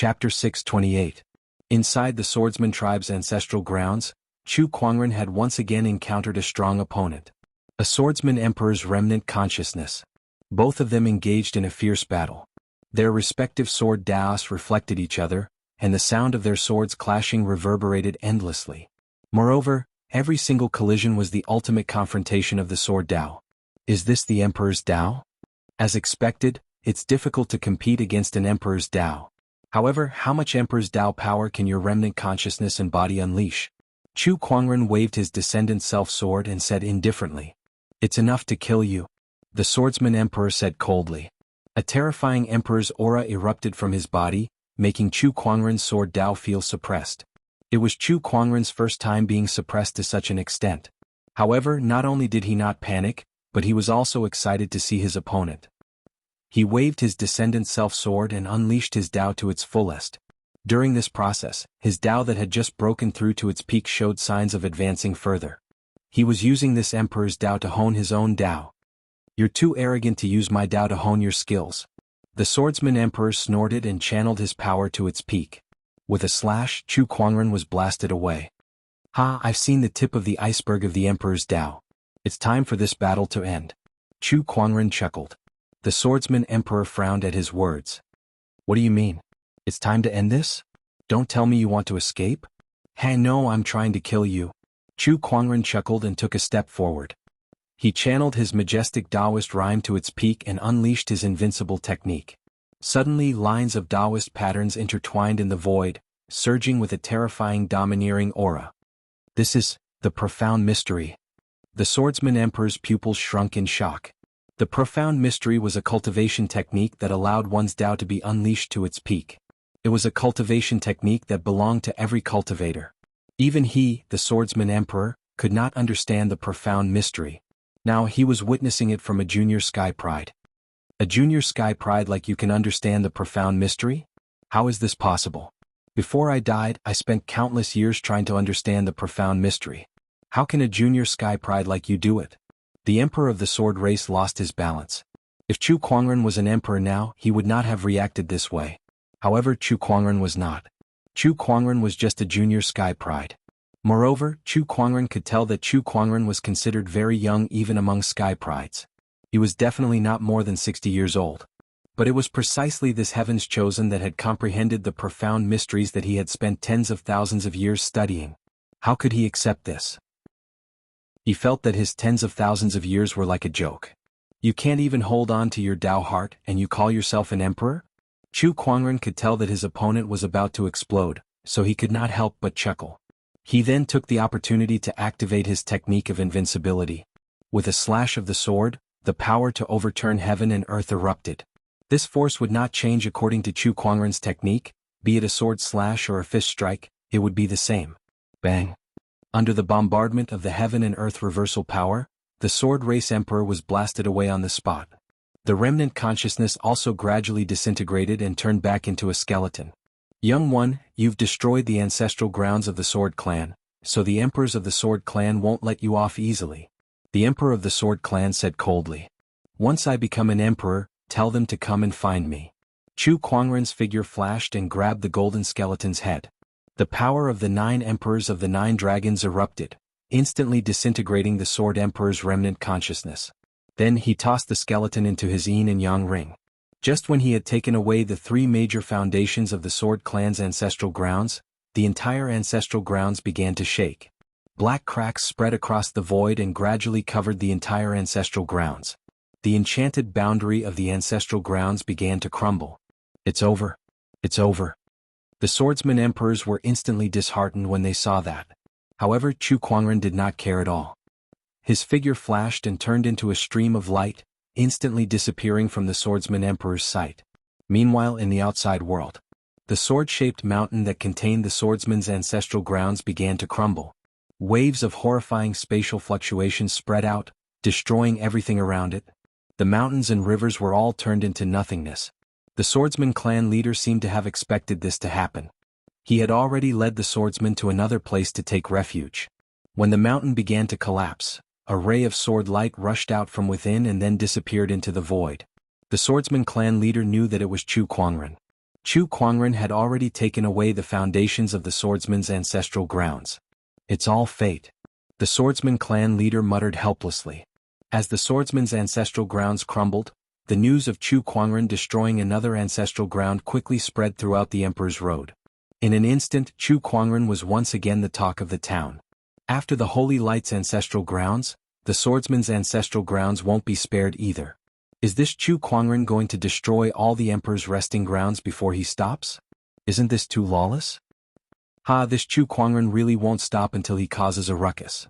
Chapter 628. Inside the swordsman tribe's ancestral grounds, Chu Kuangren had once again encountered a strong opponent. A swordsman emperor's remnant consciousness. Both of them engaged in a fierce battle. Their respective sword daos reflected each other, and the sound of their swords clashing reverberated endlessly. Moreover, every single collision was the ultimate confrontation of the sword dao. Is this the emperor's dao? As expected, it's difficult to compete against an emperor's dao. However, how much emperor's dao power can your remnant consciousness and body unleash? Chu Kuangren waved his descendant self-sword and said indifferently, "It's enough to kill you." The swordsman emperor said coldly. A terrifying emperor's aura erupted from his body, making Chu Kuangren's sword dao feel suppressed. It was Chu Kuangren's first time being suppressed to such an extent. However, not only did he not panic, but he was also excited to see his opponent. He waved his descendant self-sword and unleashed his dao to its fullest. During this process, his dao that had just broken through to its peak showed signs of advancing further. He was using this emperor's dao to hone his own dao. "You're too arrogant to use my dao to hone your skills." The swordsman emperor snorted and channeled his power to its peak. With a slash, Chu Kuangren was blasted away. "Ha, I've seen the tip of the iceberg of the emperor's dao. It's time for this battle to end." Chu Kuangren chuckled. The swordsman emperor frowned at his words. "What do you mean? It's time to end this? Don't tell me you want to escape?" "Hey, no, I'm trying to kill you." Chu Kuangren chuckled and took a step forward. He channeled his majestic Taoist rhyme to its peak and unleashed his invincible technique. Suddenly, lines of Taoist patterns intertwined in the void, surging with a terrifying domineering aura. "This is the profound mystery." The swordsman emperor's pupils shrunk in shock. The profound mystery was a cultivation technique that allowed one's dao to be unleashed to its peak. It was a cultivation technique that belonged to every cultivator. Even he, the swordsman emperor, could not understand the profound mystery. Now he was witnessing it from a junior sky pride. A junior sky pride like you can understand the profound mystery? How is this possible? Before I died, I spent countless years trying to understand the profound mystery. How can a junior sky pride like you do it? The emperor of the sword race lost his balance. If Chu Kuangren was an emperor now, he would not have reacted this way. However, Chu Kuangren was not. Chu Kuangren was just a junior sky pride. Moreover, Chu Kuangren could tell that Chu Kuangren was considered very young even among sky prides. He was definitely not more than 60 years old. But it was precisely this heaven's chosen that had comprehended the profound mysteries that he had spent tens of thousands of years studying. How could he accept this? He felt that his tens of thousands of years were like a joke. You can't even hold on to your Tao heart and you call yourself an emperor? Chu Kuangren could tell that his opponent was about to explode, so he could not help but chuckle. He then took the opportunity to activate his technique of invincibility. With a slash of the sword, the power to overturn heaven and earth erupted. This force would not change according to Chu Kuangren's technique, be it a sword slash or a fist strike, it would be the same. Bang! Under the bombardment of the heaven and earth reversal power, the sword race emperor was blasted away on the spot. The remnant consciousness also gradually disintegrated and turned back into a skeleton. "Young one, you've destroyed the ancestral grounds of the sword clan, so the emperors of the sword clan won't let you off easily." The emperor of the sword clan said coldly. "Once I become an emperor, tell them to come and find me." Chu Kuangren's figure flashed and grabbed the golden skeleton's head. The power of the 9 emperors of the 9 dragons erupted, instantly disintegrating the sword emperor's remnant consciousness. Then he tossed the skeleton into his yin and yang ring. Just when he had taken away the 3 major foundations of the sword clan's ancestral grounds, the entire ancestral grounds began to shake. Black cracks spread across the void and gradually covered the entire ancestral grounds. The enchanted boundary of the ancestral grounds began to crumble. "It's over. It's over." The swordsman emperors were instantly disheartened when they saw that. However, Chu Kuangren did not care at all. His figure flashed and turned into a stream of light, instantly disappearing from the swordsman emperor's sight. Meanwhile, in the outside world, the sword-shaped mountain that contained the swordsman's ancestral grounds began to crumble. Waves of horrifying spatial fluctuations spread out, destroying everything around it. The mountains and rivers were all turned into nothingness. The swordsman clan leader seemed to have expected this to happen. He had already led the swordsman to another place to take refuge. When the mountain began to collapse, a ray of sword light rushed out from within and then disappeared into the void. The swordsman clan leader knew that it was Chu Kuangren. Chu Kuangren had already taken away the foundations of the swordsman's ancestral grounds. It's all fate. The swordsman clan leader muttered helplessly. As the swordsman's ancestral grounds crumbled, the news of Chu Kuangren destroying another ancestral ground quickly spread throughout the Emperor's Road. In an instant, Chu Kuangren was once again the talk of the town. After the Holy Light's ancestral grounds, the swordsman's ancestral grounds won't be spared either. Is this Chu Kuangren going to destroy all the Emperor's resting grounds before he stops? Isn't this too lawless? This Chu Kuangren really won't stop until he causes a ruckus.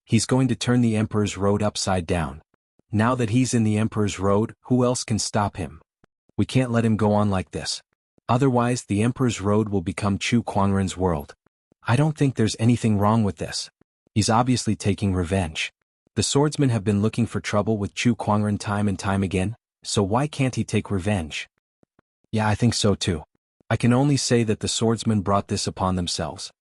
He's going to turn the Emperor's Road upside down. Now that he's in the Emperor's Road, who else can stop him? We can't let him go on like this. Otherwise, the Emperor's Road will become Chu Kuangren's world. I don't think there's anything wrong with this. He's obviously taking revenge. The swordsmen have been looking for trouble with Chu Kuangren time and time again, so why can't he take revenge? Yeah, I think so too. I can only say that the swordsmen brought this upon themselves.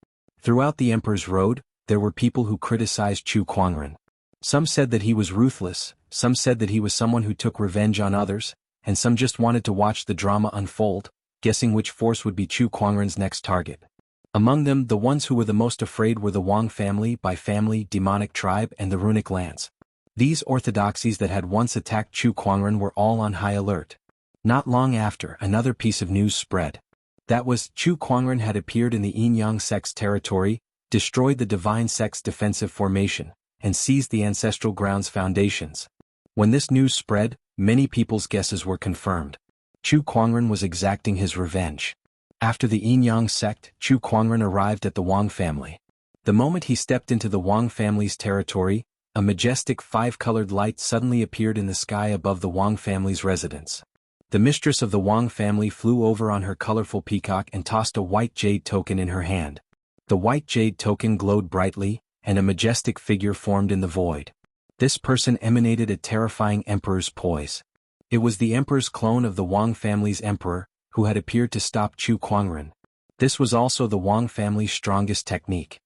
Throughout the Emperor's Road, there were people who criticized Chu Kuangren. Some said that he was ruthless, some said that he was someone who took revenge on others, and some just wanted to watch the drama unfold, guessing which force would be Chu Kuangren's next target. Among them, the ones who were the most afraid were the Wang family, Bai family, demonic tribe, and the runic lands. These orthodoxies that had once attacked Chu Kuangren were all on high alert. Not long after, another piece of news spread. That was, Chu Kuangren had appeared in the Yin-Yang sect's territory, destroyed the divine sect's defensive formation, and seized the ancestral grounds' foundations. When this news spread, many people's guesses were confirmed. Chu Kuangren was exacting his revenge. After the Yin-Yang sect, Chu Kuangren arrived at the Wang family. The moment he stepped into the Wang family's territory, a majestic five-colored light suddenly appeared in the sky above the Wang family's residence. The mistress of the Wang family flew over on her colorful peacock and tossed a white jade token in her hand. The white jade token glowed brightly, and a majestic figure formed in the void. This person emanated a terrifying emperor's poise. It was the emperor's clone of the Wang family's emperor, who had appeared to stop Chu Kuangren. This was also the Wang family's strongest technique.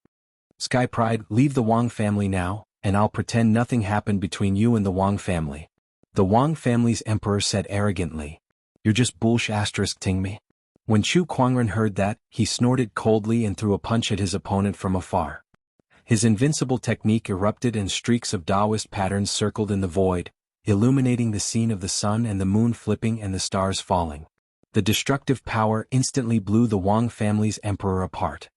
Sky Pride, leave the Wang family now, and I'll pretend nothing happened between you and the Wang family. The Wang family's emperor said arrogantly. You're just ting me. When Chu Kuangren heard that, he snorted coldly and threw a punch at his opponent from afar. His invincible technique erupted and streaks of Taoist patterns circled in the void, illuminating the scene of the sun and the moon flipping and the stars falling. The destructive power instantly blew the Wang family's emperor apart.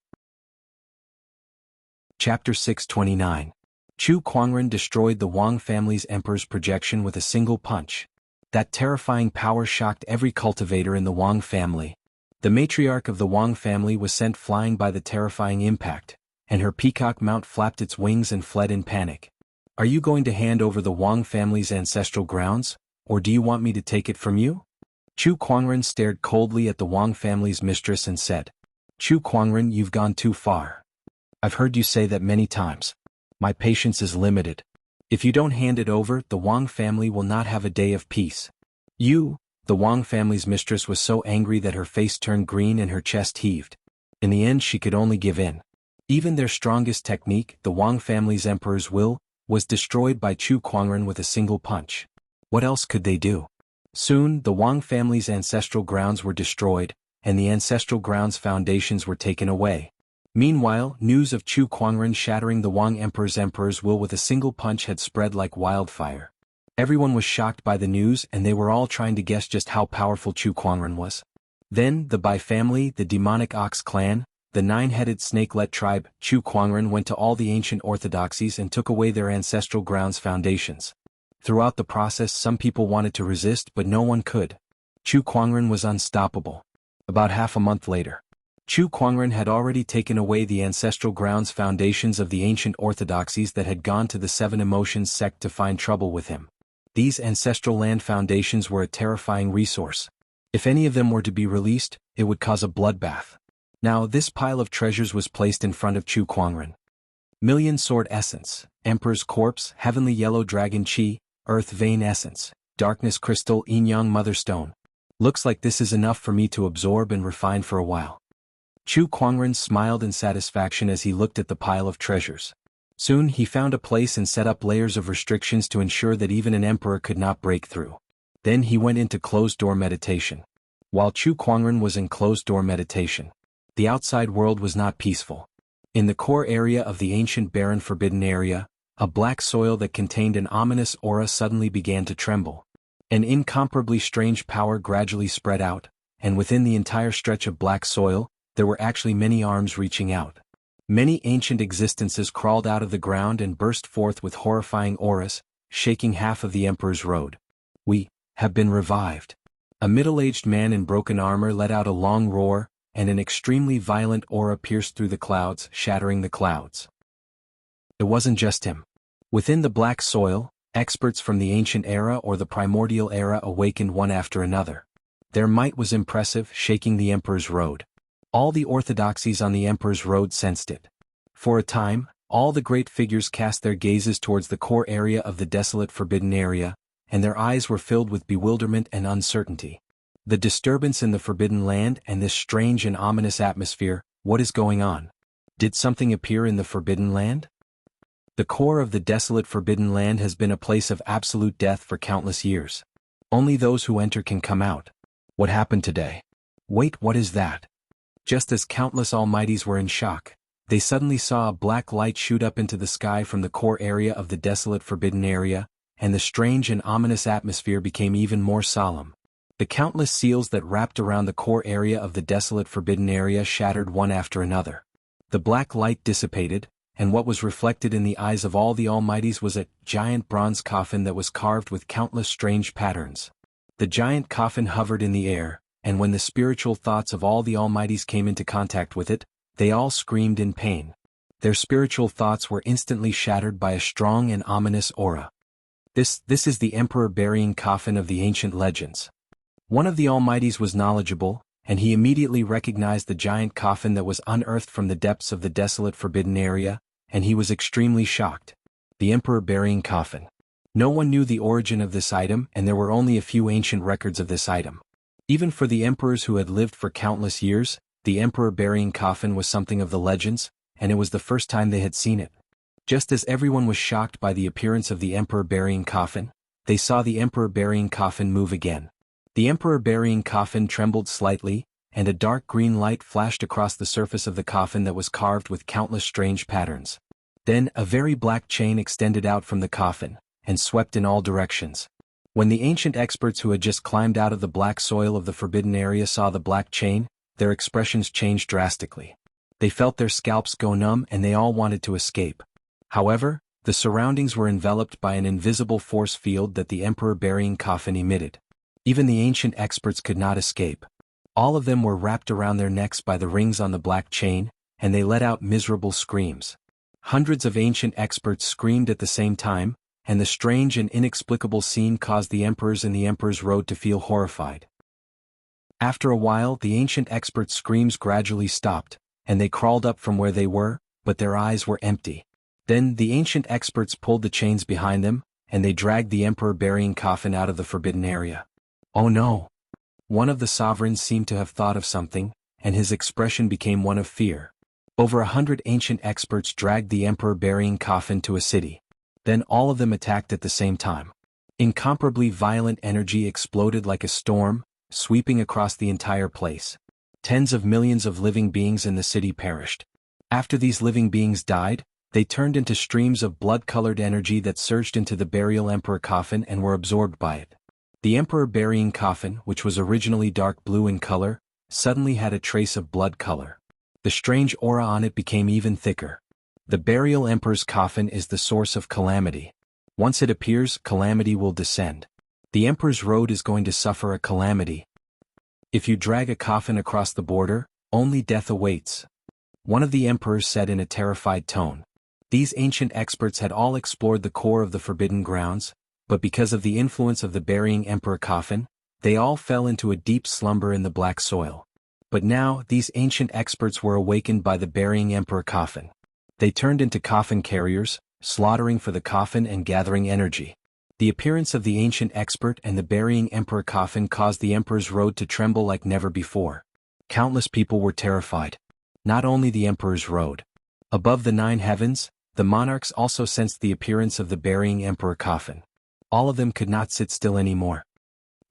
Chapter 629. Chu Kuangren destroyed the Wang family's emperor's projection with a single punch. That terrifying power shocked every cultivator in the Wang family. The matriarch of the Wang family was sent flying by the terrifying impact, and her peacock mount flapped its wings and fled in panic. Are you going to hand over the Wang family's ancestral grounds, or do you want me to take it from you? Chu Kuangren stared coldly at the Wang family's mistress and said, Chu Kuangren, you've gone too far. I've heard you say that many times. My patience is limited. If you don't hand it over, the Wang family will not have a day of peace. The Wang family's mistress was so angry that her face turned green and her chest heaved. In the end, she could only give in. Even their strongest technique, the Wang family's emperor's will, was destroyed by Chu Kuangren with a single punch. What else could they do? Soon, the Wang family's ancestral grounds were destroyed, and the ancestral grounds' foundations were taken away. Meanwhile, news of Chu Kuangren shattering the Wang emperor's will with a single punch had spread like wildfire. Everyone was shocked by the news, and they were all trying to guess just how powerful Chu Kuangren was. Then, the Bai family, the demonic ox clan, the nine-headed snakelet tribe, Chu Kuangren went to all the ancient orthodoxies and took away their ancestral grounds' foundations. Throughout the process, some people wanted to resist, but no one could. Chu Kuangren was unstoppable. About half a month later, Chu Kuangren had already taken away the ancestral grounds foundations of the ancient orthodoxies that had gone to the Seven Emotions sect to find trouble with him. These ancestral land foundations were a terrifying resource. If any of them were to be released, it would cause a bloodbath. Now this pile of treasures was placed in front of Chu Kuangren. Million Sword Essence, Emperor's Corpse, Heavenly Yellow Dragon Chi, Earth Vein Essence, Darkness Crystal, Yin-Yang Motherstone. Looks like this is enough for me to absorb and refine for a while. Chu Kuangren smiled in satisfaction as he looked at the pile of treasures. Soon he found a place and set up layers of restrictions to ensure that even an emperor could not break through. Then he went into closed-door meditation. while Chu Kuangren was in closed-door meditation. The outside world was not peaceful. In the core area of the ancient barren forbidden area, a black soil that contained an ominous aura suddenly began to tremble. An incomparably strange power gradually spread out, and within the entire stretch of black soil, there were actually many arms reaching out. Many ancient existences crawled out of the ground and burst forth with horrifying auras, shaking half of the Emperor's road. "We have been revived." A middle-aged man in broken armor let out a long roar, and an extremely violent aura pierced through the clouds, shattering the clouds. It wasn't just him. Within the black soil, experts from the ancient era or the primordial era awakened one after another. Their might was impressive, shaking the Emperor's road. All the orthodoxies on the Emperor's road sensed it. For a time, all the great figures cast their gazes towards the core area of the desolate forbidden area, and their eyes were filled with bewilderment and uncertainty. The disturbance in the forbidden land and this strange and ominous atmosphere, what is going on? Did something appear in the forbidden land? The core of the desolate forbidden land has been a place of absolute death for countless years. Only those who enter can come out. What happened today? Wait, what is that? Just as countless almighties were in shock, they suddenly saw a black light shoot up into the sky from the core area of the desolate forbidden area, and the strange and ominous atmosphere became even more solemn. The countless seals that wrapped around the core area of the desolate forbidden area shattered one after another. The black light dissipated, and what was reflected in the eyes of all the almighties was a giant bronze coffin that was carved with countless strange patterns. The giant coffin hovered in the air, and when the spiritual thoughts of all the almighties came into contact with it, they all screamed in pain. Their spiritual thoughts were instantly shattered by a strong and ominous aura. This is the Emperor burying coffin of the ancient legends. One of the almighties was knowledgeable, and he immediately recognized the giant coffin that was unearthed from the depths of the desolate forbidden area, and he was extremely shocked. The Emperor burying coffin. No one knew the origin of this item, and there were only a few ancient records of this item. Even for the emperors who had lived for countless years, the Emperor burying coffin was something of the legends, and it was the first time they had seen it. Just as everyone was shocked by the appearance of the Emperor burying coffin, they saw the Emperor burying coffin move again. The Emperor burying coffin trembled slightly, and a dark green light flashed across the surface of the coffin that was carved with countless strange patterns. Then a very black chain extended out from the coffin, and swept in all directions. When the ancient experts who had just climbed out of the black soil of the forbidden area saw the black chain, their expressions changed drastically. They felt their scalps go numb and they all wanted to escape. However, the surroundings were enveloped by an invisible force field that the Emperor burying coffin emitted. Even the ancient experts could not escape. All of them were wrapped around their necks by the rings on the black chain, and they let out miserable screams. Hundreds of ancient experts screamed at the same time, and the strange and inexplicable scene caused the emperors in the Emperor's Road to feel horrified. After a while, the ancient experts' screams gradually stopped, and they crawled up from where they were, but their eyes were empty. Then the ancient experts pulled the chains behind them, and they dragged the Emperor burying coffin out of the forbidden area. Oh no! One of the sovereigns seemed to have thought of something, and his expression became one of fear. Over 100 ancient experts dragged the Emperor burying coffin to a city. Then all of them attacked at the same time. Incomparably violent energy exploded like a storm, sweeping across the entire place. Tens of millions of living beings in the city perished. After these living beings died, they turned into streams of blood-colored energy that surged into the burial Emperor coffin and were absorbed by it. The Emperor burying coffin, which was originally dark blue in color, suddenly had a trace of blood color. The strange aura on it became even thicker. The burial Emperor's coffin is the source of calamity. Once it appears, calamity will descend. The Emperor's Road is going to suffer a calamity. If you drag a coffin across the border, only death awaits. One of the emperors said in a terrified tone. These ancient experts had all explored the core of the forbidden grounds, but because of the influence of the burying Emperor coffin, they all fell into a deep slumber in the black soil. But now, these ancient experts were awakened by the burying Emperor coffin. They turned into coffin carriers, slaughtering for the coffin and gathering energy. The appearance of the ancient expert and the burying Emperor coffin caused the Emperor's Road to tremble like never before. Countless people were terrified. Not only the Emperor's Road. Above the 9 heavens, the monarchs also sensed the appearance of the burying Emperor coffin. All of them could not sit still anymore.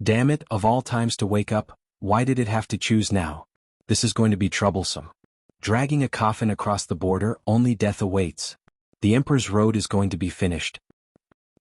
Damn it, of all times to wake up, Why did it have to choose now? This is going to be troublesome. Dragging a coffin across the border, only death awaits. The Emperor's Road is going to be finished.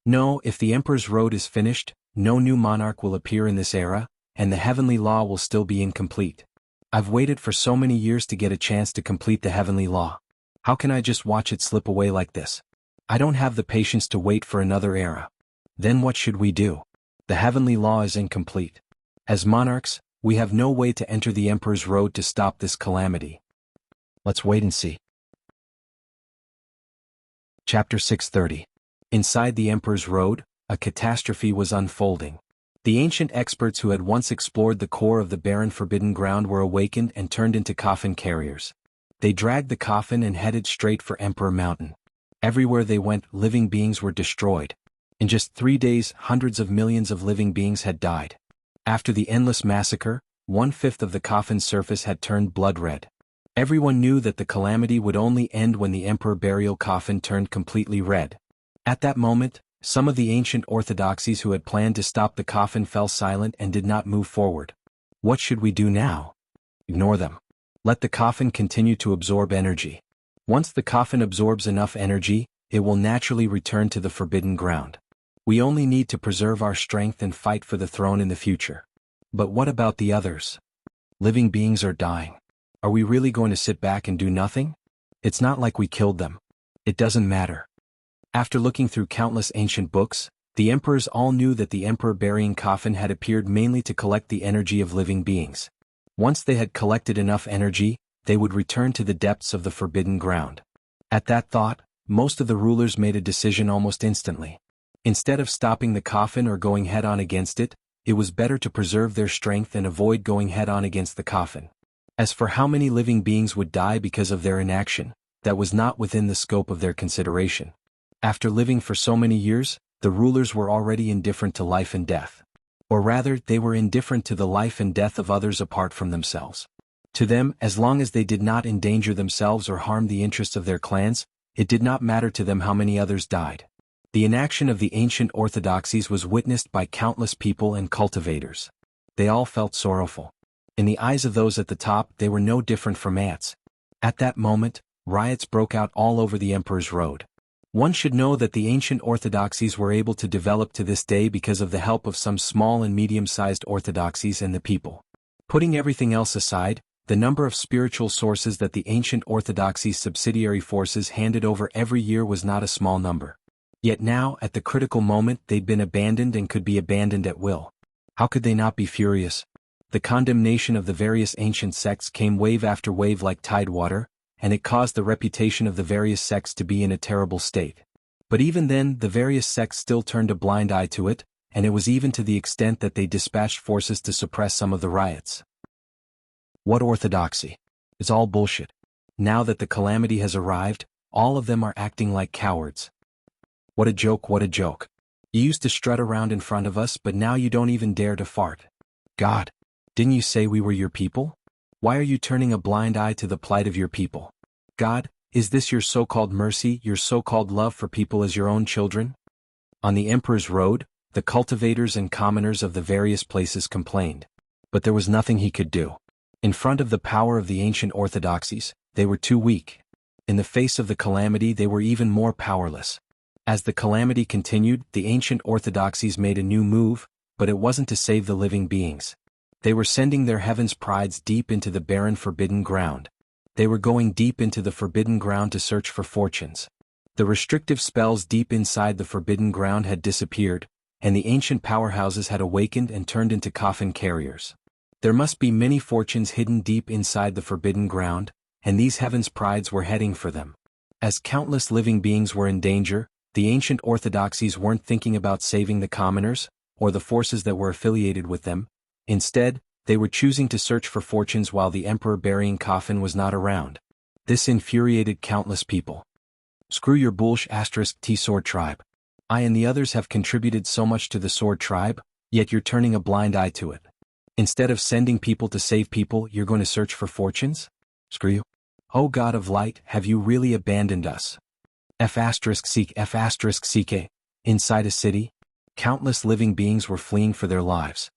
No, if the Emperor's Road is finished, no new monarch will appear in this era, and the heavenly law will still be incomplete. I've waited for so many years to get a chance to complete the heavenly law. How can I just watch it slip away like this? I don't have the patience to wait for another era. Then what should we do? The heavenly law is incomplete. As monarchs, we have no way to enter the Emperor's Road to stop this calamity. Let's wait and see. Chapter 630. Inside the Emperor's Road, a catastrophe was unfolding. The ancient experts who had once explored the core of the barren forbidden ground were awakened and turned into coffin carriers. They dragged the coffin and headed straight for Emperor Mountain. Everywhere they went, living beings were destroyed. In just 3 days, hundreds of millions of living beings had died. After the endless massacre, 1/5 of the coffin's surface had turned blood red. Everyone knew that the calamity would only end when the emperor burial coffin turned completely red. At that moment, some of the ancient orthodoxies who had planned to stop the coffin fell silent and did not move forward. What should we do now? Ignore them. Let the coffin continue to absorb energy. Once the coffin absorbs enough energy, it will naturally return to the forbidden ground. We only need to preserve our strength and fight for the throne in the future. But what about the others? Living beings are dying. Are we really going to sit back and do nothing? It's not like we killed them. It doesn't matter. After looking through countless ancient books, the emperors all knew that the emperor burying coffin had appeared mainly to collect the energy of living beings. Once they had collected enough energy, they would return to the depths of the forbidden ground. At that thought, most of the rulers made a decision almost instantly. Instead of stopping the coffin or going head-on against it, it was better to preserve their strength and avoid going head-on against the coffin. As for how many living beings would die because of their inaction, that was not within the scope of their consideration. After living for so many years, the rulers were already indifferent to life and death. Or rather, they were indifferent to the life and death of others apart from themselves. To them, as long as they did not endanger themselves or harm the interests of their clans, it did not matter to them how many others died. The inaction of the ancient orthodoxies was witnessed by countless people and cultivators. They all felt sorrowful. In the eyes of those at the top, they were no different from ants. At that moment, riots broke out all over the Emperor's Road. One should know that the ancient orthodoxies were able to develop to this day because of the help of some small and medium-sized orthodoxies and the people. Putting everything else aside, the number of spiritual sources that the ancient orthodoxies' subsidiary forces handed over every year was not a small number. Yet now, at the critical moment, they'd been abandoned and could be abandoned at will. How could they not be furious? The condemnation of the various ancient sects came wave after wave like tidewater, and it caused the reputation of the various sects to be in a terrible state. But even then, the various sects still turned a blind eye to it, and it was even to the extent that they dispatched forces to suppress some of the riots. What orthodoxy? It's all bullshit. Now that the calamity has arrived, all of them are acting like cowards. What a joke, what a joke. You used to strut around in front of us, but now you don't even dare to fart. God, didn't you say we were your people? Why are you turning a blind eye to the plight of your people? God, is this your so-called mercy, your so-called love for people as your own children? On the Emperor's Road, the cultivators and commoners of the various places complained. But there was nothing he could do. In front of the power of the ancient orthodoxies, they were too weak. In the face of the calamity, they were even more powerless. As the calamity continued, the ancient orthodoxies made a new move, but it wasn't to save the living beings. They were sending their heaven's prides deep into the barren forbidden ground. They were going deep into the forbidden ground to search for fortunes. The restrictive spells deep inside the forbidden ground had disappeared, and the ancient powerhouses had awakened and turned into coffin carriers. There must be many fortunes hidden deep inside the forbidden ground, and these heaven's prides were heading for them. As countless living beings were in danger, the ancient orthodoxies weren't thinking about saving the commoners, or the forces that were affiliated with them. Instead, they were choosing to search for fortunes while the emperor burying coffin was not around. This infuriated countless people. Screw your bullsh** T sword tribe. I and the others have contributed so much to the sword tribe, yet you're turning a blind eye to it. Instead of sending people to save people, you're going to search for fortunes? Screw you. O God of light, have you really abandoned us? F***seek. Inside a city, countless living beings were fleeing for their lives.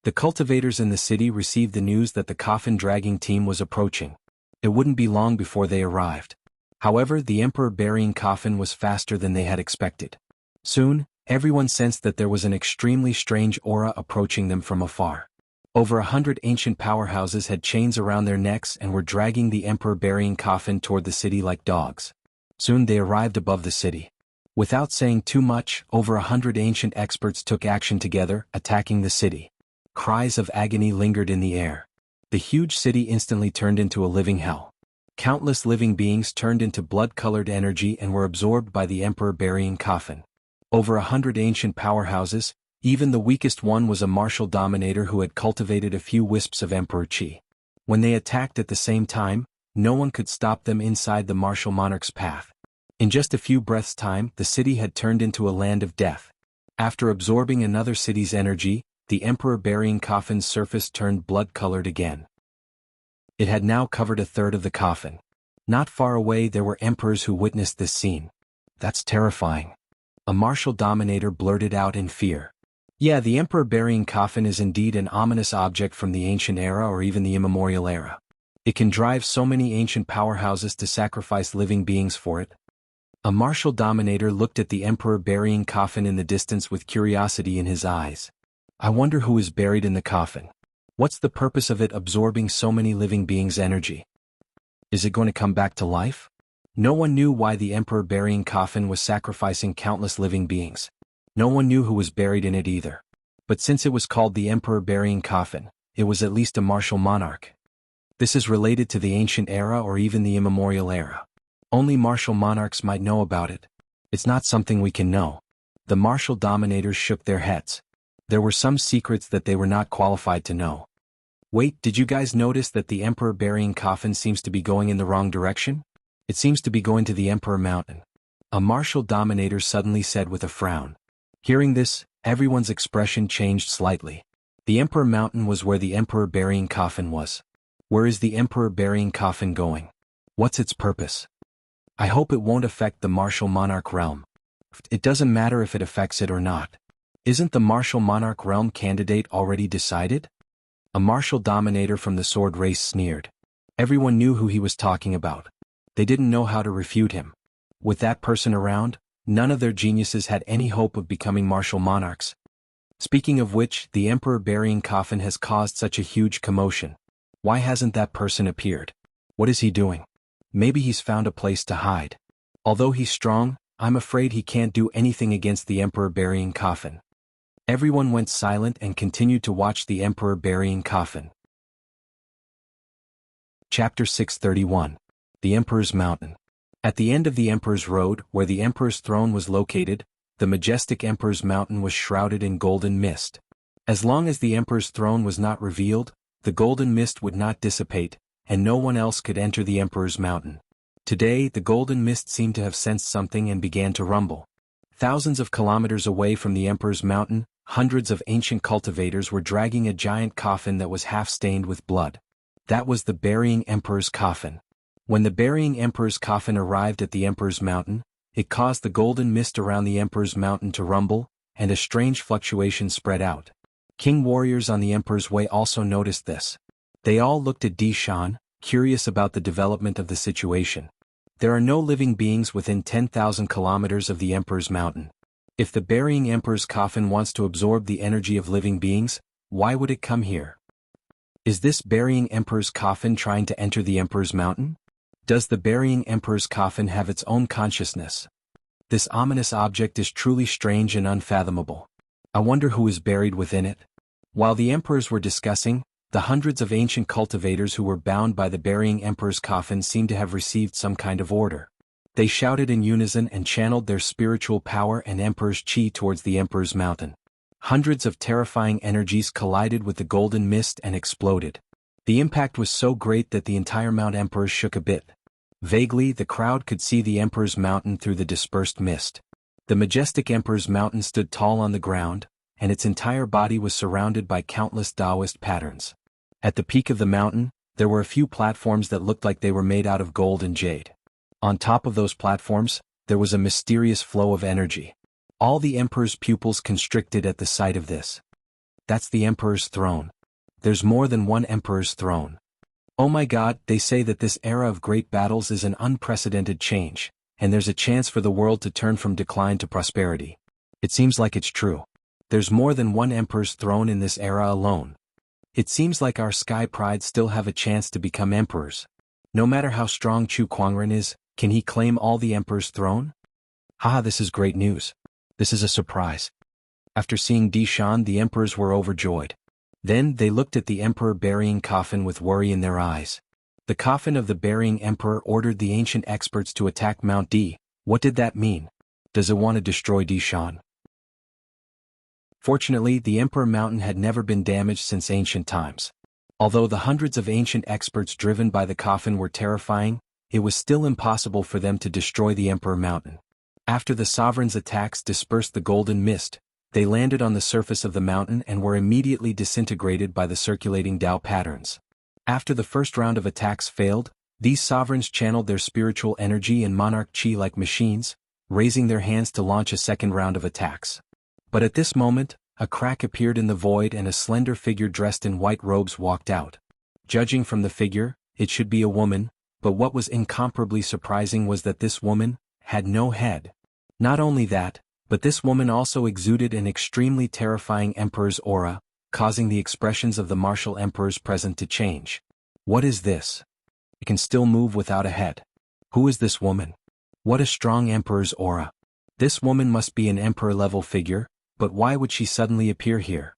The cultivators in the city received the news that the coffin-dragging team was approaching. It wouldn't be long before they arrived. However, the emperor-burying coffin was faster than they had expected. Soon, everyone sensed that there was an extremely strange aura approaching them from afar. Over 100 ancient powerhouses had chains around their necks and were dragging the emperor-burying coffin toward the city like dogs. Soon they arrived above the city. Without saying too much, over 100 ancient experts took action together, attacking the city. Cries of agony lingered in the air. The huge city instantly turned into a living hell. Countless living beings turned into blood-colored energy and were absorbed by the emperor-burying coffin. Over 100 ancient powerhouses, even the weakest one was a martial dominator who had cultivated a few wisps of emperor chi. When they attacked at the same time, no one could stop them inside the martial monarch's path. In just a few breaths' time, the city had turned into a land of death. After absorbing another city's energy, the emperor-burying coffin's surface turned blood-colored again. It had now covered a third of the coffin. Not far away there were emperors who witnessed this scene. "That's terrifying," a martial dominator blurted out in fear. Yeah, the emperor-burying coffin is indeed an ominous object from the ancient era or even the immemorial era. It can drive so many ancient powerhouses to sacrifice living beings for it. A martial dominator looked at the emperor-burying coffin in the distance with curiosity in his eyes. "I wonder who is buried in the coffin. What's the purpose of it absorbing so many living beings' energy? Is it going to come back to life?" No one knew why the emperor-burying coffin was sacrificing countless living beings. No one knew who was buried in it either. But since it was called the emperor-burying coffin, it was at least a martial monarch. This is related to the ancient era or even the immemorial era. Only martial monarchs might know about it. It's not something we can know. The martial dominators shook their heads. There were some secrets that they were not qualified to know. Wait, did you guys notice that the emperor-burying coffin seems to be going in the wrong direction? It seems to be going to the Emperor Mountain. A martial dominator suddenly said with a frown. Hearing this, everyone's expression changed slightly. The Emperor Mountain was where the emperor-burying coffin was. Where is the emperor-burying coffin going? What's its purpose? I hope it won't affect the martial monarch realm. It doesn't matter if it affects it or not. Isn't the martial monarch realm candidate already decided? A martial dominator from the sword race sneered. Everyone knew who he was talking about. They didn't know how to refute him. With that person around, none of their geniuses had any hope of becoming martial monarchs. Speaking of which, the emperor-burying coffin has caused such a huge commotion. Why hasn't that person appeared? What is he doing? Maybe he's found a place to hide. Although he's strong, I'm afraid he can't do anything against the emperor-burying coffin. Everyone went silent and continued to watch the emperor-burying coffin. Chapter 631. The Emperor's Mountain. At the end of the Emperor's Road, where the Emperor's throne was located, the majestic Emperor's Mountain was shrouded in golden mist. As long as the Emperor's throne was not revealed, the golden mist would not dissipate, and no one else could enter the Emperor's Mountain. Today, the golden mist seemed to have sensed something and began to rumble. Thousands of kilometers away from the Emperor's Mountain, hundreds of ancient cultivators were dragging a giant coffin that was half-stained with blood. That was the burying Emperor's coffin. When the burying Emperor's coffin arrived at the Emperor's Mountain, it caused the golden mist around the Emperor's Mountain to rumble, and a strange fluctuation spread out. King warriors on the Emperor's Way also noticed this. They all looked at Dishan, curious about the development of the situation. There are no living beings within 10,000 kilometers of the Emperor's Mountain. If the burying Emperor's coffin wants to absorb the energy of living beings, why would it come here? Is this burying Emperor's coffin trying to enter the Emperor's Mountain? Does the burying Emperor's coffin have its own consciousness? This ominous object is truly strange and unfathomable. I wonder who is buried within it. While the emperors were discussing, the hundreds of ancient cultivators who were bound by the burying Emperor's coffin seemed to have received some kind of order. They shouted in unison and channeled their spiritual power and Emperor's chi towards the Emperor's Mountain. Hundreds of terrifying energies collided with the golden mist and exploded. The impact was so great that the entire Mount Emperor shook a bit. Vaguely, the crowd could see the Emperor's Mountain through the dispersed mist. The majestic Emperor's Mountain stood tall on the ground, and its entire body was surrounded by countless Taoist patterns. At the peak of the mountain, there were a few platforms that looked like they were made out of gold and jade. On top of those platforms, there was a mysterious flow of energy. All the Emperor's pupils constricted at the sight of this. That's the Emperor's throne. There's more than one Emperor's throne. Oh my God, they say that this era of great battles is an unprecedented change, and there's a chance for the world to turn from decline to prosperity. It seems like it's true. There's more than one Emperor's throne in this era alone. It seems like our Sky Prides still have a chance to become emperors. No matter how strong Chu Kuangren is, can he claim all the Emperor's throne? Haha, this is great news. This is a surprise. After seeing Di Shan, the emperors were overjoyed. Then they looked at the emperor burying coffin with worry in their eyes. The coffin of the burying emperor ordered the ancient experts to attack Mount D. What did that mean? Does it want to destroy Di Shan? Fortunately, the Emperor Mountain had never been damaged since ancient times. Although the hundreds of ancient experts driven by the coffin were terrifying, it was still impossible for them to destroy the Emperor Mountain. After the sovereign's attacks dispersed the golden mist, they landed on the surface of the mountain and were immediately disintegrated by the circulating Tao patterns. After the first round of attacks failed, these sovereigns channeled their spiritual energy and monarch chi like machines, raising their hands to launch a second round of attacks. But at this moment, a crack appeared in the void and a slender figure dressed in white robes walked out. Judging from the figure, it should be a woman, but what was incomparably surprising was that this woman had no head. Not only that, but this woman also exuded an extremely terrifying emperor's aura, causing the expressions of the martial emperors present to change. What is this? It can still move without a head. Who is this woman? What a strong emperor's aura. This woman must be an emperor-level figure, but why would she suddenly appear here?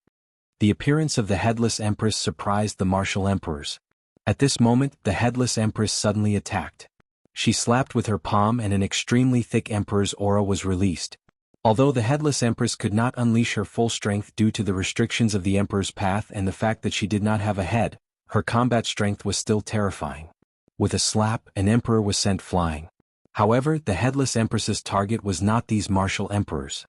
The appearance of the headless empress surprised the martial emperors. At this moment, the headless empress suddenly attacked. She slapped with her palm and an extremely thick emperor's aura was released. Although the headless empress could not unleash her full strength due to the restrictions of the emperor's path and the fact that she did not have a head, her combat strength was still terrifying. With a slap, an emperor was sent flying. However, the headless empress's target was not these martial emperors.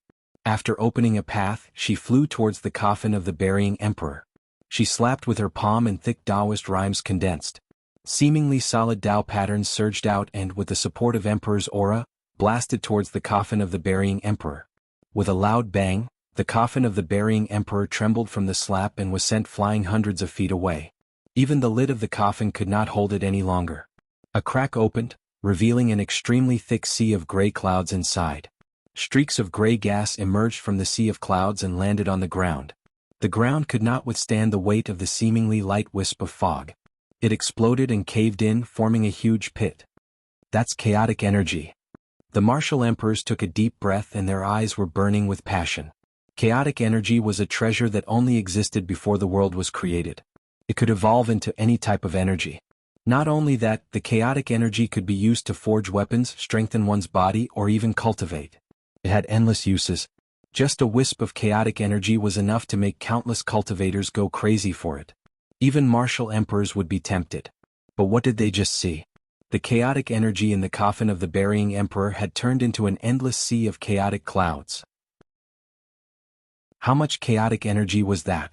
After opening a path, she flew towards the coffin of the burying emperor. She slapped with her palm and thick Taoist rhymes condensed. Seemingly solid Tao patterns surged out and, with the support of emperor's aura, blasted towards the coffin of the burying emperor. With a loud bang, the coffin of the burying emperor trembled from the slap and was sent flying hundreds of feet away. Even the lid of the coffin could not hold it any longer. A crack opened, revealing an extremely thick sea of gray clouds inside. Streaks of gray gas emerged from the sea of clouds and landed on the ground. The ground could not withstand the weight of the seemingly light wisp of fog. It exploded and caved in, forming a huge pit. That's chaotic energy. The martial emperors took a deep breath and their eyes were burning with passion. Chaotic energy was a treasure that only existed before the world was created. It could evolve into any type of energy. Not only that, the chaotic energy could be used to forge weapons, strengthen one's body, or even cultivate. It had endless uses. Just a wisp of chaotic energy was enough to make countless cultivators go crazy for it. Even martial emperors would be tempted. But what did they just see? The chaotic energy in the coffin of the burying emperor had turned into an endless sea of chaotic clouds. How much chaotic energy was that?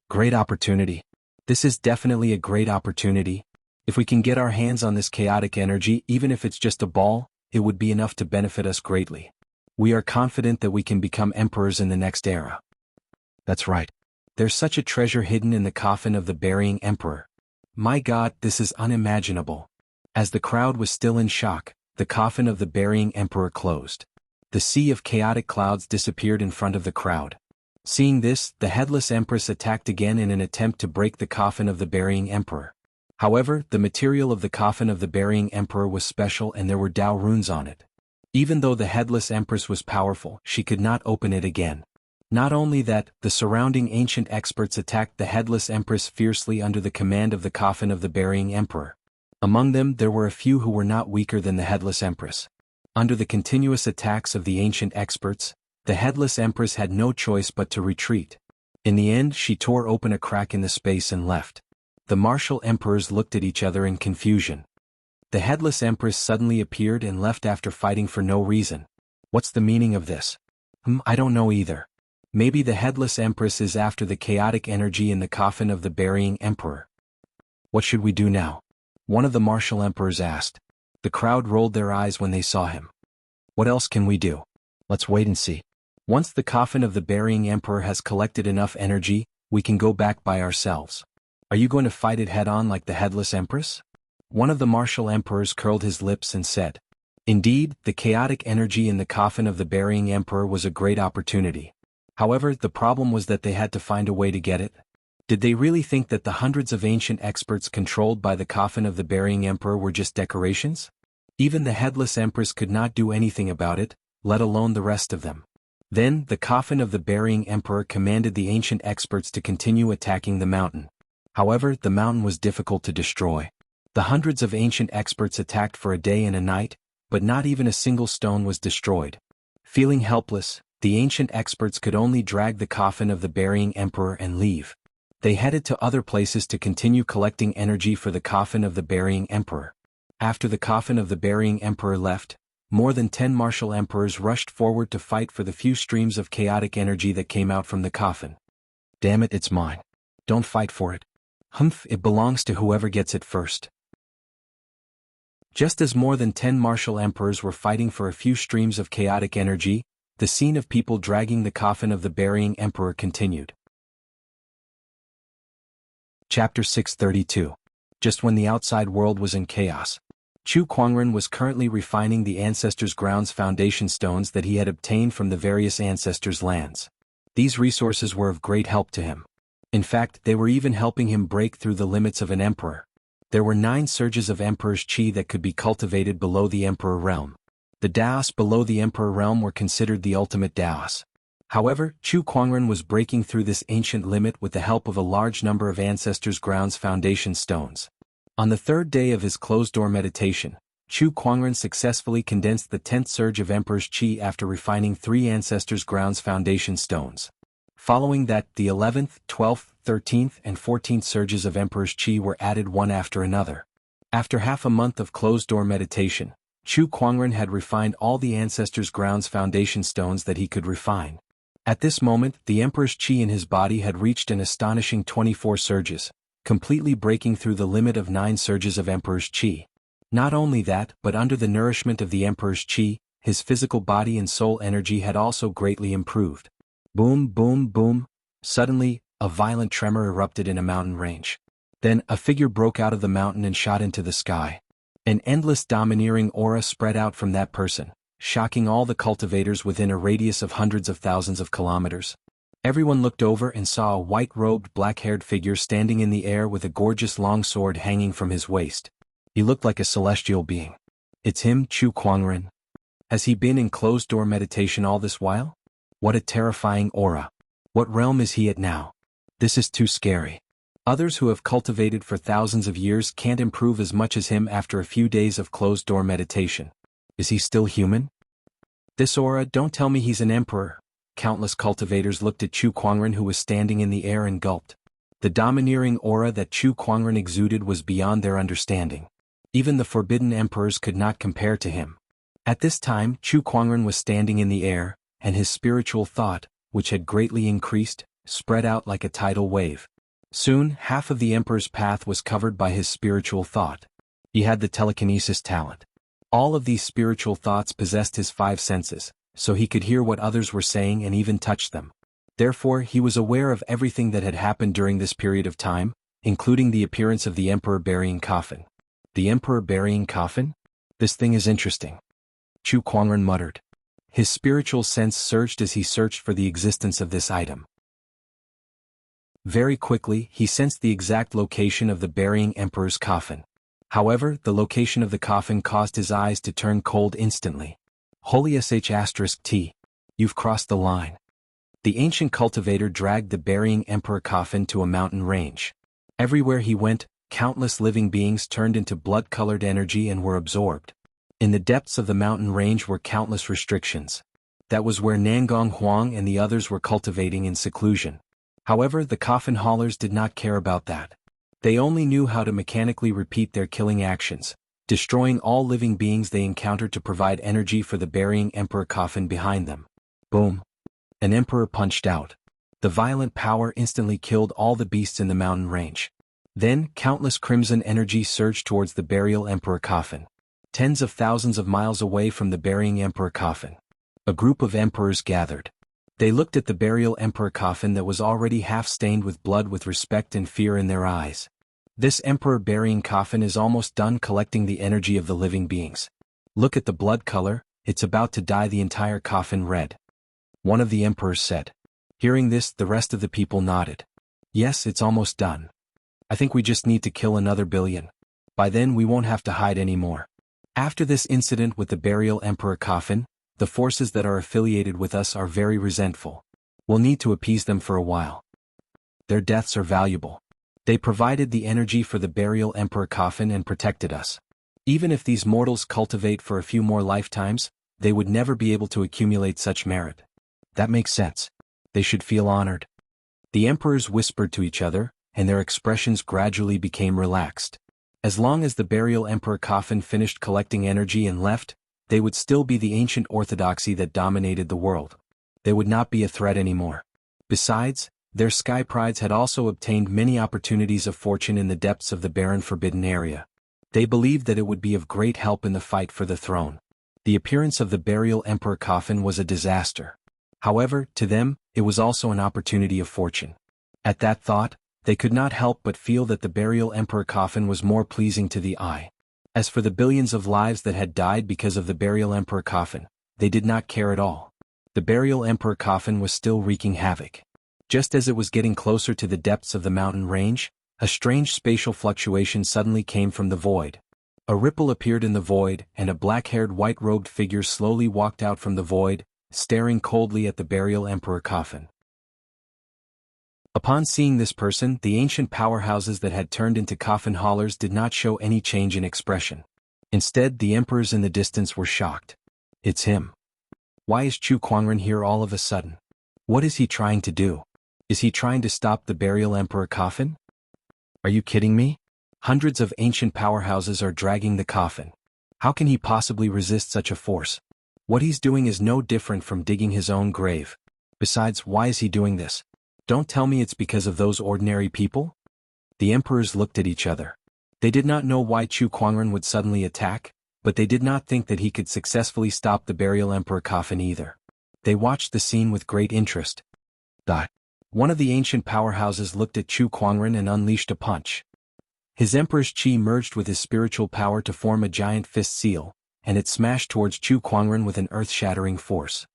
Great opportunity. This is definitely a great opportunity. If we can get our hands on this chaotic energy, even if it's just a ball, it would be enough to benefit us greatly. We are confident that we can become emperors in the next era. That's right. There's such a treasure hidden in the coffin of the burying emperor. My God, this is unimaginable. As the crowd was still in shock, the coffin of the burying emperor closed. The sea of chaotic clouds disappeared in front of the crowd. Seeing this, the headless empress attacked again in an attempt to break the coffin of the burying emperor. However, the material of the coffin of the burying emperor was special and there were Tao runes on it. Even though the headless empress was powerful, she could not open it again. Not only that, the surrounding ancient experts attacked the headless empress fiercely under the command of the coffin of the burying emperor. Among them, there were a few who were not weaker than the headless empress. Under the continuous attacks of the ancient experts, the headless empress had no choice but to retreat. In the end, she tore open a crack in the space and left. The martial emperors looked at each other in confusion. The headless empress suddenly appeared and left after fighting for no reason. What's the meaning of this? I don't know either. Maybe the headless empress is after the chaotic energy in the coffin of the burying emperor. What should we do now? One of the martial emperors asked. The crowd rolled their eyes when they saw him. What else can we do? Let's wait and see. Once the coffin of the burying emperor has collected enough energy, We can go back by ourselves. Are you going to fight it head-on like the Headless Empress? One of the martial emperors curled his lips and said. Indeed, the chaotic energy in the coffin of the burying emperor was a great opportunity. However, the problem was that they had to find a way to get it. Did they really think that the hundreds of ancient experts controlled by the coffin of the burying emperor were just decorations? Even the Headless Empress could not do anything about it, let alone the rest of them. Then, the coffin of the burying emperor commanded the ancient experts to continue attacking the mountain. However, the mountain was difficult to destroy. The hundreds of ancient experts attacked for a day and a night, but not even a single stone was destroyed. Feeling helpless, the ancient experts could only drag the coffin of the burying emperor and leave. They headed to other places to continue collecting energy for the coffin of the burying emperor. After the coffin of the burying emperor left, more than 10 martial emperors rushed forward to fight for the few streams of chaotic energy that came out from the coffin. Damn it, it's mine. Don't fight for it. Humph, it belongs to whoever gets it first. Just as more than 10 martial emperors were fighting for a few streams of chaotic energy, the scene of people dragging the coffin of the burying emperor continued. Chapter 632. Just when the outside world was in chaos, Chu Kuangren was currently refining the ancestors' grounds foundation stones that he had obtained from the various ancestors' lands. These resources were of great help to him. In fact, they were even helping him break through the limits of an emperor. There were 9 surges of emperor's qi that could be cultivated below the emperor realm. The Daos below the emperor realm were considered the ultimate Daos. However, Chu Kuangren was breaking through this ancient limit with the help of a large number of ancestors' grounds foundation stones. On the 3rd day of his closed-door meditation, Chu Kuangren successfully condensed the 10th surge of emperor's qi after refining 3 ancestors' grounds foundation stones. Following that, the 11th, 12th, 13th, and 14th surges of emperor's qi were added one after another. After half a month of closed-door meditation, Chu Kuangren had refined all the ancestors' grounds foundation stones that he could refine. At this moment, the emperor's qi in his body had reached an astonishing 24 surges, completely breaking through the limit of 9 surges of emperor's qi. Not only that, but under the nourishment of the emperor's qi, his physical body and soul energy had also greatly improved. Boom, boom, boom. Suddenly, a violent tremor erupted in a mountain range. Then, a figure broke out of the mountain and shot into the sky. An endless domineering aura spread out from that person, shocking all the cultivators within a radius of hundreds of thousands of kilometers. Everyone looked over and saw a white-robed, black-haired figure standing in the air with a gorgeous long sword hanging from his waist. He looked like a celestial being. It's him, Chu Kuangren. Has he been in closed-door meditation all this while? What a terrifying aura. What realm is he at now? This is too scary. Others who have cultivated for thousands of years can't improve as much as him after a few days of closed-door meditation. Is he still human? This aura, don't tell me he's an emperor. Countless cultivators looked at Chu Kuangren, who was standing in the air, and gulped. The domineering aura that Chu Kuangren exuded was beyond their understanding. Even the forbidden emperors could not compare to him. At this time, Chu Kuangren was standing in the air, and his spiritual thought, which had greatly increased, spread out like a tidal wave. Soon, half of the emperor's path was covered by his spiritual thought. He had the telekinesis talent. All of these spiritual thoughts possessed his 5 senses, so he could hear what others were saying and even touch them. Therefore, he was aware of everything that had happened during this period of time, including the appearance of the emperor burying coffin. The emperor burying coffin? This thing is interesting. Chu Kuangren muttered. His spiritual sense surged as he searched for the existence of this item. Very quickly, he sensed the exact location of the burying emperor's coffin. However, the location of the coffin caused his eyes to turn cold instantly. Holy sh*T. You've crossed the line. The ancient cultivator dragged the burying emperor coffin to a mountain range. Everywhere he went, countless living beings turned into blood-colored energy and were absorbed. In the depths of the mountain range were countless restrictions. That was where Nangong Huang and the others were cultivating in seclusion. However, the coffin haulers did not care about that. They only knew how to mechanically repeat their killing actions, destroying all living beings they encountered to provide energy for the burying emperor coffin behind them. Boom. An emperor punched out. The violent power instantly killed all the beasts in the mountain range. Then, countless crimson energy surged towards the burial emperor coffin. Tens of thousands of miles away from the burying emperor coffin, a group of emperors gathered. They looked at the burial emperor coffin that was already half-stained with blood with respect and fear in their eyes. This emperor burying coffin is almost done collecting the energy of the living beings. Look at the blood color, it's about to dye the entire coffin red. One of the emperors said. Hearing this, the rest of the people nodded. Yes, it's almost done. I think we just need to kill another billion. By then we won't have to hide anymore. After this incident with the burial emperor coffin, the forces that are affiliated with us are very resentful. We'll need to appease them for a while. Their deaths are valuable. They provided the energy for the burial emperor coffin and protected us. Even if these mortals cultivate for a few more lifetimes, they would never be able to accumulate such merit. That makes sense. They should feel honored. The emperors whispered to each other, and their expressions gradually became relaxed. As long as the burial emperor coffin finished collecting energy and left, they would still be the ancient orthodoxy that dominated the world. They would not be a threat anymore. Besides, their sky prides had also obtained many opportunities of fortune in the depths of the barren forbidden area. They believed that it would be of great help in the fight for the throne. The appearance of the burial emperor coffin was a disaster. However, to them, it was also an opportunity of fortune. At that thought, they could not help but feel that the burial emperor coffin was more pleasing to the eye. As for the billions of lives that had died because of the burial emperor coffin, they did not care at all. The burial emperor coffin was still wreaking havoc. Just as it was getting closer to the depths of the mountain range, a strange spatial fluctuation suddenly came from the void. A ripple appeared in the void, and a black-haired white-robed figure slowly walked out from the void, staring coldly at the burial emperor coffin. Upon seeing this person, the ancient powerhouses that had turned into coffin haulers did not show any change in expression. Instead, the emperors in the distance were shocked. It's him. Why is Chu Kuangren here all of a sudden? What is he trying to do? Is he trying to stop the burial emperor coffin? Are you kidding me? Hundreds of ancient powerhouses are dragging the coffin. How can he possibly resist such a force? What he's doing is no different from digging his own grave. Besides, why is he doing this? Don't tell me it's because of those ordinary people? The emperors looked at each other. They did not know why Chu Kuangren would suddenly attack, but they did not think that he could successfully stop the burial emperor coffin either. They watched the scene with great interest. One of the ancient powerhouses looked at Chu Kuangren and unleashed a punch. His emperor's chi merged with his spiritual power to form a giant fist seal, and it smashed towards Chu Kuangren with an earth-shattering force.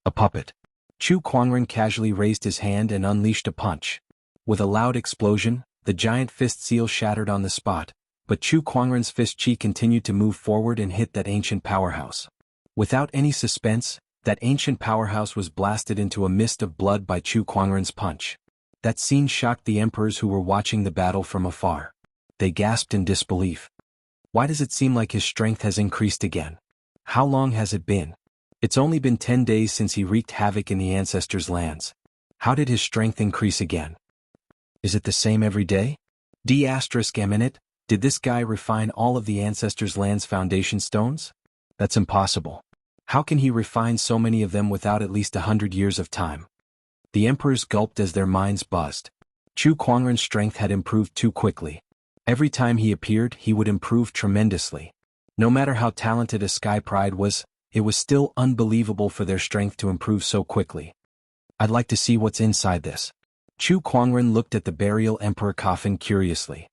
A puppet. Chu Kuangren casually raised his hand and unleashed a punch. With a loud explosion, the giant fist seal shattered on the spot, but Chu Kuangren's fist chi continued to move forward and hit that ancient powerhouse. Without any suspense, that ancient powerhouse was blasted into a mist of blood by Chu Kuangren's punch. That scene shocked the emperors who were watching the battle from afar. They gasped in disbelief. Why does it seem like his strength has increased again? How long has it been? It's only been 10 days since he wreaked havoc in the ancestors' lands. How did his strength increase again? Is it the same every day? Eminent, did this guy refine all of the ancestors' land's foundation stones? That's impossible. How can he refine so many of them without at least 100 years of time? The emperors gulped as their minds buzzed. Chu Kuangren's strength had improved too quickly. Every time he appeared, he would improve tremendously. No matter how talented a sky pride was, it was still unbelievable for their strength to improve so quickly. I'd like to see what's inside this. Chu Kuangren looked at the burial emperor coffin curiously.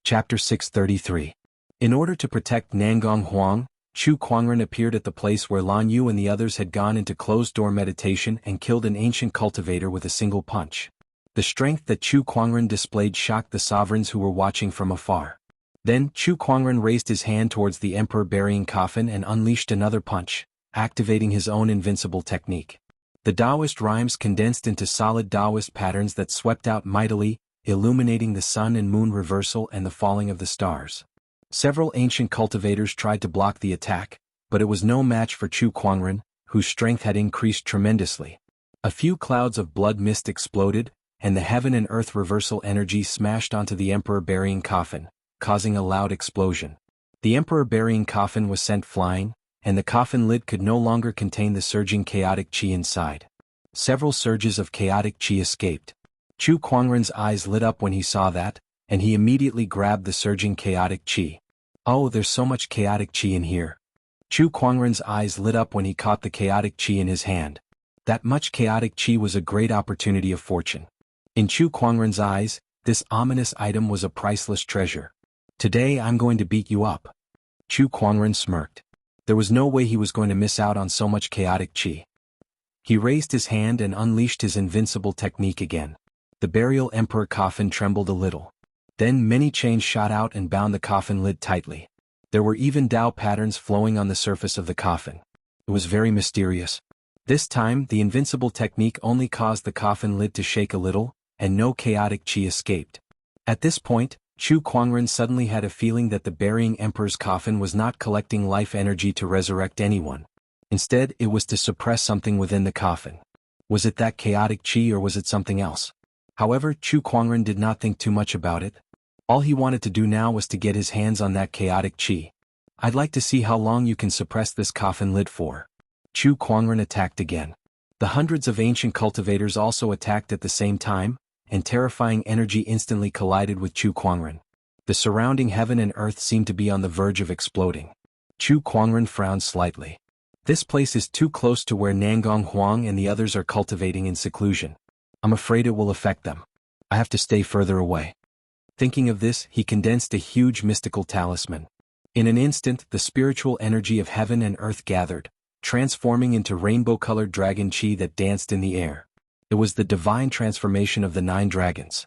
Chapter 633. In order to protect Nangong Huang, Chu Kuangren appeared at the place where Lan Yu and the others had gone into closed-door meditation and killed an ancient cultivator with a single punch. The strength that Chu Kuangren displayed shocked the sovereigns who were watching from afar. Then, Chu Kuangren raised his hand towards the emperor burying coffin and unleashed another punch, activating his own invincible technique. The Taoist rhymes condensed into solid Taoist patterns that swept out mightily, illuminating the sun and moon reversal and the falling of the stars. Several ancient cultivators tried to block the attack, but it was no match for Chu Kuangren, whose strength had increased tremendously. A few clouds of blood mist exploded, and the heaven and earth reversal energy smashed onto the emperor burying coffin, causing a loud explosion. The emperor burying coffin was sent flying, and the coffin lid could no longer contain the surging chaotic chi inside. Several surges of chaotic chi escaped. Chu Kuangren's eyes lit up when he saw that, and he immediately grabbed the surging chaotic chi. Oh, there's so much chaotic chi in here. Chu Kuangren's eyes lit up when he caught the chaotic chi in his hand. That much chaotic chi was a great opportunity of fortune. In Chu Kuangren's eyes, this ominous item was a priceless treasure. Today I'm going to beat you up. Chu Kuangren smirked. There was no way he was going to miss out on so much chaotic chi. He raised his hand and unleashed his invincible technique again. The burial emperor coffin trembled a little. Then many chains shot out and bound the coffin lid tightly. There were even Tao patterns flowing on the surface of the coffin. It was very mysterious. This time the invincible technique only caused the coffin lid to shake a little, and no chaotic chi escaped. At this point, Chu Kuangren suddenly had a feeling that the burying emperor's coffin was not collecting life energy to resurrect anyone. Instead, it was to suppress something within the coffin. Was it that chaotic chi or was it something else? However, Chu Kuangren did not think too much about it. All he wanted to do now was to get his hands on that chaotic chi. I'd like to see how long you can suppress this coffin lid for. Chu Kuangren attacked again. The hundreds of ancient cultivators also attacked at the same time, and terrifying energy instantly collided with Chu Kuangren. The surrounding heaven and earth seemed to be on the verge of exploding. Chu Kuangren frowned slightly. This place is too close to where Nangong Huang and the others are cultivating in seclusion. I'm afraid it will affect them. I have to stay further away. Thinking of this, he condensed a huge mystical talisman. In an instant, the spiritual energy of heaven and earth gathered, transforming into rainbow-colored dragon chi that danced in the air. It was the divine transformation of the 9 dragons.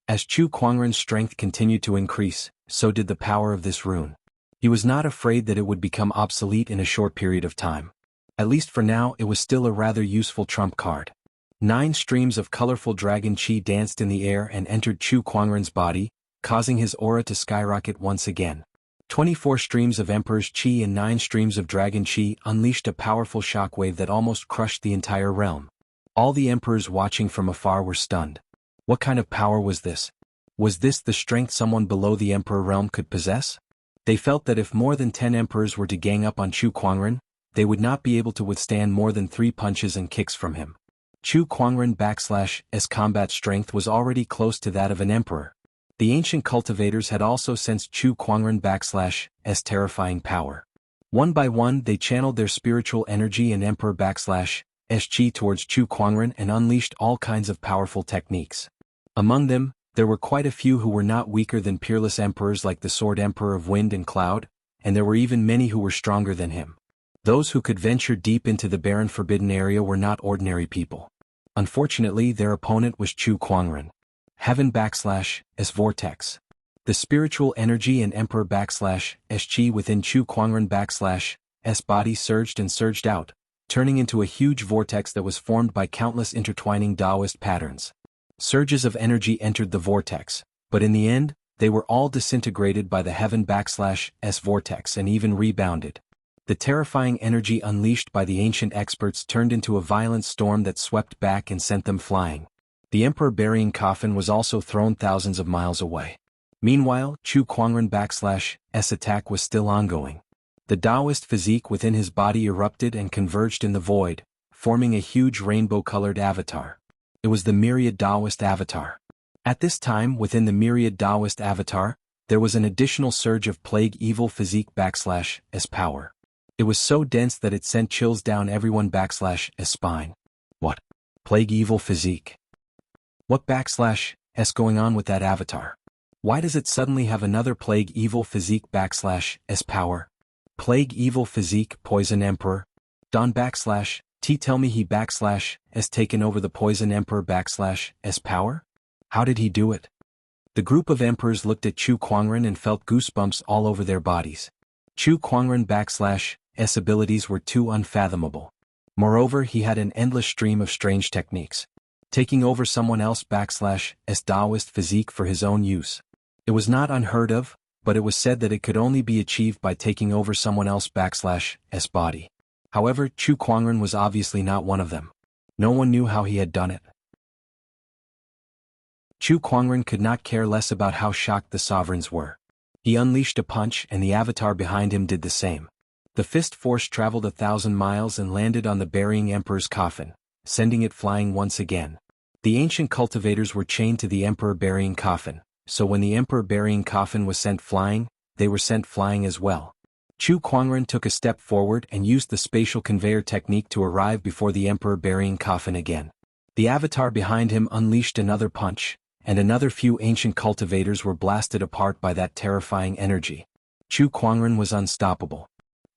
As Chu Kuangren's strength continued to increase, so did the power of this rune. He was not afraid that it would become obsolete in a short period of time. At least for now, it was still a rather useful trump card. 9 streams of colorful dragon chi danced in the air and entered Chu Kuangren's body, causing his aura to skyrocket once again. 24 streams of Emperor's chi and 9 streams of Dragon chi unleashed a powerful shockwave that almost crushed the entire realm. All the emperors watching from afar were stunned. What kind of power was this? Was this the strength someone below the emperor realm could possess? They felt that if more than 10 emperors were to gang up on Chu Kuangren, they would not be able to withstand more than 3 punches and kicks from him. Chu Kuangren's combat strength was already close to that of an emperor. The ancient cultivators had also sensed Chu Kuangren's terrifying power. One by one they channeled their spiritual energy and Emperor/s chi towards Chu Kuangren and unleashed all kinds of powerful techniques. Among them, there were quite a few who were not weaker than peerless emperors like the Sword Emperor of Wind and Cloud, and there were even many who were stronger than him. Those who could venture deep into the barren forbidden area were not ordinary people. Unfortunately, their opponent was Chu Kuangren. Heaven/s vortex. The spiritual energy and Emperor/s chi within Chu Kuangren/s body surged and surged out, turning into a huge vortex that was formed by countless intertwining Taoist patterns. Surges of energy entered the vortex, but in the end, they were all disintegrated by the Heaven/s vortex and even rebounded. The terrifying energy unleashed by the ancient experts turned into a violent storm that swept back and sent them flying. The emperor burying coffin was also thrown thousands of miles away. Meanwhile, Chu Kuangren/s attack was still ongoing. The Taoist physique within his body erupted and converged in the void, forming a huge rainbow-colored avatar. It was the myriad Taoist avatar. At this time, within the myriad Taoist avatar, there was an additional surge of plague evil physique/s power. It was so dense that it sent chills down everyone/s spine. What? Plague evil physique? What/s going on with that avatar? Why does it suddenly have another plague evil physique/s power? Plague evil physique poison emperor? Don/t tell me he/s taken over the poison emperor/s power? How did he do it? The group of emperors looked at Chu Kuangren and felt goosebumps all over their bodies. Chu Kuangren/s abilities were too unfathomable. Moreover, he had an endless stream of strange techniques. Taking over someone else/s Taoist physique for his own use. It was not unheard of, but it was said that it could only be achieved by taking over someone else/s body. However, Chu Kuangren was obviously not one of them. No one knew how he had done it. Chu Kuangren could not care less about how shocked the sovereigns were. He unleashed a punch and the avatar behind him did the same. The fist force traveled 1,000 miles and landed on the burying emperor's coffin, sending it flying once again. The ancient cultivators were chained to the emperor burying coffin, so when the emperor burying coffin was sent flying, they were sent flying as well. Chu Kuangren took a step forward and used the spatial conveyor technique to arrive before the emperor burying coffin again. The avatar behind him unleashed another punch, and another few ancient cultivators were blasted apart by that terrifying energy. Chu Kuangren was unstoppable.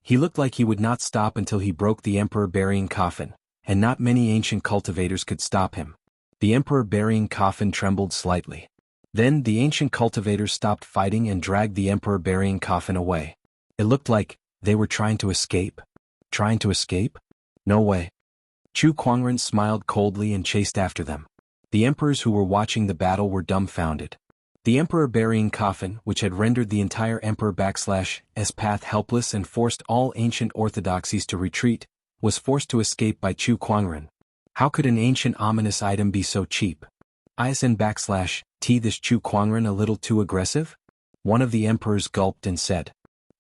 He looked like he would not stop until he broke the emperor burying coffin, and not many ancient cultivators could stop him. The emperor burying coffin trembled slightly. Then the ancient cultivators stopped fighting and dragged the emperor burying coffin away. It looked like they were trying to escape. Trying to escape? No way. Chu Kuangren smiled coldly and chased after them. The emperors who were watching the battle were dumbfounded. The emperor burying coffin, which had rendered the entire emperor/s path helpless and forced all ancient orthodoxies to retreat, was forced to escape by Chu Kuangren. How could an ancient ominous item be so cheap? Isn/T this Chu Kuangren a little too aggressive? One of the emperors gulped and said.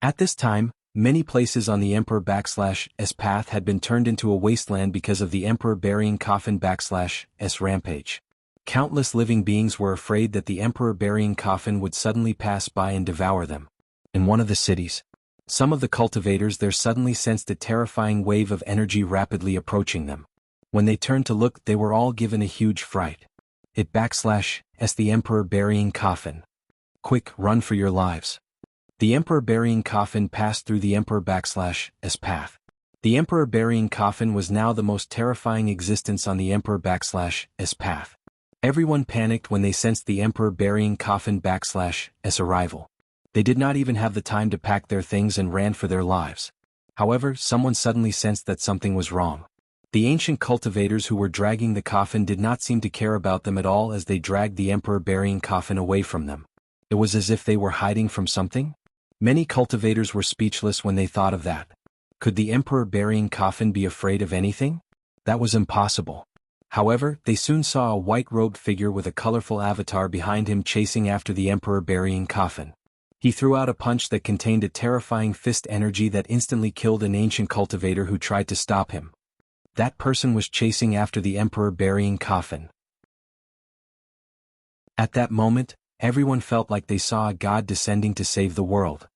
At this time, many places on the emperor/s path had been turned into a wasteland because of the emperor burying coffin/s rampage. Countless living beings were afraid that the emperor burying coffin would suddenly pass by and devour them. In one of the cities, some of the cultivators there suddenly sensed a terrifying wave of energy rapidly approaching them. When they turned to look, they were all given a huge fright. It the emperor burying coffin. Quick, run for your lives. The emperor burying coffin passed through the emperor/s path. The emperor burying coffin was now the most terrifying existence on the emperor/s path. Everyone panicked when they sensed the emperor burying coffin/s arrival. They did not even have the time to pack their things and ran for their lives. However, someone suddenly sensed that something was wrong. The ancient cultivators who were dragging the coffin did not seem to care about them at all as they dragged the emperor burying coffin away from them. It was as if they were hiding from something. Many cultivators were speechless when they thought of that. Could the emperor burying coffin be afraid of anything? That was impossible. However, they soon saw a white-robed figure with a colorful avatar behind him chasing after the emperor burying coffin. He threw out a punch that contained a terrifying fist energy that instantly killed an ancient cultivator who tried to stop him. That person was chasing after the emperor burying coffin. At that moment, everyone felt like they saw a god descending to save the world.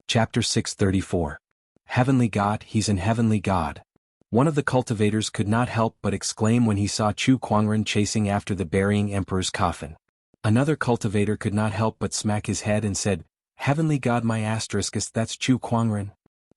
Chapter 634. Heavenly God, he's an heavenly god. One of the cultivators could not help but exclaim when he saw Chu Kuangren chasing after the burying emperor's coffin. Another cultivator could not help but smack his head and said, Heavenly God my asterisk, that's Chu Kuangren.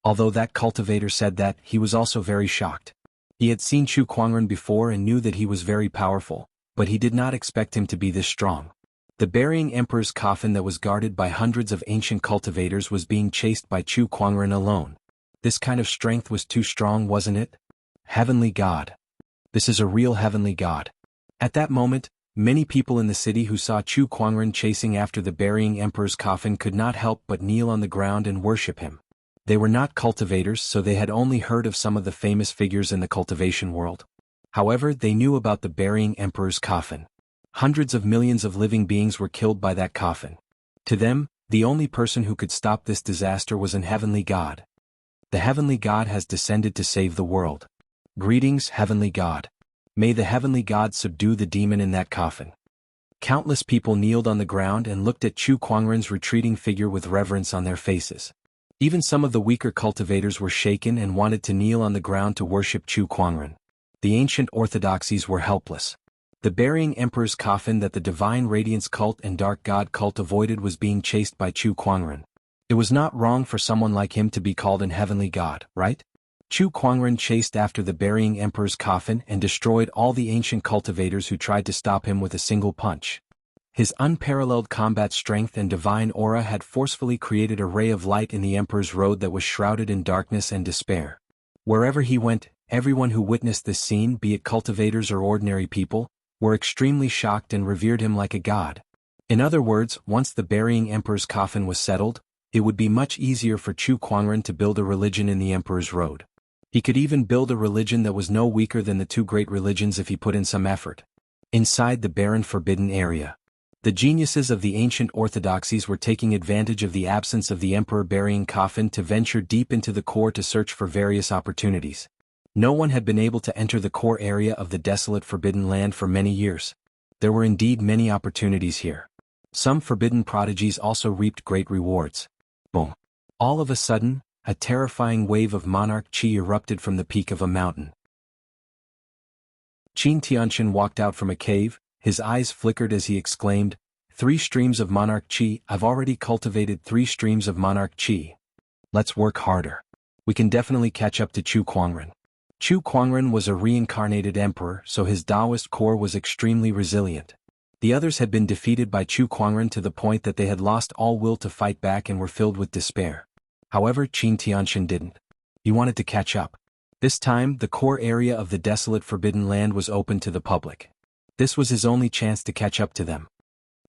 Although that cultivator said that, he was also very shocked. He had seen Chu Kuangren before and knew that he was very powerful, but he did not expect him to be this strong. The burying emperor's coffin that was guarded by hundreds of ancient cultivators was being chased by Chu Kuangren alone. This kind of strength was too strong, wasn't it? Heavenly God. This is a real heavenly God. At that moment, many people in the city who saw Chu Kuangren chasing after the burying emperor's coffin could not help but kneel on the ground and worship him. They were not cultivators, so they had only heard of some of the famous figures in the cultivation world. However, they knew about the burying emperor's coffin. Hundreds of millions of living beings were killed by that coffin. To them, the only person who could stop this disaster was an heavenly God. The heavenly God has descended to save the world. Greetings, heavenly God. May the heavenly God subdue the demon in that coffin. Countless people kneeled on the ground and looked at Chu Kuangren's retreating figure with reverence on their faces. Even some of the weaker cultivators were shaken and wanted to kneel on the ground to worship Chu Kuangren. The ancient orthodoxies were helpless. The burying emperor's coffin that the Divine Radiance cult and Dark God cult avoided was being chased by Chu Kuangren. It was not wrong for someone like him to be called an heavenly god, right? Chu Kuangren chased after the burying emperor's coffin and destroyed all the ancient cultivators who tried to stop him with a single punch. His unparalleled combat strength and divine aura had forcefully created a ray of light in the emperor's road that was shrouded in darkness and despair. Wherever he went, everyone who witnessed this scene, be it cultivators or ordinary people, were extremely shocked and revered him like a god. In other words, once the burying emperor's coffin was settled, it would be much easier for Chu Kuangren to build a religion in the emperor's road. He could even build a religion that was no weaker than the two great religions if he put in some effort. Inside the barren forbidden area, the geniuses of the ancient orthodoxies were taking advantage of the absence of the emperor burying coffin to venture deep into the core to search for various opportunities. No one had been able to enter the core area of the desolate forbidden land for many years. There were indeed many opportunities here. Some forbidden prodigies also reaped great rewards. Boom. All of a sudden, a terrifying wave of monarch chi erupted from the peak of a mountain. Qin Tianqian walked out from a cave, his eyes flickered as he exclaimed, 3 streams of monarch chi, I've already cultivated 3 streams of monarch chi. Let's work harder. We can definitely catch up to Chu Kuangren. Chu Kuangren was a reincarnated emperor, so his Taoist core was extremely resilient. The others had been defeated by Chu Kuangren to the point that they had lost all will to fight back and were filled with despair. However, Qin Tianqian didn't. He wanted to catch up. This time, the core area of the desolate Forbidden Land was open to the public. This was his only chance to catch up to them.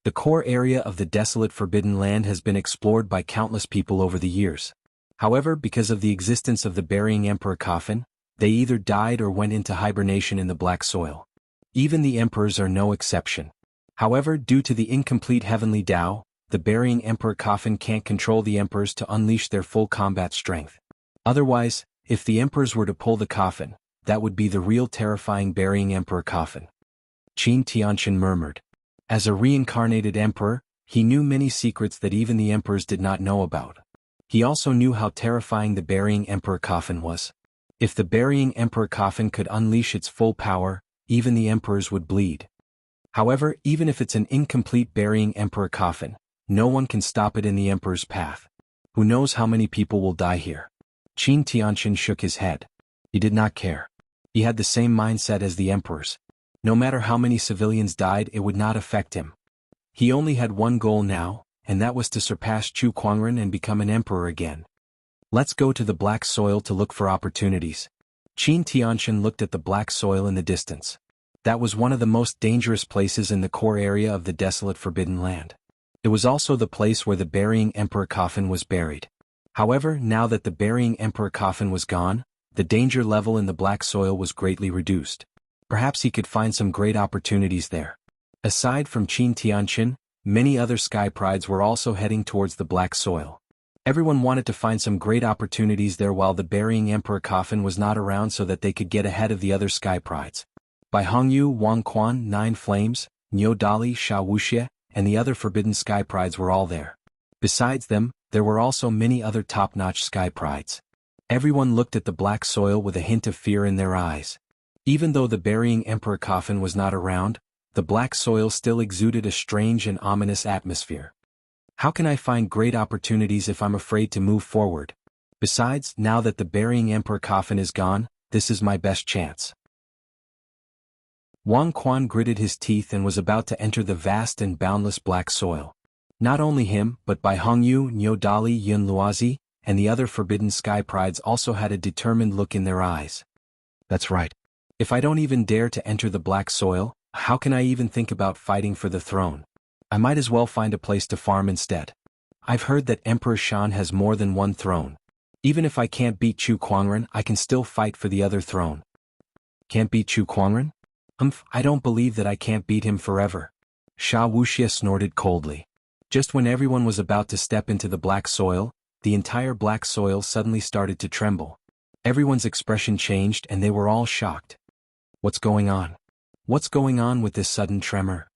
The core area of the desolate Forbidden Land has been explored by countless people over the years. However, because of the existence of the burying emperor coffin, they either died or went into hibernation in the black soil. Even the emperors are no exception. However, due to the incomplete heavenly Tao, the burying emperor coffin can't control the emperors to unleash their full combat strength. Otherwise, if the emperors were to pull the coffin, that would be the real terrifying burying emperor coffin. Qin Tianqian murmured. As a reincarnated emperor, he knew many secrets that even the emperors did not know about. He also knew how terrifying the burying emperor coffin was. If the burying emperor coffin could unleash its full power, even the emperors would bleed. However, even if it's an incomplete burying emperor coffin, no one can stop it in the emperor's path. Who knows how many people will die here? Qin Tianqian shook his head. He did not care. He had the same mindset as the emperors. No matter how many civilians died, it would not affect him. He only had one goal now, and that was to surpass Chu Kuangren and become an emperor again. Let's go to the black soil to look for opportunities. Qin Tianqian looked at the black soil in the distance. That was one of the most dangerous places in the core area of the desolate Forbidden Land. It was also the place where the burying emperor coffin was buried. However, now that the burying emperor coffin was gone, the danger level in the black soil was greatly reduced. Perhaps he could find some great opportunities there. Aside from Qin Tianqian, many other sky prides were also heading towards the black soil. Everyone wanted to find some great opportunities there while the burying emperor coffin was not around so that they could get ahead of the other sky prides. By Hongyu, Wang Quan, 9 Flames, Niu Dali, Sha Wuxia, and the other forbidden sky prides were all there. Besides them, there were also many other top-notch sky prides. Everyone looked at the black soil with a hint of fear in their eyes. Even though the burying emperor coffin was not around, the black soil still exuded a strange and ominous atmosphere. How can I find great opportunities if I'm afraid to move forward? Besides, now that the burying emperor coffin is gone, this is my best chance. Wang Quan gritted his teeth and was about to enter the vast and boundless black soil. Not only him, but Bai Hongyu, Niu Dali, Yun Luozi, and the other forbidden sky prides also had a determined look in their eyes. That's right. If I don't even dare to enter the black soil, how can I even think about fighting for the throne? I might as well find a place to farm instead. I've heard that Emperor Shan has more than one throne. Even if I can't beat Chu Kuangren, I can still fight for the other throne. Can't beat Chu Kuangren? I don't believe that I can't beat him forever. Sha Wuxia snorted coldly. Just when everyone was about to step into the black soil, the entire black soil suddenly started to tremble. Everyone's expression changed and they were all shocked. What's going on? What's going on with this sudden tremor?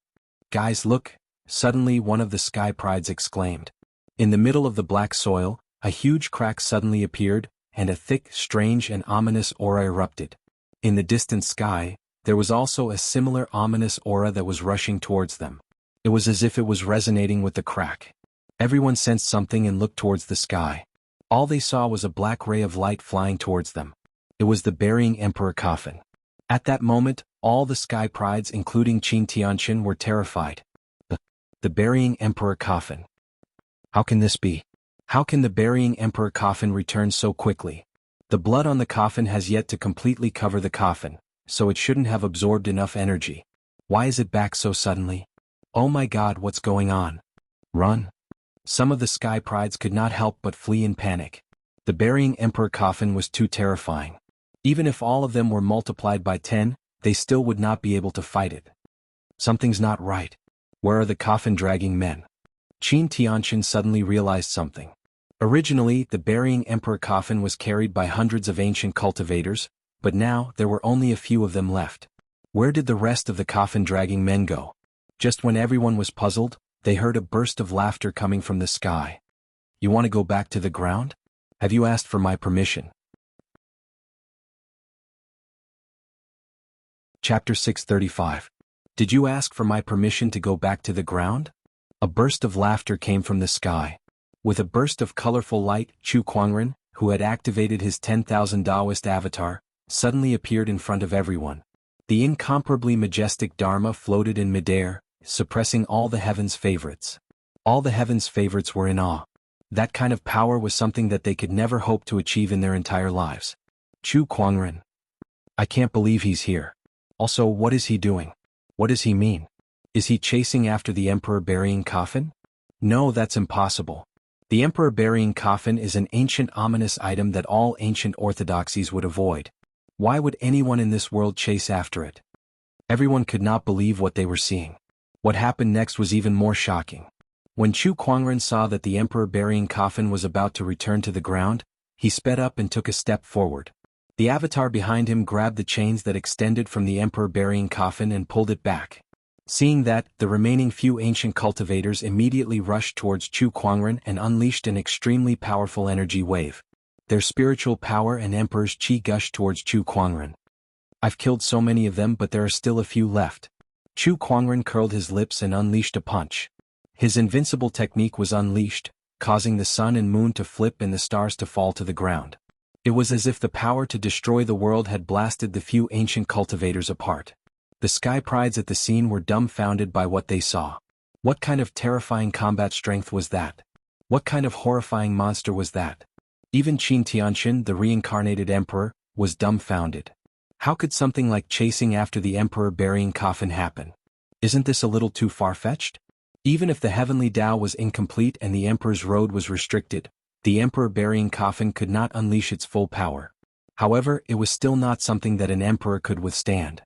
Guys, look! Suddenly one of the sky prides exclaimed. In the middle of the black soil, a huge crack suddenly appeared, and a thick, strange and ominous aura erupted. In the distant sky, there was also a similar ominous aura that was rushing towards them. It was as if it was resonating with the crack. Everyone sensed something and looked towards the sky. All they saw was a black ray of light flying towards them. It was the burying emperor coffin. At that moment, all the sky prides including Qin Tianqian were terrified. The burying emperor coffin. How can this be? How can the burying emperor coffin return so quickly? The blood on the coffin has yet to completely cover the coffin, so it shouldn't have absorbed enough energy. Why is it back so suddenly? Oh my God, what's going on? Run! Some of the sky prides could not help but flee in panic. The burying emperor coffin was too terrifying. Even if all of them were multiplied by 10, they still would not be able to fight it. Something's not right. Where are the coffin-dragging men? Qin Tianqian suddenly realized something. Originally, the burying emperor coffin was carried by hundreds of ancient cultivators, but now there were only a few of them left. Where did the rest of the coffin-dragging men go? Just when everyone was puzzled, they heard a burst of laughter coming from the sky. You want to go back to the ground? Have you asked for my permission? Chapter 635. Did you ask for my permission to go back to the ground? A burst of laughter came from the sky. With a burst of colorful light, Chu Kuangren, who had activated his 10,000 Taoist avatar, suddenly appeared in front of everyone. The incomparably majestic Dharma floated in midair, suppressing all the heavens' favorites. All the heavens' favorites were in awe. That kind of power was something that they could never hope to achieve in their entire lives. Chu Kuangren. I can't believe he's here. Also, what is he doing? What does he mean? Is he chasing after the Emperor burying coffin? No, that's impossible. The Emperor burying coffin is an ancient ominous item that all ancient orthodoxies would avoid. Why would anyone in this world chase after it? Everyone could not believe what they were seeing. What happened next was even more shocking. When Chu Kuangren saw that the Emperor burying coffin was about to return to the ground, he sped up and took a step forward. The avatar behind him grabbed the chains that extended from the Emperor burying coffin and pulled it back. Seeing that, the remaining few ancient cultivators immediately rushed towards Chu Kuangren and unleashed an extremely powerful energy wave. Their spiritual power and Emperor's Qi gushed towards Chu Kuangren. I've killed so many of them, but there are still a few left. Chu Kuangren curled his lips and unleashed a punch. His invincible technique was unleashed, causing the sun and moon to flip and the stars to fall to the ground. It was as if the power to destroy the world had blasted the few ancient cultivators apart. The sky prides at the scene were dumbfounded by what they saw. What kind of terrifying combat strength was that? What kind of horrifying monster was that? Even Qin Tianxin, the reincarnated emperor, was dumbfounded. How could something like chasing after the Emperor burying coffin happen? Isn't this a little too far-fetched? Even if the heavenly Tao was incomplete and the Emperor's road was restricted, the Emperor burying coffin could not unleash its full power. However, it was still not something that an emperor could withstand.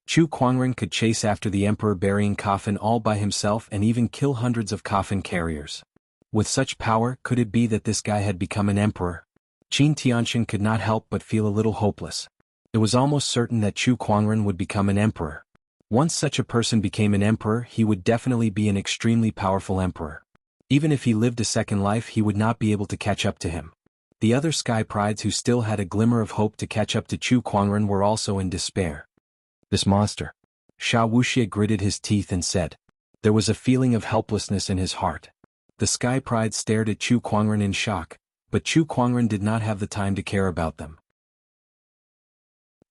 Chu Kuangren could chase after the Emperor burying coffin all by himself and even kill hundreds of coffin carriers. With such power, could it be that this guy had become an emperor? Qin Tianxin could not help but feel a little hopeless. It was almost certain that Chu Kuangren would become an emperor. Once such a person became an emperor, he would definitely be an extremely powerful emperor. Even if he lived a second life, he would not be able to catch up to him. The other sky prides who still had a glimmer of hope to catch up to Chu Kuangren were also in despair. This monster. Sha Wuxia gritted his teeth and said. There was a feeling of helplessness in his heart. The sky pride stared at Chu Kuangren in shock, but Chu Kuangren did not have the time to care about them.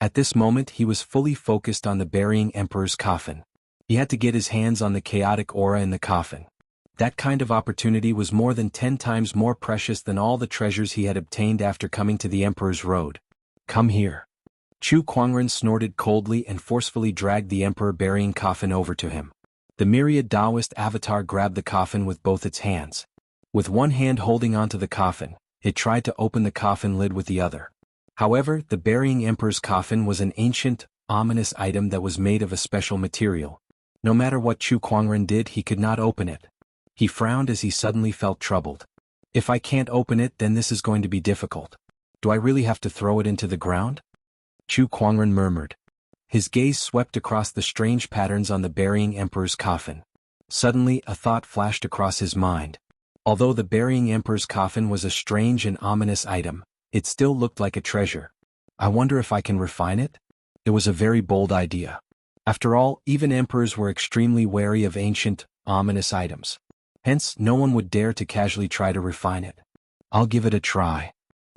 At this moment he was fully focused on the burying emperor's coffin. He had to get his hands on the chaotic aura in the coffin. That kind of opportunity was more than 10 times more precious than all the treasures he had obtained after coming to the emperor's road. Come here. Chu Kuangren snorted coldly and forcefully dragged the emperor burying coffin over to him. The myriad Taoist avatar grabbed the coffin with both its hands. With one hand holding onto the coffin, it tried to open the coffin lid with the other. However, the burying emperor's coffin was an ancient, ominous item that was made of a special material. No matter what Chu Kuangren did, he could not open it. He frowned as he suddenly felt troubled. If I can't open it, then this is going to be difficult. Do I really have to throw it into the ground? Chu Kuangren murmured. His gaze swept across the strange patterns on the burying emperor's coffin. Suddenly, a thought flashed across his mind. Although the burying emperor's coffin was a strange and ominous item, it still looked like a treasure. I wonder if I can refine it? It was a very bold idea. After all, even emperors were extremely wary of ancient, ominous items. Hence, no one would dare to casually try to refine it. I'll give it a try.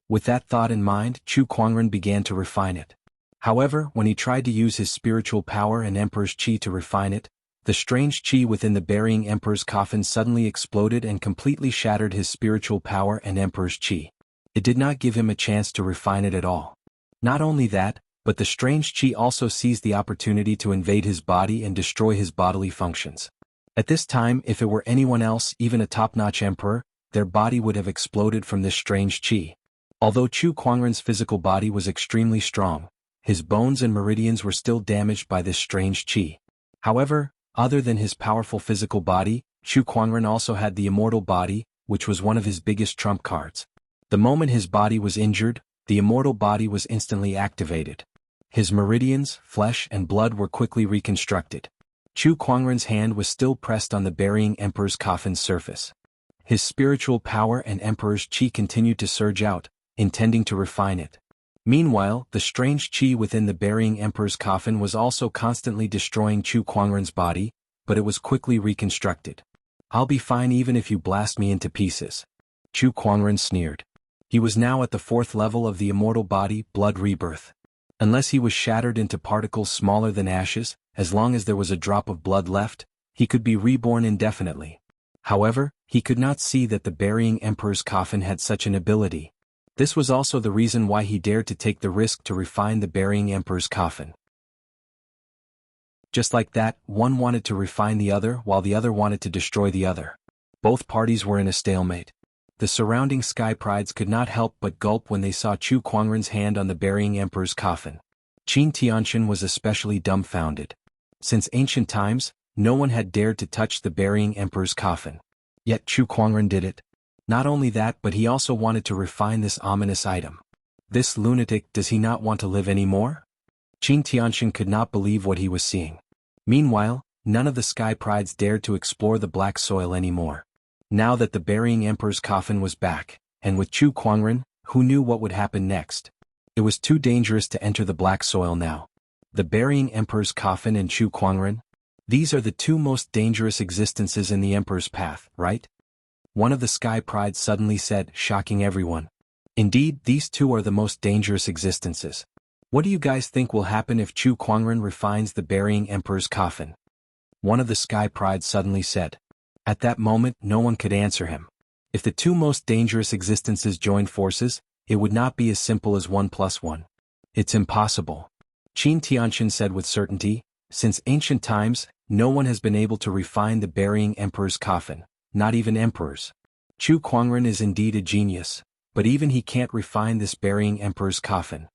With that thought in mind, Chu Kuangren began to refine it. However, when he tried to use his spiritual power and Emperor's Qi to refine it, the strange Qi within the burying Emperor's coffin suddenly exploded and completely shattered his spiritual power and Emperor's Qi. It did not give him a chance to refine it at all. Not only that, but the strange Qi also seized the opportunity to invade his body and destroy his bodily functions. At this time, if it were anyone else, even a top-notch emperor, their body would have exploded from this strange Qi. Although Chu Kuangren's physical body was extremely strong, his bones and meridians were still damaged by this strange Qi. However, other than his powerful physical body, Chu Kuangren also had the immortal body, which was one of his biggest trump cards. The moment his body was injured, the immortal body was instantly activated. His meridians, flesh and blood were quickly reconstructed. Chu Kuangren's hand was still pressed on the burying emperor's coffin's surface. His spiritual power and emperor's qi continued to surge out, intending to refine it. Meanwhile, the strange qi within the burying emperor's coffin was also constantly destroying Chu Kuangren's body, but it was quickly reconstructed. "I'll be fine even if you blast me into pieces," Chu Kuangren sneered. He was now at the 4th level of the immortal body, blood rebirth. Unless he was shattered into particles smaller than ashes, as long as there was a drop of blood left, he could be reborn indefinitely. However, he could not see that the burying emperor's coffin had such an ability. This was also the reason why he dared to take the risk to refine the burying emperor's coffin. Just like that, one wanted to refine the other while the other wanted to destroy the other. Both parties were in a stalemate. The surrounding sky prides could not help but gulp when they saw Chu Kuangren's hand on the burying emperor's coffin. Qin Tianxin was especially dumbfounded. Since ancient times, no one had dared to touch the burying emperor's coffin. Yet Chu Kuangren did it. Not only that, but he also wanted to refine this ominous item. This lunatic, does he not want to live anymore? Qin Tianxin could not believe what he was seeing. Meanwhile, none of the sky prides dared to explore the black soil anymore. Now that the burying emperor's coffin was back, and with Chu Kuangren, who knew what would happen next? It was too dangerous to enter the black soil now. The burying emperor's coffin and Chu Kuangren? These are the two most dangerous existences in the emperor's path, right? One of the sky prides suddenly said, shocking everyone. Indeed, these two are the most dangerous existences. What do you guys think will happen if Chu Kuangren refines the burying emperor's coffin? One of the sky prides suddenly said. At that moment, no one could answer him. If the two most dangerous existences joined forces, it would not be as simple as 1 + 1. It's impossible. Qin Tianxin said with certainty, since ancient times, no one has been able to refine the burying emperor's coffin, not even emperors. Chu Kuangren is indeed a genius, but even he can't refine this burying emperor's coffin.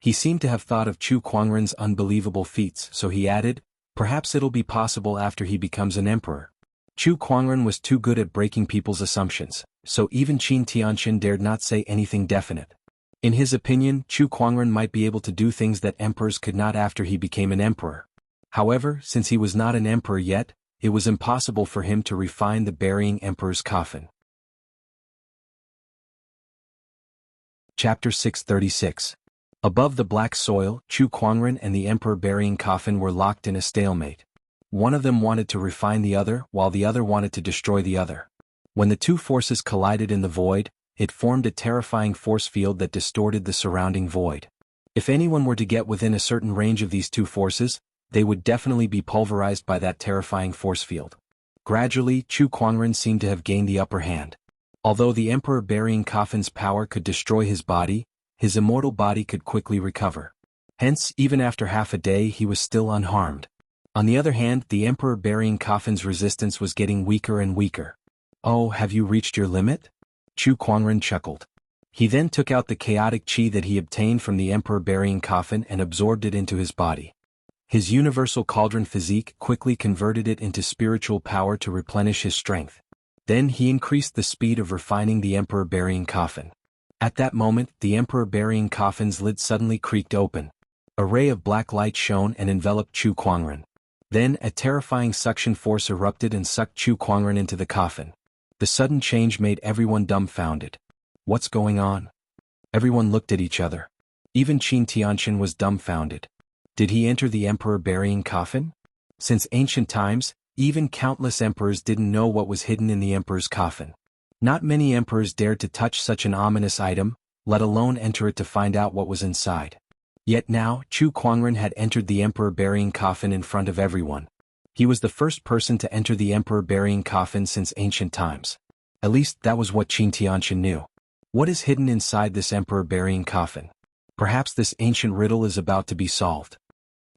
He seemed to have thought of Chu Kuangren's unbelievable feats, so he added, perhaps it'll be possible after he becomes an emperor. Chu Kuangren was too good at breaking people's assumptions, so even Qin Tianxin dared not say anything definite. In his opinion, Chu Kuangren might be able to do things that emperors could not after he became an emperor. However, since he was not an emperor yet, it was impossible for him to refine the burying emperor's coffin. Chapter 636. Above the black soil, Chu Kuangren and the emperor burying coffin were locked in a stalemate. One of them wanted to refine the other, while the other wanted to destroy the other. When the two forces collided in the void, it formed a terrifying force field that distorted the surrounding void. If anyone were to get within a certain range of these two forces, they would definitely be pulverized by that terrifying force field. Gradually, Chu Kuangren seemed to have gained the upper hand. Although the emperor burying coffin's power could destroy his body, his immortal body could quickly recover. Hence, even after half a day he was still unharmed. On the other hand, the emperor burying coffin's resistance was getting weaker and weaker. Oh, have you reached your limit? Chu Kuangren chuckled. He then took out the chaotic qi that he obtained from the emperor burying coffin and absorbed it into his body. His universal cauldron physique quickly converted it into spiritual power to replenish his strength. Then he increased the speed of refining the emperor burying coffin. At that moment, the emperor burying coffin's lid suddenly creaked open. A ray of black light shone and enveloped Chu Kuangren. Then, a terrifying suction force erupted and sucked Chu Kuangren into the coffin. The sudden change made everyone dumbfounded. What's going on? Everyone looked at each other. Even Qin Tianxin was dumbfounded. Did he enter the emperor burying coffin? Since ancient times, even countless emperors didn't know what was hidden in the emperor's coffin. Not many emperors dared to touch such an ominous item, let alone enter it to find out what was inside. Yet now, Chu Kuangren had entered the emperor burying coffin in front of everyone. He was the first person to enter the emperor burying coffin since ancient times. At least that was what Qin Tianxin knew. What is hidden inside this emperor burying coffin? Perhaps this ancient riddle is about to be solved.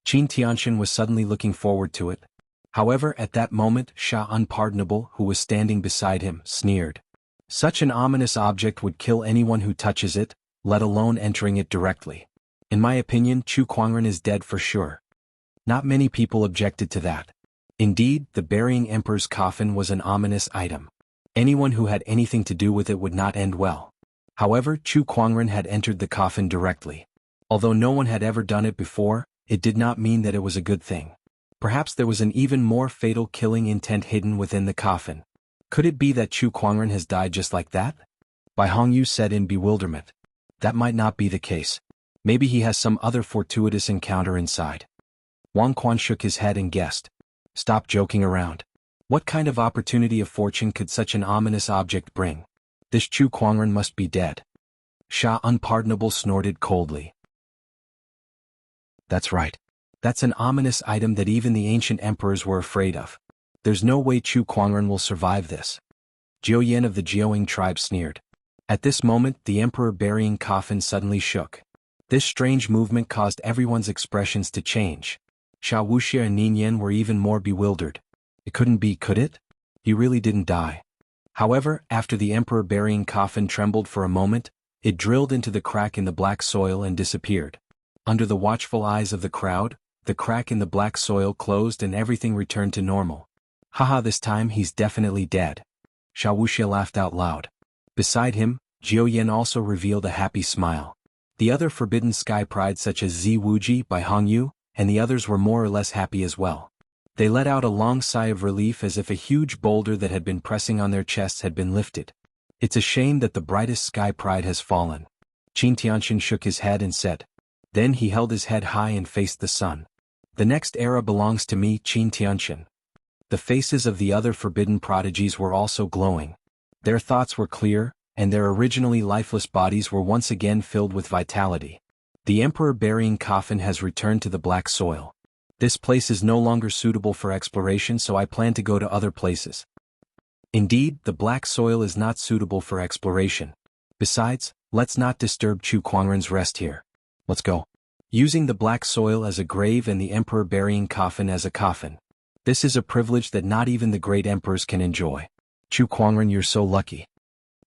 Qin Tianxin was suddenly looking forward to it. However, at that moment, Sha Unpardonable, who was standing beside him, sneered. Such an ominous object would kill anyone who touches it, let alone entering it directly. In my opinion, Chu Kuangren is dead for sure. Not many people objected to that. Indeed, the burying emperor's coffin was an ominous item. Anyone who had anything to do with it would not end well. However, Chu Kuangren had entered the coffin directly. Although no one had ever done it before, it did not mean that it was a good thing. Perhaps there was an even more fatal killing intent hidden within the coffin. Could it be that Chu Kuangren has died just like that? Bai Hongyu said in bewilderment. That might not be the case. Maybe he has some other fortuitous encounter inside. Wang Quan shook his head and guessed. Stop joking around. What kind of opportunity of fortune could such an ominous object bring? This Chu Kuangren must be dead. Sha Unpardonable snorted coldly. That's right. That's an ominous item that even the ancient emperors were afraid of. There's no way Chu Kuangren will survive this. Jiao Yan of the Jiaoying tribe sneered. At this moment, the emperor burying coffin suddenly shook. This strange movement caused everyone's expressions to change. Sha Wuxia and Ningyan were even more bewildered. It couldn't be, could it? He really didn't die. However, after the emperor burying coffin trembled for a moment, it drilled into the crack in the black soil and disappeared. Under the watchful eyes of the crowd, the crack in the black soil closed and everything returned to normal. Haha, this time he's definitely dead. Sha Wuxia laughed out loud. Beside him, Jiao Yan also revealed a happy smile. The other forbidden sky pride such as Zi Wuji, Bai Hongyu, and the others were more or less happy as well. They let out a long sigh of relief as if a huge boulder that had been pressing on their chests had been lifted. It's a shame that the brightest sky pride has fallen. Qin Tianxin shook his head and said. Then he held his head high and faced the sun. The next era belongs to me, Qin Tianxin. The faces of the other forbidden prodigies were also glowing. Their thoughts were clear, and their originally lifeless bodies were once again filled with vitality. The emperor burying coffin has returned to the black soil. This place is no longer suitable for exploration, so I plan to go to other places. Indeed, the black soil is not suitable for exploration. Besides, let's not disturb Chu Kuangren's rest here. Let's go. Using the black soil as a grave and the emperor burying coffin as a coffin. This is a privilege that not even the great emperors can enjoy. Chu Kuangren, you're so lucky.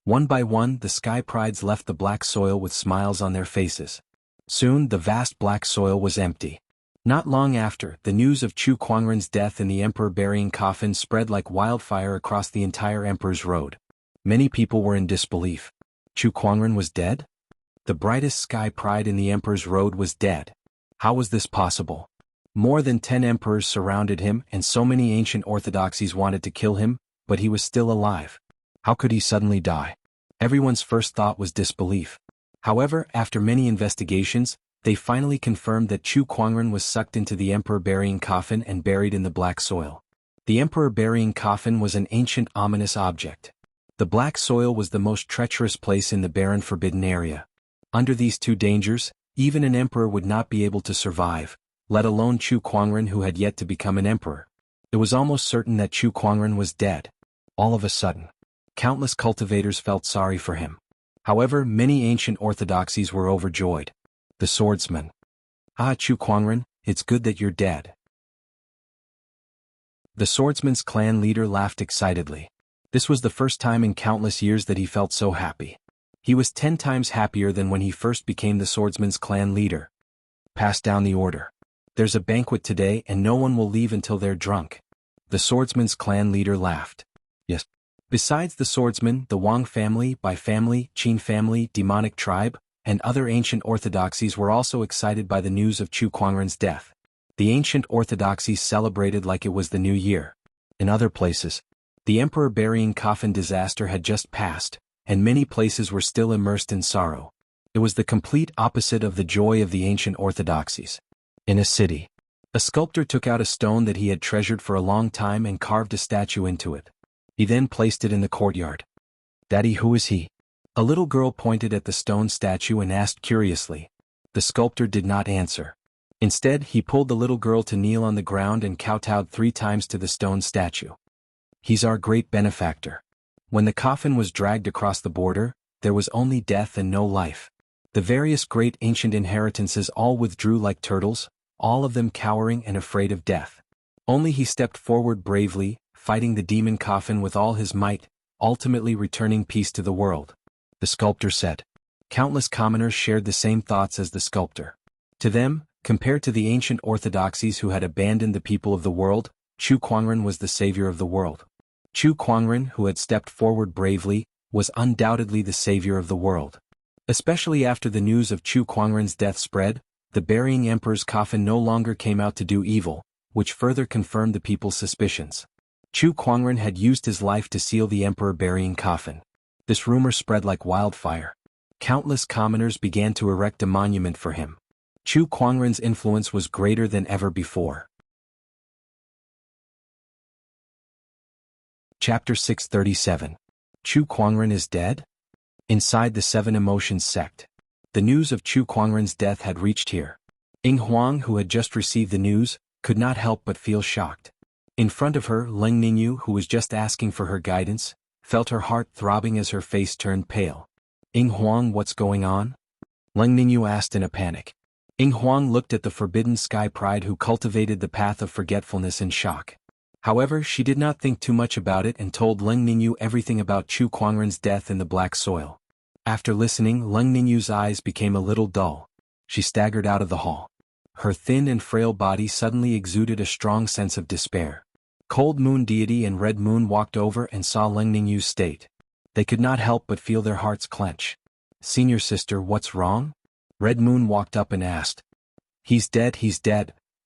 One by one, the sky prides left the black soil with smiles on their faces. Soon, the vast black soil was empty. Not long after, the news of Chu Kuangren's death in the emperor burying coffin spread like wildfire across the entire emperor's road. Many people were in disbelief. Chu Kuangren was dead? The brightest sky pride in the emperor's road was dead. How was this possible? More than 10 emperors surrounded him and so many ancient orthodoxies wanted to kill him, but he was still alive. How could he suddenly die? Everyone's first thought was disbelief. However, after many investigations, they finally confirmed that Chu Kuangren was sucked into the emperor burying coffin and buried in the black soil. The emperor burying coffin was an ancient ominous object. The black soil was the most treacherous place in the barren forbidden area. Under these two dangers, even an emperor would not be able to survive, let alone Chu Kuangren who had yet to become an emperor. It was almost certain that Chu Kuangren was dead. All of a sudden, countless cultivators felt sorry for him. However, many ancient orthodoxies were overjoyed. The swordsman. Ah, Chu Kuangren, it's good that you're dead. The swordsman's clan leader laughed excitedly. This was the first time in countless years that he felt so happy. He was 10 times happier than when he first became the swordsman's clan leader. Pass down the order. There's a banquet today and no one will leave until they're drunk. The swordsman's clan leader laughed. Yes. Besides the swordsman, the Wang family, Bai family, Qin family, demonic tribe, and other ancient orthodoxies were also excited by the news of Chu Kuangren's death. The ancient orthodoxies celebrated like it was the new year. In other places, the emperor burying coffin disaster had just passed, and many places were still immersed in sorrow. It was the complete opposite of the joy of the ancient orthodoxies. In a city, a sculptor took out a stone that he had treasured for a long time and carved a statue into it. He then placed it in the courtyard. Daddy, who is he? A little girl pointed at the stone statue and asked curiously. The sculptor did not answer. Instead, he pulled the little girl to kneel on the ground and kowtowed 3 times to the stone statue. He's our great benefactor. When the coffin was dragged across the border, there was only death and no life. The various great ancient inheritances all withdrew like turtles, all of them cowering and afraid of death. Only he stepped forward bravely, fighting the demon coffin with all his might, ultimately returning peace to the world. The sculptor said. Countless commoners shared the same thoughts as the sculptor. To them, compared to the ancient orthodoxies who had abandoned the people of the world, Chu Kuangren was the savior of the world. Chu Kuangren, who had stepped forward bravely, was undoubtedly the savior of the world. Especially after the news of Chu Kuangren's death spread, the burying emperor's coffin no longer came out to do evil, which further confirmed the people's suspicions. Chu Kuangren had used his life to seal the emperor burying coffin. This rumor spread like wildfire. Countless commoners began to erect a monument for him. Chu Kuangren's influence was greater than ever before. Chapter 637. Chu Kuangren is dead? Inside the Seven Emotions sect. The news of Chu Kuangren's death had reached here. Ying Huang, who had just received the news, could not help but feel shocked. In front of her, Leng Ningyu, who was just asking for her guidance, felt her heart throbbing as her face turned pale. Ying Huang, what's going on? Leng Ningyu asked in a panic. Ying Huang looked at the forbidden sky pride who cultivated the path of forgetfulness in shock. However, she did not think too much about it and told Leng Ningyu everything about Chu Kuangren's death in the black soil. After listening, Leng Ningyu's eyes became a little dull. She staggered out of the hall. Her thin and frail body suddenly exuded a strong sense of despair. Cold Moon Deity and Red Moon walked over and saw Leng Ningyu's state. They could not help but feel their hearts clench. Senior sister, what's wrong? Red Moon walked up and asked. He's dead,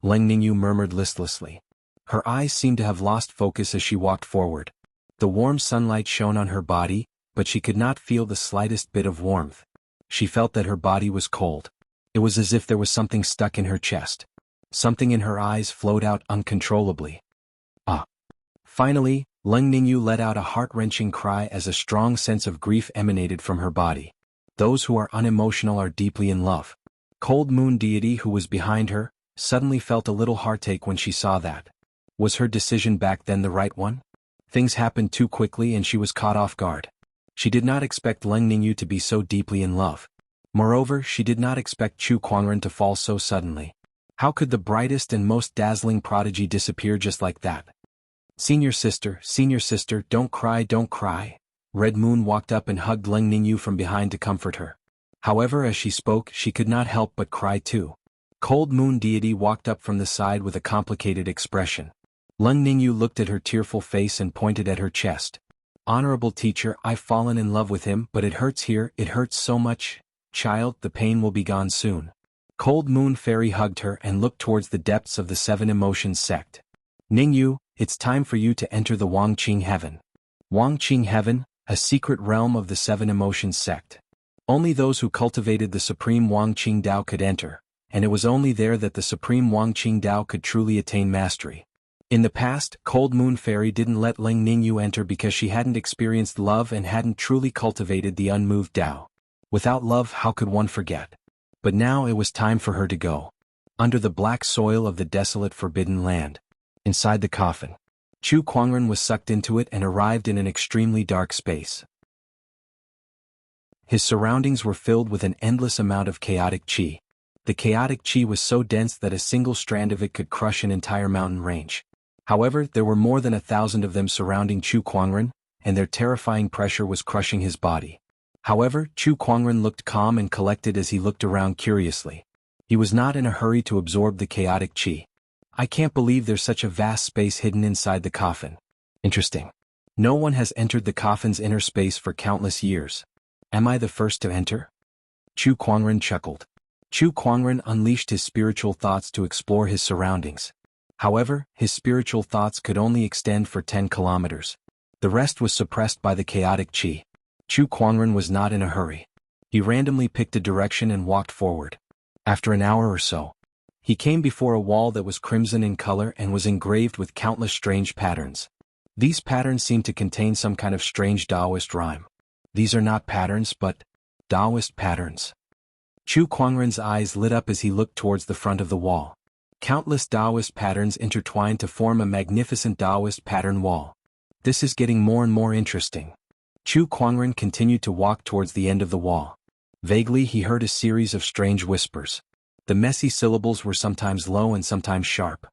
Leng Ningyu murmured listlessly. Her eyes seemed to have lost focus as she walked forward. The warm sunlight shone on her body, but she could not feel the slightest bit of warmth. She felt that her body was cold. It was as if there was something stuck in her chest. Something in her eyes flowed out uncontrollably. Ah! Finally, Leng Ningyu let out a heart-wrenching cry as a strong sense of grief emanated from her body. Those who are unemotional are deeply in love. Cold Moon Deity, who was behind her, suddenly felt a little heartache when she saw that. Was her decision back then the right one? Things happened too quickly and she was caught off guard. She did not expect Leng Ningyu to be so deeply in love. Moreover, she did not expect Chu Kuangren to fall so suddenly. How could the brightest and most dazzling prodigy disappear just like that? Senior sister, don't cry. Red Moon walked up and hugged Leng Ningyu from behind to comfort her. However, as she spoke, she could not help but cry too. Cold Moon Deity walked up from the side with a complicated expression. Leng Ningyu looked at her tearful face and pointed at her chest. Honorable teacher, I've fallen in love with him, but it hurts here, it hurts so much. Child, the pain will be gone soon. Cold Moon Fairy hugged her and looked towards the depths of the Seven Emotions sect. Ningyu, it's time for you to enter the Wangqing Heaven. Wangqing Heaven, a secret realm of the Seven Emotions sect. Only those who cultivated the Supreme Wangqing Dao could enter, and it was only there that the Supreme Wangqing Dao could truly attain mastery. In the past, Cold Moon Fairy didn't let Leng Ningyu enter because she hadn't experienced love and hadn't truly cultivated the unmoved Dao. Without love, how could one forget? But now it was time for her to go. Under the black soil of the desolate forbidden land. Inside the coffin. Chu Kuangren was sucked into it and arrived in an extremely dark space. His surroundings were filled with an endless amount of chaotic qi. The chaotic qi was so dense that a single strand of it could crush an entire mountain range. However, there were more than 1,000 of them surrounding Chu Kuangren, and their terrifying pressure was crushing his body. However, Chu Kuangren looked calm and collected as he looked around curiously. He was not in a hurry to absorb the chaotic qi. I can't believe there's such a vast space hidden inside the coffin. Interesting. No one has entered the coffin's inner space for countless years. Am I the first to enter? Chu Kuangren chuckled. Chu Kuangren unleashed his spiritual thoughts to explore his surroundings. However, his spiritual thoughts could only extend for 10 kilometers. The rest was suppressed by the chaotic qi. Chu Kuangren was not in a hurry. He randomly picked a direction and walked forward. After an hour or so, he came before a wall that was crimson in color and was engraved with countless strange patterns. These patterns seemed to contain some kind of strange Taoist rhyme. These are not patterns but Taoist patterns. Chu Kuangren's eyes lit up as he looked towards the front of the wall. Countless Taoist patterns intertwined to form a magnificent Taoist pattern wall. This is getting more and more interesting. Chu Kuangren continued to walk towards the end of the wall. Vaguely he heard a series of strange whispers. The messy syllables were sometimes low and sometimes sharp.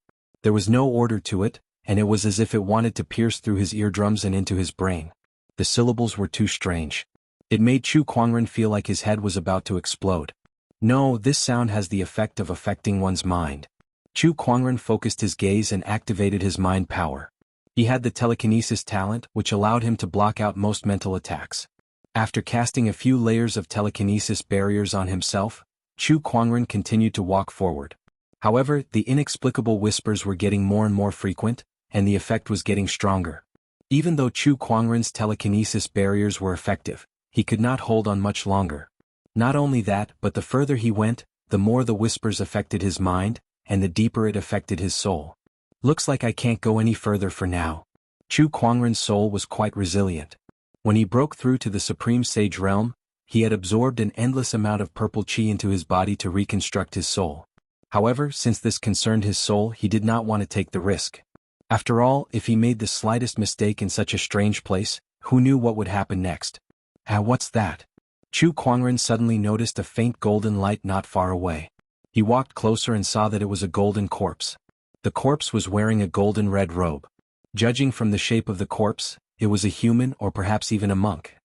There was no order to it, and it was as if it wanted to pierce through his eardrums and into his brain. The syllables were too strange. It made Chu Kuangren feel like his head was about to explode. No, this sound has the effect of affecting one's mind. Chu Kuangren focused his gaze and activated his mind power. He had the telekinesis talent, which allowed him to block out most mental attacks. After casting a few layers of telekinesis barriers on himself, Chu Kuangren continued to walk forward. However, the inexplicable whispers were getting more and more frequent, and the effect was getting stronger. Even though Chu Kuangren's telekinesis barriers were effective, he could not hold on much longer. Not only that, but the further he went, the more the whispers affected his mind, and the deeper it affected his soul. Looks like I can't go any further for now. Chu Kuangren's soul was quite resilient. When he broke through to the Supreme Sage realm, he had absorbed an endless amount of purple qi into his body to reconstruct his soul. However, since this concerned his soul, he did not want to take the risk. After all, if he made the slightest mistake in such a strange place, who knew what would happen next? What's that? Chu Kuangren suddenly noticed a faint golden light not far away. He walked closer and saw that it was a golden corpse. The corpse was wearing a golden red robe. Judging from the shape of the corpse, it was a human or perhaps even a monk.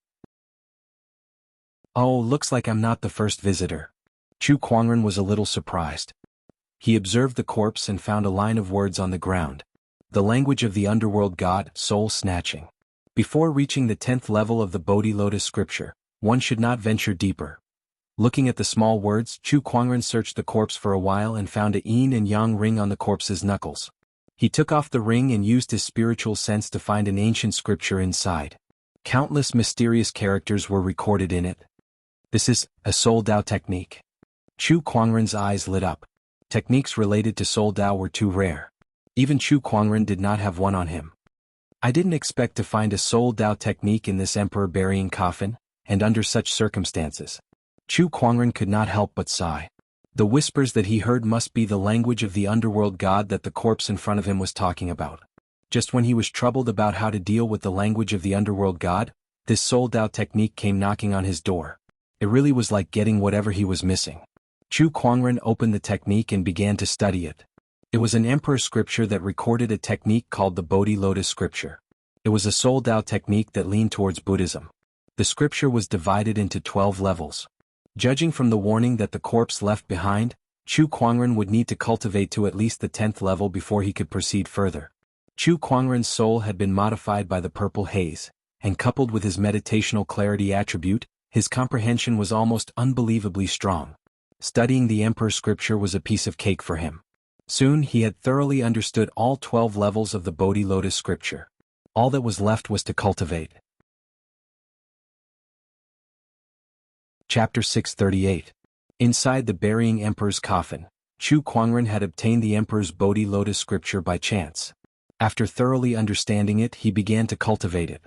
Oh, looks like I'm not the first visitor. Chu Kuangren was a little surprised. He observed the corpse and found a line of words on the ground. The language of the underworld god, soul snatching. Before reaching the 10th level of the Bodhi Lotus scripture, one should not venture deeper. Looking at the small words, Chu Kuangren searched the corpse for a while and found a yin and yang ring on the corpse's knuckles. He took off the ring and used his spiritual sense to find an ancient scripture inside. Countless mysterious characters were recorded in it. This is a Soul Dao technique. Chu Kuangren's eyes lit up. Techniques related to Soul Dao were too rare. Even Chu Kuangren did not have one on him. I didn't expect to find a Soul Dao technique in this emperor burying coffin, and under such circumstances. Chu Kuangren could not help but sigh. The whispers that he heard must be the language of the underworld god that the corpse in front of him was talking about. Just when he was troubled about how to deal with the language of the underworld god, this Soul Dao technique came knocking on his door. It really was like getting whatever he was missing. Chu Kuangren opened the technique and began to study it. It was an emperor scripture that recorded a technique called the Bodhi Lotus scripture. It was a Soul Dao technique that leaned towards Buddhism. The scripture was divided into 12 levels. Judging from the warning that the corpse left behind, Chu Kuangren would need to cultivate to at least the 10th level before he could proceed further. Chu Kuangren's soul had been modified by the purple haze, and coupled with his meditational clarity attribute, his comprehension was almost unbelievably strong. Studying the emperor scripture was a piece of cake for him. Soon he had thoroughly understood all 12 levels of the Bodhi Lotus scripture. All that was left was to cultivate. Chapter 638. Inside the burying emperor's coffin, Chu Kuangren had obtained the emperor's Bodhi Lotus scripture by chance. After thoroughly understanding it, he began to cultivate it.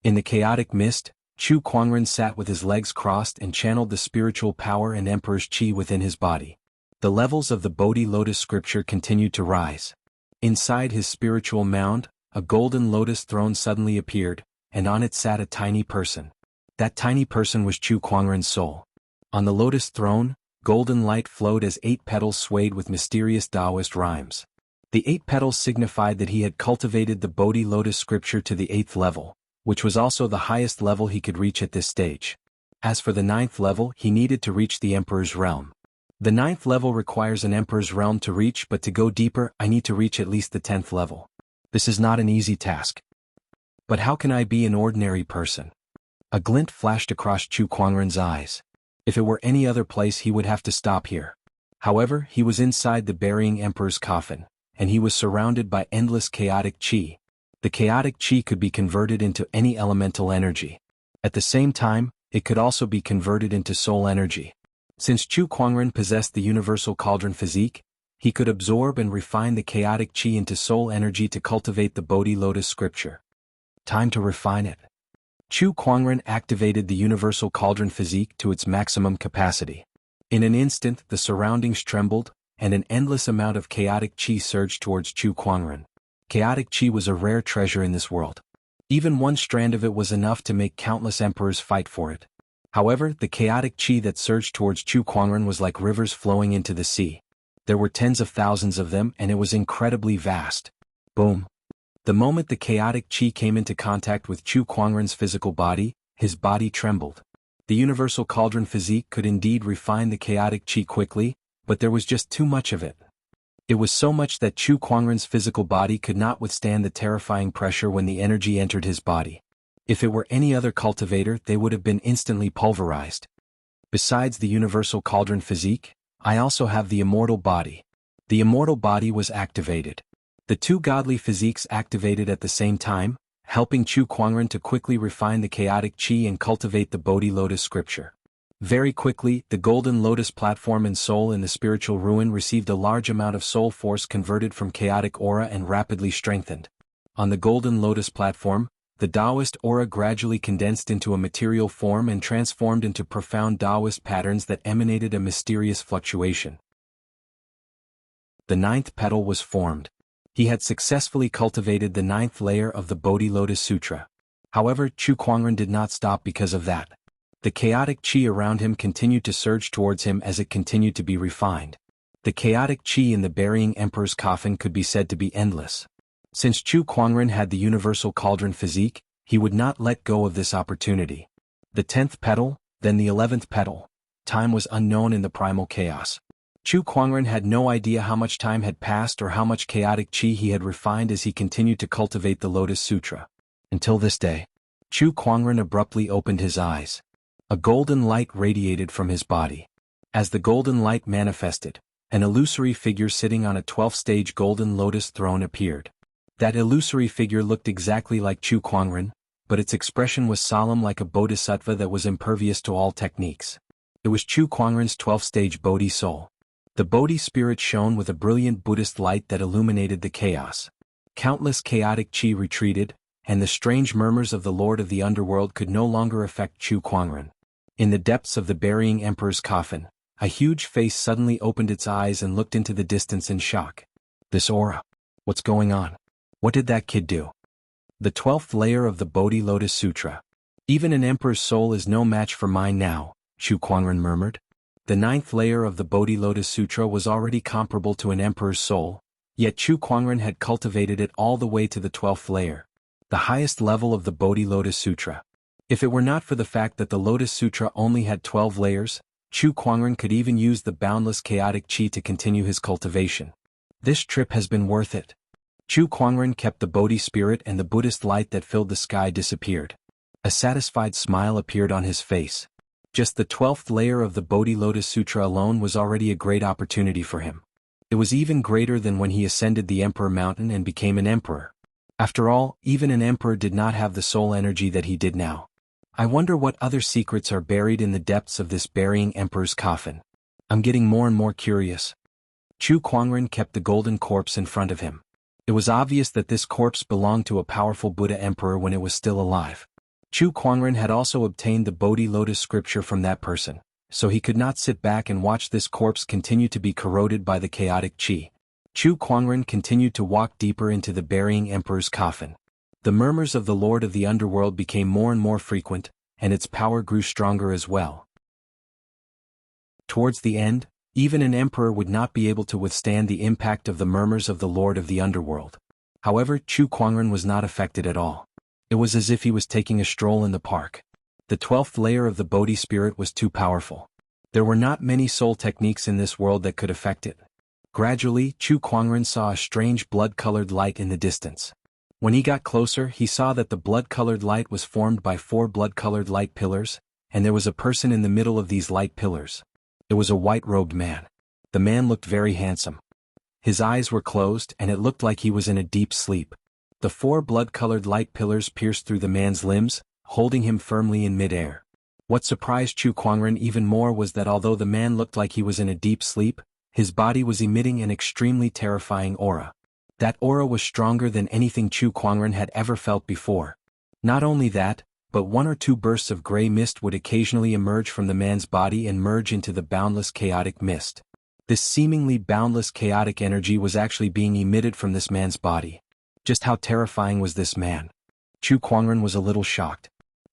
In the chaotic mist, Chu Kuangren sat with his legs crossed and channeled the spiritual power and emperor's qi within his body. The levels of the Bodhi Lotus scripture continued to rise. Inside his spiritual mound, a golden lotus throne suddenly appeared, and on it sat a tiny person. That tiny person was Chu Kuangren's soul. On the lotus throne, golden light flowed as 8 petals swayed with mysterious Taoist rhymes. The 8 petals signified that he had cultivated the Bodhi Lotus scripture to the 8th level, which was also the highest level he could reach at this stage. As for the 9th level, he needed to reach the Emperor's realm. The 9th level requires an Emperor's realm to reach, but to go deeper, I need to reach at least the 10th level. This is not an easy task. But how can I be an ordinary person? A glint flashed across Chu Kuangren's eyes. If it were any other place, he would have to stop here. However, he was inside the burying Emperor's coffin, and he was surrounded by endless chaotic qi. The chaotic qi could be converted into any elemental energy. At the same time, it could also be converted into soul energy. Since Chu Kuangren possessed the universal cauldron physique, he could absorb and refine the chaotic qi into soul energy to cultivate the Bodhi Lotus scripture. Time to refine it. Chu Kuangren activated the universal cauldron physique to its maximum capacity. In an instant, the surroundings trembled, and an endless amount of chaotic qi surged towards Chu Kuangren. Chaotic qi was a rare treasure in this world. Even one strand of it was enough to make countless emperors fight for it. However, the chaotic qi that surged towards Chu Kuangren was like rivers flowing into the sea. There were tens of thousands of them, and it was incredibly vast. Boom. The moment the chaotic qi came into contact with Chu Kuangren's physical body, his body trembled. The universal cauldron physique could indeed refine the chaotic qi quickly, but there was just too much of it. It was so much that Chu Kuangren's physical body could not withstand the terrifying pressure when the energy entered his body. If it were any other cultivator, they would have been instantly pulverized. Besides the universal cauldron physique, I also have the immortal body. The immortal body was activated. The two godly physiques activated at the same time, helping Chu Kuangren to quickly refine the chaotic chi and cultivate the Bodhi Lotus scripture. Very quickly, the Golden Lotus platform and soul in the spiritual ruin received a large amount of soul force converted from chaotic aura and rapidly strengthened. On the Golden Lotus platform, the Taoist aura gradually condensed into a material form and transformed into profound Taoist patterns that emanated a mysterious fluctuation. The ninth petal was formed. He had successfully cultivated the ninth layer of the Bodhi Lotus Sutra. However, Chu Kuangren did not stop because of that. The chaotic chi around him continued to surge towards him as it continued to be refined. The chaotic chi in the burying emperor's coffin could be said to be endless. Since Chu Kuangren had the universal cauldron physique, he would not let go of this opportunity. The 10th petal, then the 11th petal. Time was unknown in the primal chaos. Chu Kuangren had no idea how much time had passed or how much chaotic chi he had refined as he continued to cultivate the Lotus Sutra. Until this day, Chu Kuangren abruptly opened his eyes. A golden light radiated from his body. As the golden light manifested, an illusory figure sitting on a 12-stage golden lotus throne appeared. That illusory figure looked exactly like Chu Kuangren, but its expression was solemn like a bodhisattva that was impervious to all techniques. It was Chu Kuangren's 12th-stage Bodhi soul. The Bodhi spirit shone with a brilliant Buddhist light that illuminated the chaos. Countless chaotic chi retreated, and the strange murmurs of the Lord of the Underworld could no longer affect Chu Kuangren. In the depths of the burying emperor's coffin, a huge face suddenly opened its eyes and looked into the distance in shock. This aura. What's going on? What did that kid do? The 12th layer of the Bodhi Lotus Sutra. Even an emperor's soul is no match for mine now, Chu Kuangren murmured. The 9th layer of the Bodhi Lotus Sutra was already comparable to an emperor's soul, yet Chu Kuangren had cultivated it all the way to the 12th layer, the highest level of the Bodhi Lotus Sutra. If it were not for the fact that the Lotus Sutra only had 12 layers, Chu Kuangren could even use the boundless chaotic chi to continue his cultivation. This trip has been worth it. Chu Kuangren kept the Bodhi spirit and the Buddhist light that filled the sky disappeared. A satisfied smile appeared on his face. Just the 12th layer of the Bodhi Lotus Sutra alone was already a great opportunity for him. It was even greater than when he ascended the Emperor Mountain and became an emperor. After all, even an emperor did not have the soul energy that he did now. I wonder what other secrets are buried in the depths of this burying emperor's coffin. I'm getting more and more curious. Chu Kuangren kept the golden corpse in front of him. It was obvious that this corpse belonged to a powerful Buddha emperor when it was still alive. Chu Kuangren had also obtained the Bodhi Lotus scripture from that person, so he could not sit back and watch this corpse continue to be corroded by the chaotic chi. Chu Kuangren continued to walk deeper into the burying emperor's coffin. The murmurs of the Lord of the Underworld became more and more frequent, and its power grew stronger as well. Towards the end, even an emperor would not be able to withstand the impact of the murmurs of the Lord of the Underworld. However, Chu Kuangren was not affected at all. It was as if he was taking a stroll in the park. The 12th layer of the Bodhi spirit was too powerful. There were not many soul techniques in this world that could affect it. Gradually, Chu Kuangren saw a strange blood-colored light in the distance. When he got closer, he saw that the blood-colored light was formed by 4 blood-colored light pillars, and there was a person in the middle of these light pillars. It was a white-robed man. The man looked very handsome. His eyes were closed and it looked like he was in a deep sleep. The 4 blood-colored light pillars pierced through the man's limbs, holding him firmly in mid-air. What surprised Chu Kuangren even more was that although the man looked like he was in a deep sleep, his body was emitting an extremely terrifying aura. That aura was stronger than anything Chu Kuangren had ever felt before. Not only that, but 1 or 2 bursts of gray mist would occasionally emerge from the man's body and merge into the boundless chaotic mist. This seemingly boundless chaotic energy was actually being emitted from this man's body. Just how terrifying was this man? Chu Kuangren was a little shocked.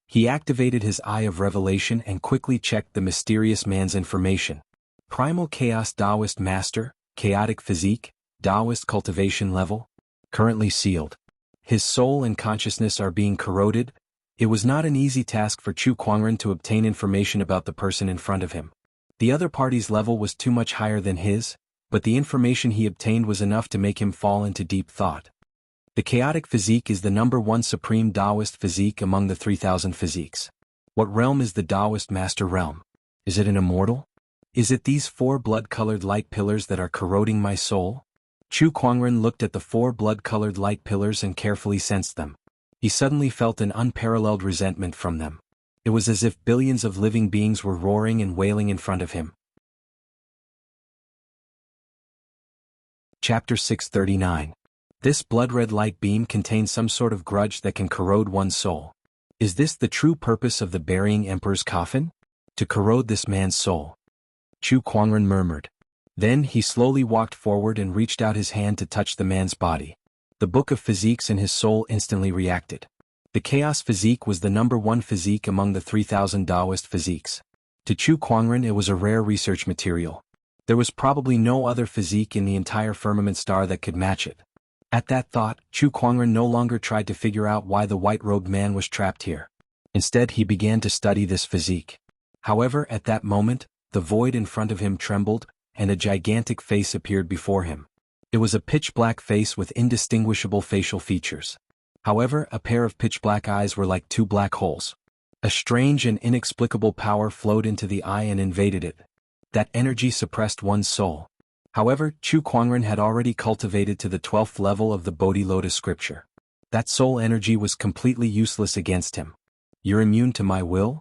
He activated his Eye of Revelation and quickly checked the mysterious man's information. Primal Chaos Taoist Master, Chaotic Physique, Taoist Cultivation Level, currently sealed. His soul and consciousness are being corroded. It was not an easy task for Chu Kuangren to obtain information about the person in front of him. The other party's level was too much higher than his, but the information he obtained was enough to make him fall into deep thought. The chaotic physique is the #1 supreme Taoist physique among the 3,000 physiques. What realm is the Taoist master realm? Is it an immortal? Is it these 4 blood-colored light pillars that are corroding my soul? Chu Kuangren looked at the 4 blood-colored light pillars and carefully sensed them. He suddenly felt an unparalleled resentment from them. It was as if billions of living beings were roaring and wailing in front of him. Chapter 639. This blood-red light beam contains some sort of grudge that can corrode one's soul. Is this the true purpose of the burying emperor's coffin? To corrode this man's soul. Chu Kuangren murmured. Then he slowly walked forward and reached out his hand to touch the man's body. The book of physiques in his soul instantly reacted. The chaos physique was the #1 physique among the 3,000 Taoist physiques. To Chu Kuangren it was a rare research material. There was probably no other physique in the entire firmament star that could match it. At that thought, Chu Kuangren no longer tried to figure out why the white-robed man was trapped here. Instead he began to study this physique. However, at that moment, the void in front of him trembled, and a gigantic face appeared before him. It was a pitch-black face with indistinguishable facial features. However, a pair of pitch-black eyes were like 2 black holes. A strange and inexplicable power flowed into the eye and invaded it. That energy suppressed one's soul. However, Chu Kuangren had already cultivated to the 12th level of the Bodhi Lotus scripture. That soul energy was completely useless against him. You're immune to my will?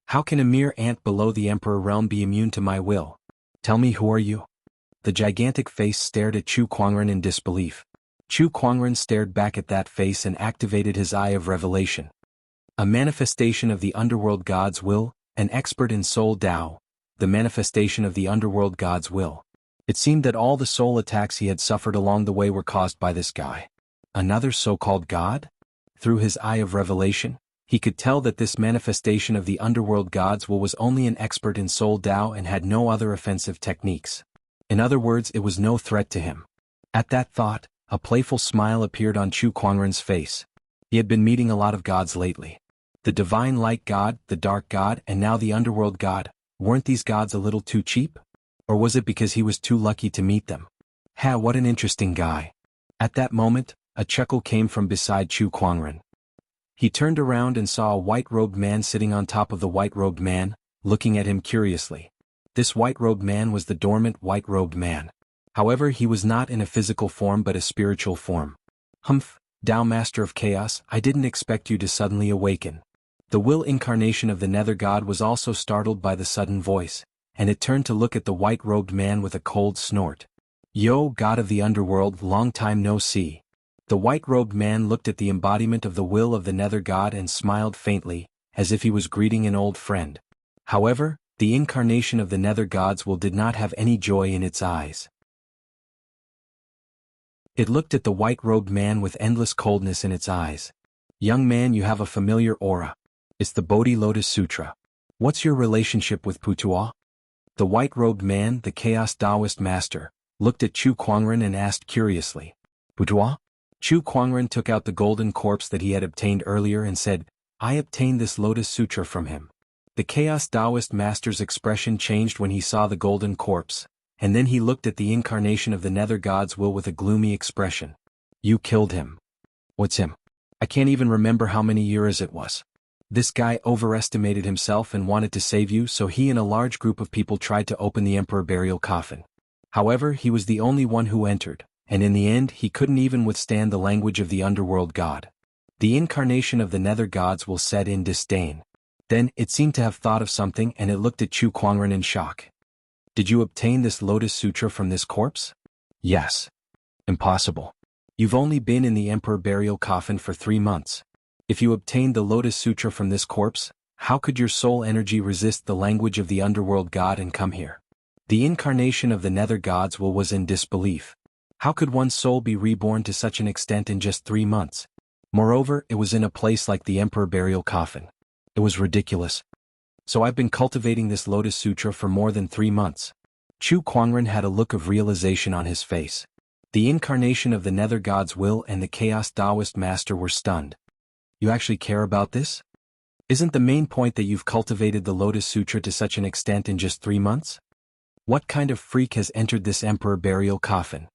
How can a mere ant below the Emperor realm be immune to my will? Tell me, who are you? The gigantic face stared at Chu Kuangren in disbelief. Chu Kuangren stared back at that face and activated his Eye of Revelation. A manifestation of the underworld God's will, an expert in soul Tao, the manifestation of the underworld God's will. It seemed that all the soul attacks he had suffered along the way were caused by this guy. Another so-called God? Through his Eye of Revelation, he could tell that this manifestation of the underworld God's will was only an expert in soul Tao and had no other offensive techniques. In other words, it was no threat to him. At that thought, a playful smile appeared on Chu Kuangren's face. He had been meeting a lot of gods lately. The divine light God, the dark God, and now the underworld God. Weren't these gods a little too cheap? Or was it because he was too lucky to meet them? Ha, what an interesting guy. At that moment, a chuckle came from beside Chu Kuangren. He turned around and saw a white-robed man sitting on top of the white-robed man, looking at him curiously. This white-robed man was the dormant white-robed man. However, he was not in a physical form but a spiritual form. Humph, Tao Master of Chaos, I didn't expect you to suddenly awaken. The will incarnation of the Nether God was also startled by the sudden voice, and it turned to look at the white-robed man with a cold snort. Yo, God of the underworld, long time no see. The white-robed man looked at the embodiment of the will of the Nether God and smiled faintly, as if he was greeting an old friend. However, the incarnation of the Nether God's will did not have any joy in its eyes. It looked at the white-robed man with endless coldness in its eyes. Young man, you have a familiar aura. It's the Bodhi Lotus Sutra. What's your relationship with Putua? The white-robed man, the Chaos Taoist master, looked at Chu Kuangren and asked curiously. Putua? Chu Kuangren took out the golden corpse that he had obtained earlier and said, I obtained this Lotus Sutra from him. The Chaos Taoist master's expression changed when he saw the golden corpse, and then he looked at the incarnation of the Nether God's will with a gloomy expression. You killed him. What's him? I can't even remember how many years it was. This guy overestimated himself and wanted to save you, so he and a large group of people tried to open the Emperor burial coffin. However, he was the only one who entered, and in the end he couldn't even withstand the language of the underworld God. The incarnation of the Nether Gods will set in disdain. Then, it seemed to have thought of something and it looked at Chu Kuangren in shock. Did you obtain this Lotus Sutra from this corpse? Yes. Impossible. You've only been in the Emperor burial coffin for 3 months. If you obtained the Lotus Sutra from this corpse, how could your soul energy resist the language of the underworld God and come here? The incarnation of the Nether Gods will was in disbelief. How could one's soul be reborn to such an extent in just 3 months? Moreover, it was in a place like the Emperor burial coffin. It was ridiculous. So I've been cultivating this Lotus Sutra for more than 3 months. Chu Kuangren had a look of realization on his face. The incarnation of the Nether God's will and the Chaos Taoist master were stunned. You actually care about this? Isn't the main point that you've cultivated the Lotus Sutra to such an extent in just 3 months? What kind of freak has entered this Emperor burial coffin?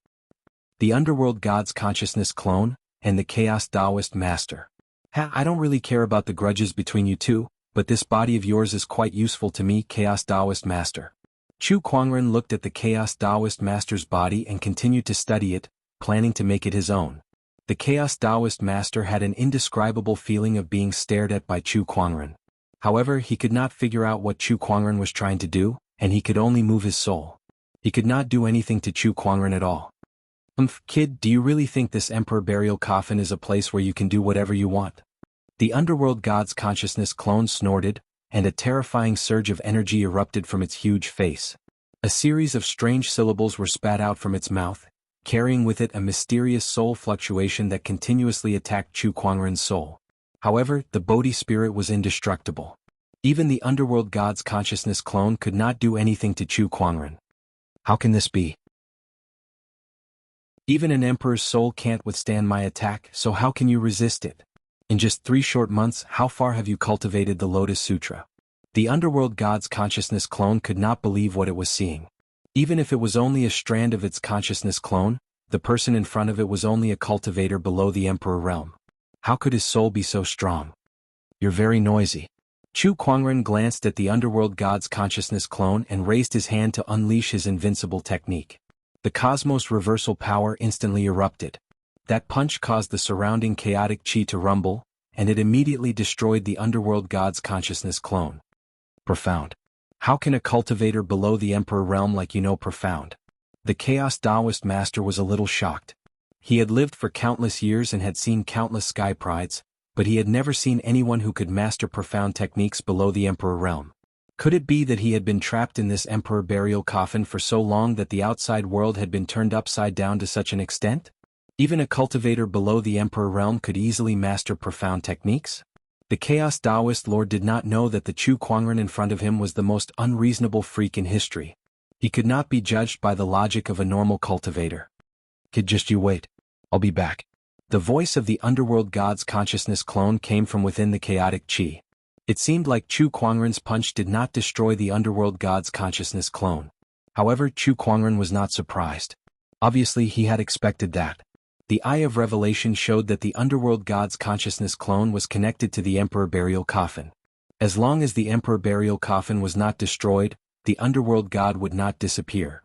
The underworld God's consciousness clone, and the Chaos Taoist master. I don't really care about the grudges between you two, but this body of yours is quite useful to me, Chaos Taoist master. Chu Kuangren looked at the Chaos Taoist master's body and continued to study it, planning to make it his own. The Chaos Taoist master had an indescribable feeling of being stared at by Chu Kuangren. However, he could not figure out what Chu Kuangren was trying to do, and he could only move his soul. He could not do anything to Chu Kuangren at all. Kid, do you really think this Emperor Burial Coffin is a place where you can do whatever you want? The underworld god's consciousness clone snorted, and a terrifying surge of energy erupted from its huge face. A series of strange syllables were spat out from its mouth, carrying with it a mysterious soul fluctuation that continuously attacked Chu Kuangren's soul. However, the Bodhi spirit was indestructible. Even the underworld god's consciousness clone could not do anything to Chu Kuangren. How can this be? Even an emperor's soul can't withstand my attack, so how can you resist it? In just 3 short months, how far have you cultivated the Lotus Sutra? The underworld god's consciousness clone could not believe what it was seeing. Even if it was only a strand of its consciousness clone, the person in front of it was only a cultivator below the emperor realm. How could his soul be so strong? You're very noisy. Chu Kuangren glanced at the underworld god's consciousness clone and raised his hand to unleash his invincible technique. The cosmos reversal power instantly erupted. That punch caused the surrounding chaotic chi to rumble, and it immediately destroyed the underworld god's consciousness clone. Profound. How can a cultivator below the emperor realm like you know profound? The Chaos Taoist master was a little shocked. He had lived for countless years and had seen countless sky prides, but he had never seen anyone who could master profound techniques below the emperor realm. Could it be that he had been trapped in this emperor burial coffin for so long that the outside world had been turned upside down to such an extent? Even a cultivator below the emperor realm could easily master profound techniques? The Chaos Taoist lord did not know that the Chu Kuangren in front of him was the most unreasonable freak in history. He could not be judged by the logic of a normal cultivator. Kid, just you wait. I'll be back. The voice of the underworld god's consciousness clone came from within the chaotic chi. It seemed like Chu Kuangren's punch did not destroy the underworld god's consciousness clone. However, Chu Kuangren was not surprised. Obviously, he had expected that. The Eye of Revelation showed that the underworld god's consciousness clone was connected to the Emperor Burial Coffin. As long as the Emperor Burial Coffin was not destroyed, the underworld god would not disappear.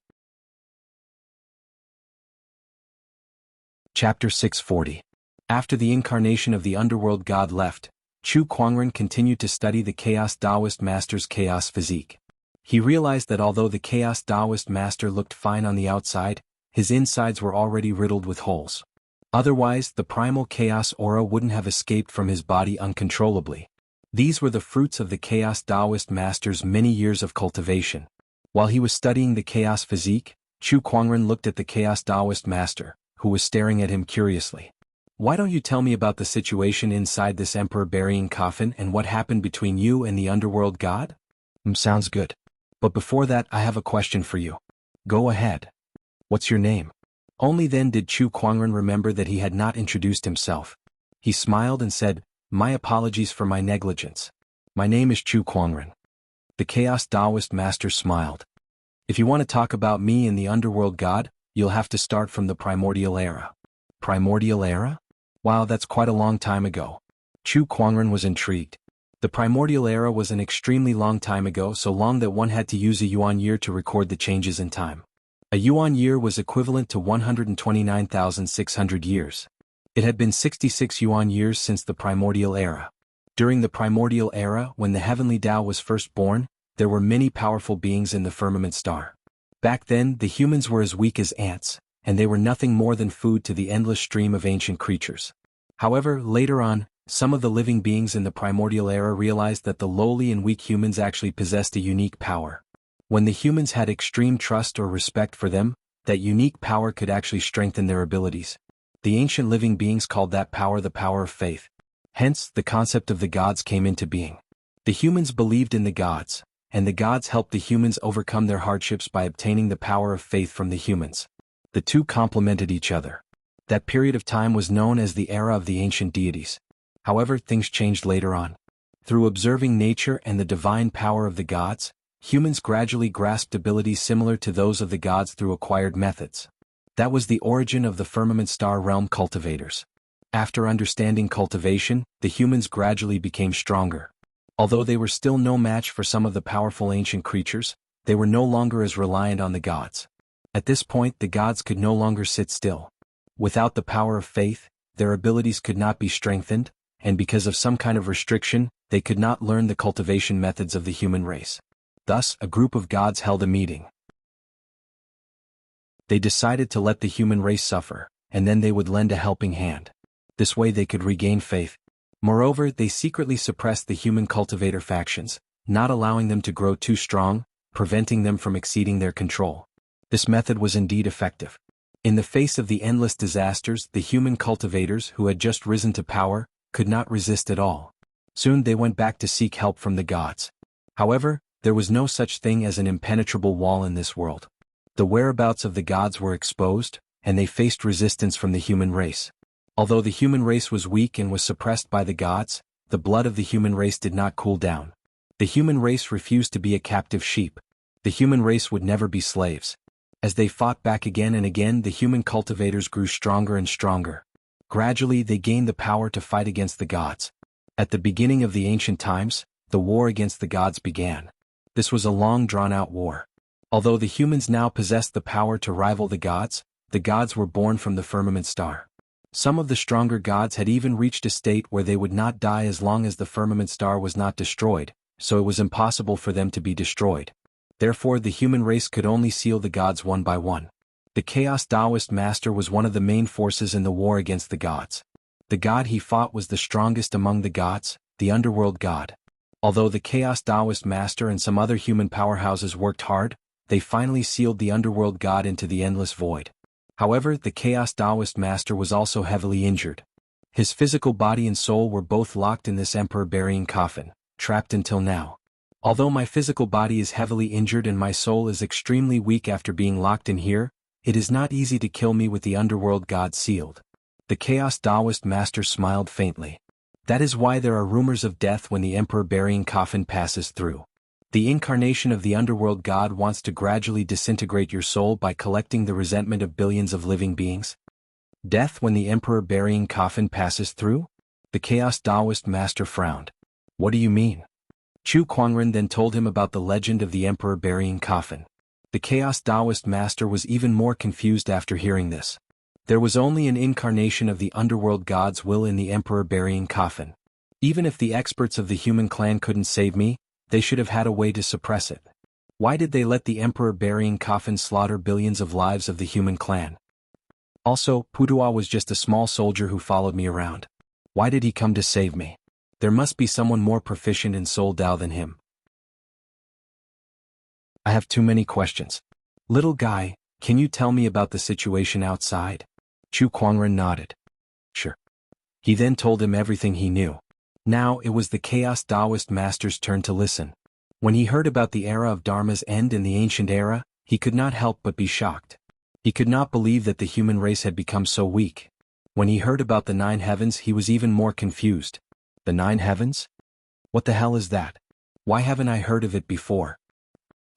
Chapter 640. After the incarnation of the underworld god left, Chu Kuangren continued to study the Chaos Taoist master's chaos physique. He realized that although the Chaos Taoist master looked fine on the outside, his insides were already riddled with holes. Otherwise, the primal chaos aura wouldn't have escaped from his body uncontrollably. These were the fruits of the Chaos Taoist master's many years of cultivation. While he was studying the chaos physique, Chu Kuangren looked at the Chaos Taoist master, who was staring at him curiously. Why don't you tell me about the situation inside this emperor burying coffin and what happened between you and the underworld god? Sounds good. But before that, I have a question for you. Go ahead. What's your name? Only then did Chu Kuangren remember that he had not introduced himself. He smiled and said, "My apologies for my negligence. My name is Chu Kuangren." The Chaos Taoist master smiled. If you want to talk about me and the underworld god, you'll have to start from the primordial era. Primordial era? Wow, that's quite a long time ago. Chu Kuangren was intrigued. The primordial era was an extremely long time ago, so long that one had to use a yuan year to record the changes in time. A yuan year was equivalent to 129,600 years. It had been 66 yuan years since the primordial era. During the primordial era, when the heavenly Tao was first born, there were many powerful beings in the firmament star. Back then, the humans were as weak as ants, and they were nothing more than food to the endless stream of ancient creatures. However, later on, some of the living beings in the primordial era realized that the lowly and weak humans actually possessed a unique power. When the humans had extreme trust or respect for them, that unique power could actually strengthen their abilities. The ancient living beings called that power the power of faith. Hence, the concept of the gods came into being. The humans believed in the gods, and the gods helped the humans overcome their hardships by obtaining the power of faith from the humans. The two complemented each other. That period of time was known as the era of the ancient deities. However, things changed later on. Through observing nature and the divine power of the gods, humans gradually grasped abilities similar to those of the gods through acquired methods. That was the origin of the firmament star realm cultivators. After understanding cultivation, the humans gradually became stronger. Although they were still no match for some of the powerful ancient creatures, They were no longer as reliant on the gods. At this point, the gods could no longer sit still. Without the power of faith, their abilities could not be strengthened, and because of some kind of restriction, they could not learn the cultivation methods of the human race. Thus, a group of gods held a meeting. They decided to let the human race suffer, and then they would lend a helping hand. This way they could regain faith. Moreover, they secretly suppressed the human cultivator factions, not allowing them to grow too strong, preventing them from exceeding their control. This method was indeed effective. In the face of the endless disasters, the human cultivators who had just risen to power could not resist at all. Soon they went back to seek help from the gods. However, there was no such thing as an impenetrable wall in this world. The whereabouts of the gods were exposed, and they faced resistance from the human race. Although the human race was weak and was suppressed by the gods, the blood of the human race did not cool down. The human race refused to be a captive sheep. The human race would never be slaves. As they fought back again and again, the human cultivators grew stronger and stronger. Gradually they gained the power to fight against the gods. At the beginning of the ancient times, the war against the gods began. This was a long drawn-out war. Although the humans now possessed the power to rival the gods were born from the firmament star. Some of the stronger gods had even reached a state where they would not die as long as the firmament star was not destroyed, so it was impossible for them to be destroyed. Therefore the human race could only seal the gods one by one. The Chaos Taoist Master was one of the main forces in the war against the gods. The god he fought was the strongest among the gods, the underworld god. Although the Chaos Taoist Master and some other human powerhouses worked hard, they finally sealed the underworld god into the endless void. However, the Chaos Taoist Master was also heavily injured. His physical body and soul were both locked in this emperor burying coffin, trapped until now. Although my physical body is heavily injured and my soul is extremely weak after being locked in here, it is not easy to kill me with the underworld god sealed. The Chaos Taoist Master smiled faintly. That is why there are rumors of death when the emperor burying coffin passes through. The incarnation of the underworld god wants to gradually disintegrate your soul by collecting the resentment of billions of living beings. Death when the emperor burying coffin passes through? The Chaos Taoist Master frowned. What do you mean? Chu Kuangren then told him about the legend of the emperor burying coffin. The Chaos Taoist Master was even more confused after hearing this. There was only an incarnation of the underworld god's will in the emperor burying coffin. Even if the experts of the human clan couldn't save me, they should have had a way to suppress it. Why did they let the emperor burying coffin slaughter billions of lives of the human clan? Also, Putua was just a small soldier who followed me around. Why did he come to save me? There must be someone more proficient in Soul Dao than him. I have too many questions. Little guy, can you tell me about the situation outside? Chu Kuangren nodded. Sure. He then told him everything he knew. Now it was the Chaos Taoist Master's turn to listen. When he heard about the era of Dharma's end in the ancient era, he could not help but be shocked. He could not believe that the human race had become so weak. When he heard about the 9 heavens, he was even more confused. The 9 heavens? What the hell is that? Why haven't I heard of it before?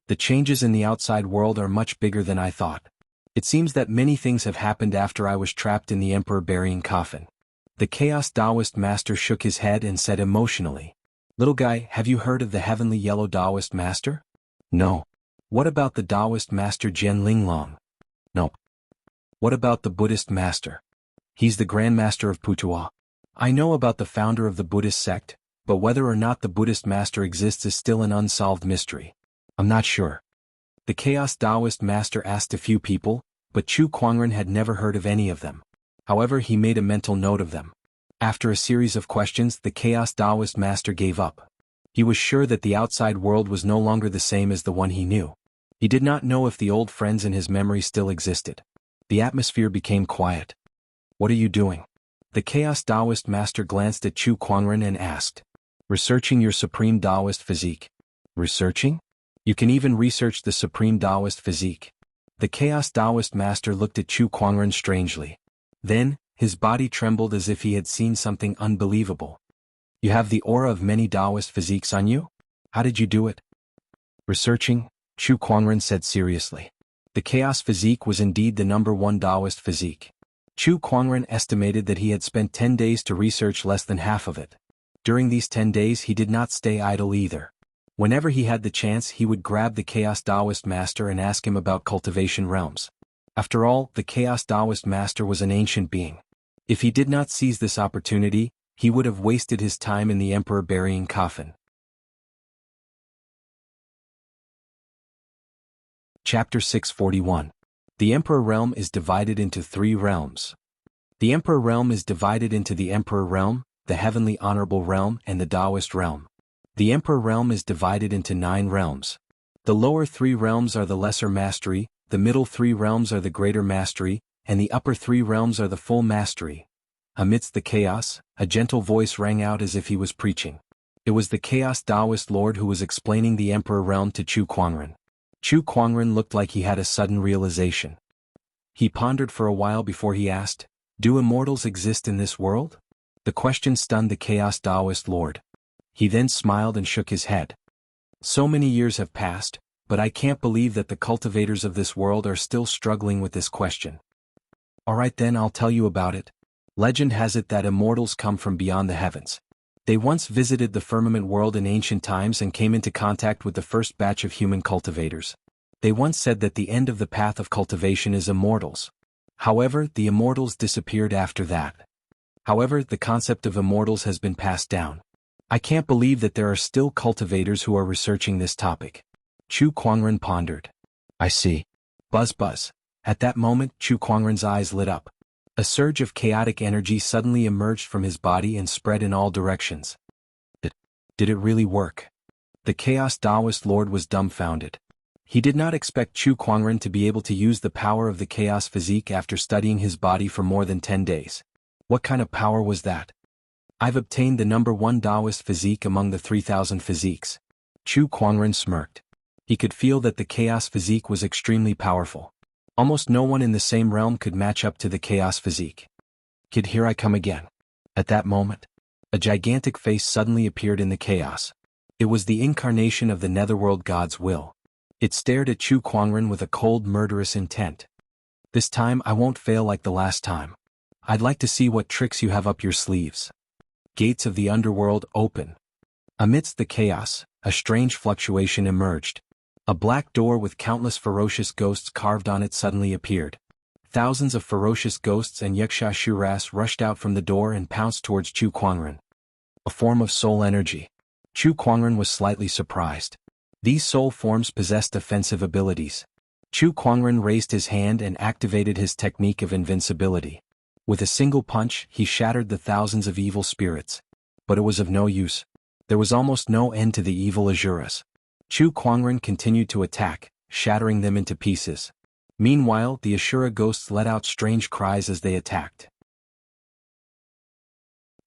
The changes in the outside world are much bigger than I thought. It seems that many things have happened after I was trapped in the emperor burying coffin. The Chaos Taoist Master shook his head and said emotionally, Little guy, have you heard of the heavenly yellow Taoist Master? No. What about the Taoist Master Jian Linglong? No. What about the Buddhist Master? He's the Grand Master of Putua. I know about the founder of the Buddhist sect, but whether or not the Buddhist Master exists is still an unsolved mystery. I'm not sure. The Chaos Taoist Master asked a few people, but Chu Kuangren had never heard of any of them. However, he made a mental note of them. After a series of questions, the Chaos Taoist Master gave up. He was sure that the outside world was no longer the same as the one he knew. He did not know if the old friends in his memory still existed. The atmosphere became quiet. What are you doing? The Chaos Taoist Master glanced at Chu Kuangren and asked. Researching your Supreme Taoist physique. Researching? You can even research the Supreme Taoist physique. The Chaos Taoist Master looked at Chu Kuangren strangely. Then, his body trembled as if he had seen something unbelievable. You have the aura of many Taoist physiques on you? How did you do it? Researching, Chu Kuangren said seriously. The Chaos physique was indeed the #1 Taoist physique. Chu Kuangren estimated that he had spent 10 days to research less than half of it. During these 10 days he did not stay idle either. Whenever he had the chance, he would grab the Chaos Taoist master and ask him about cultivation realms. After all, the Chaos Taoist master was an ancient being. If he did not seize this opportunity, he would have wasted his time in the emperor burying coffin. Chapter 641. The Emperor Realm is divided into 3 realms. The Emperor Realm is divided into the Emperor Realm, the Heavenly Honorable Realm, and the Taoist Realm. The Emperor Realm is divided into 9 realms. The lower 3 realms are the Lesser Mastery, the middle 3 realms are the Greater Mastery, and the upper 3 realms are the Full Mastery. Amidst the chaos, a gentle voice rang out as if he was preaching. It was the Chaos Taoist Lord who was explaining the Emperor Realm to Chu Kuangren. Chu Kuangren looked like he had a sudden realization. He pondered for a while before he asked, "Do immortals exist in this world?" The question stunned the Chaos Taoist Lord. He then smiled and shook his head. "So many years have passed, but I can't believe that the cultivators of this world are still struggling with this question." "Alright then, I'll tell you about it. Legend has it that immortals come from beyond the heavens. They once visited the firmament world in ancient times and came into contact with the first batch of human cultivators. They once said that the end of the path of cultivation is immortals. However, the immortals disappeared after that. However, the concept of immortals has been passed down. I can't believe that there are still cultivators who are researching this topic." Chu Kuangren pondered. "I see." Buzz buzz. At that moment, Chu Kuangren's eyes lit up. A surge of chaotic energy suddenly emerged from his body and spread in all directions. Did it really work? The Chaos Taoist Lord was dumbfounded. He did not expect Chu Kuangren to be able to use the power of the Chaos Physique after studying his body for more than 10 days. What kind of power was that? "I've obtained the number 1 Taoist physique among the 3,000 physiques." Chu Kuangren smirked. He could feel that the Chaos Physique was extremely powerful. Almost no one in the same realm could match up to the Chaos Physique. "Kid, here I come again." At that moment, a gigantic face suddenly appeared in the chaos. It was the incarnation of the Netherworld God's will. It stared at Chu Kuangren with a cold, murderous intent. "This time I won't fail like the last time. I'd like to see what tricks you have up your sleeves." Gates of the underworld open. Amidst the chaos, a strange fluctuation emerged. A black door with countless ferocious ghosts carved on it suddenly appeared. Thousands of ferocious ghosts and Yakshasuras rushed out from the door and pounced towards Chu Kuangren. A form of soul energy. Chu Kuangren was slightly surprised. These soul forms possessed offensive abilities. Chu Kuangren raised his hand and activated his technique of invincibility. With a single punch, he shattered the thousands of evil spirits. But it was of no use. There was almost no end to the evil Asuras. Chu Kuangren continued to attack, shattering them into pieces. Meanwhile, the Ashura ghosts let out strange cries as they attacked.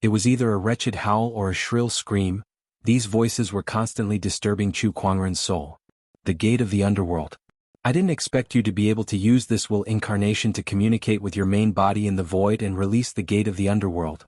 It was either a wretched howl or a shrill scream. These voices were constantly disturbing Chu Kuangren's soul. The gate of the underworld. "I didn't expect you to be able to use this will incarnation to communicate with your main body in the void and release the gate of the underworld."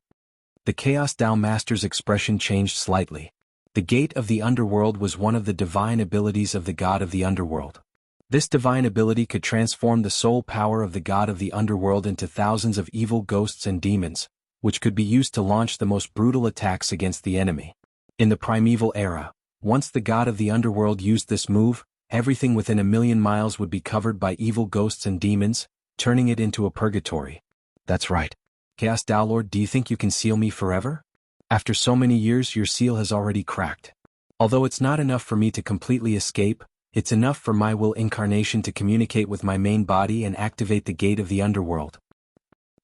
The Chaos Tao Master's expression changed slightly. The gate of the underworld was one of the divine abilities of the god of the underworld. This divine ability could transform the soul power of the god of the underworld into thousands of evil ghosts and demons, which could be used to launch the most brutal attacks against the enemy. In the primeval era, once the god of the underworld used this move, everything within 1,000,000 miles would be covered by evil ghosts and demons, turning it into a purgatory. "That's right. Chaos Tao Lord, do you think you can seal me forever? After so many years, your seal has already cracked. Although it's not enough for me to completely escape, it's enough for my will incarnation to communicate with my main body and activate the gate of the underworld.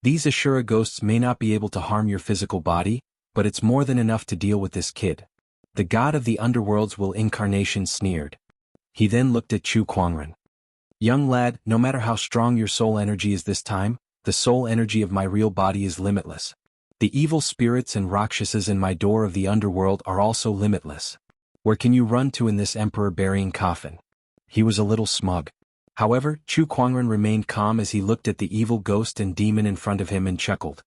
These Ashura ghosts may not be able to harm your physical body, but it's more than enough to deal with this kid." The god of the underworld's will incarnation sneered. He then looked at Chu Kuangren. "Young lad, no matter how strong your soul energy is this time, the soul energy of my real body is limitless. The evil spirits and rakshasas in my door of the underworld are also limitless. Where can you run to in this emperor burying coffin?" He was a little smug. However, Chu Kuangren remained calm as he looked at the evil ghost and demon in front of him and chuckled.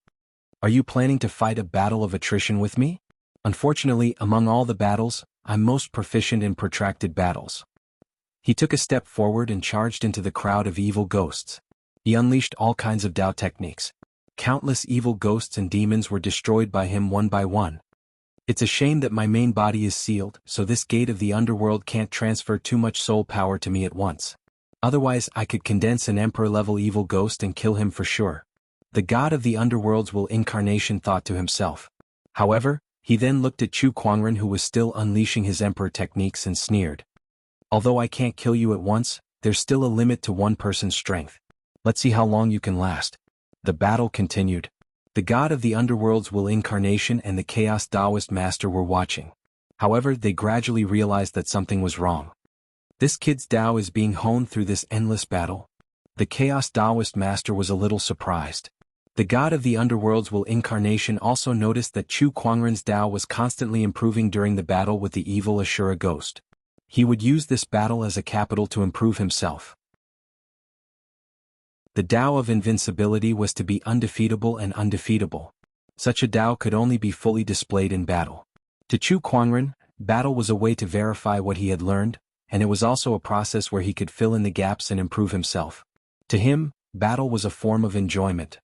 "Are you planning to fight a battle of attrition with me? Unfortunately, among all the battles, I'm most proficient in protracted battles." He took a step forward and charged into the crowd of evil ghosts. He unleashed all kinds of Dao techniques. Countless evil ghosts and demons were destroyed by him one by one. It's a shame that my main body is sealed, so this gate of the underworld can't transfer too much soul power to me at once. Otherwise I could condense an emperor-level evil ghost and kill him for sure. The god of the underworlds will incarnation thought to himself. However, he then looked at Chu Kuangren, who was still unleashing his emperor techniques, and sneered. Although I can't kill you at once, there's still a limit to one person's strength. Let's see how long you can last. The battle continued. The god of the underworlds will incarnation and the Chaos Taoist master were watching. However, they gradually realized that something was wrong. This kid's Tao is being honed through this endless battle. The Chaos Taoist master was a little surprised. The god of the underworlds will incarnation also noticed that Chu Kuangren's Tao was constantly improving during the battle with the evil Ashura ghost. He would use this battle as a capital to improve himself. The Tao of invincibility was to be undefeatable and undefeatable. Such a Tao could only be fully displayed in battle. To Chu Kuangren, battle was a way to verify what he had learned, and it was also a process where he could fill in the gaps and improve himself. To him, battle was a form of enjoyment.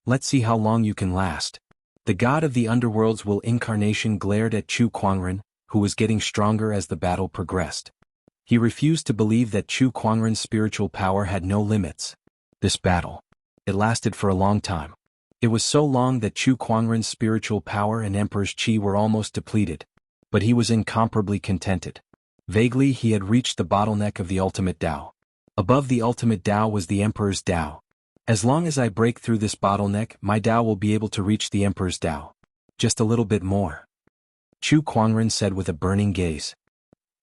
Let's see how long you can last. The god of the underworlds will incarnation glared at Chu Kuangren, who was getting stronger as the battle progressed. He refused to believe that Chu Kuangren's spiritual power had no limits. This battle. It lasted for a long time. It was so long that Chu Kuangren's spiritual power and Emperor's Qi were almost depleted. But he was incomparably contented. Vaguely he had reached the bottleneck of the ultimate Tao. Above the ultimate Tao was the Emperor's Tao. As long as I break through this bottleneck, my Tao will be able to reach the Emperor's Tao. Just a little bit more. Chu Kuangren said with a burning gaze.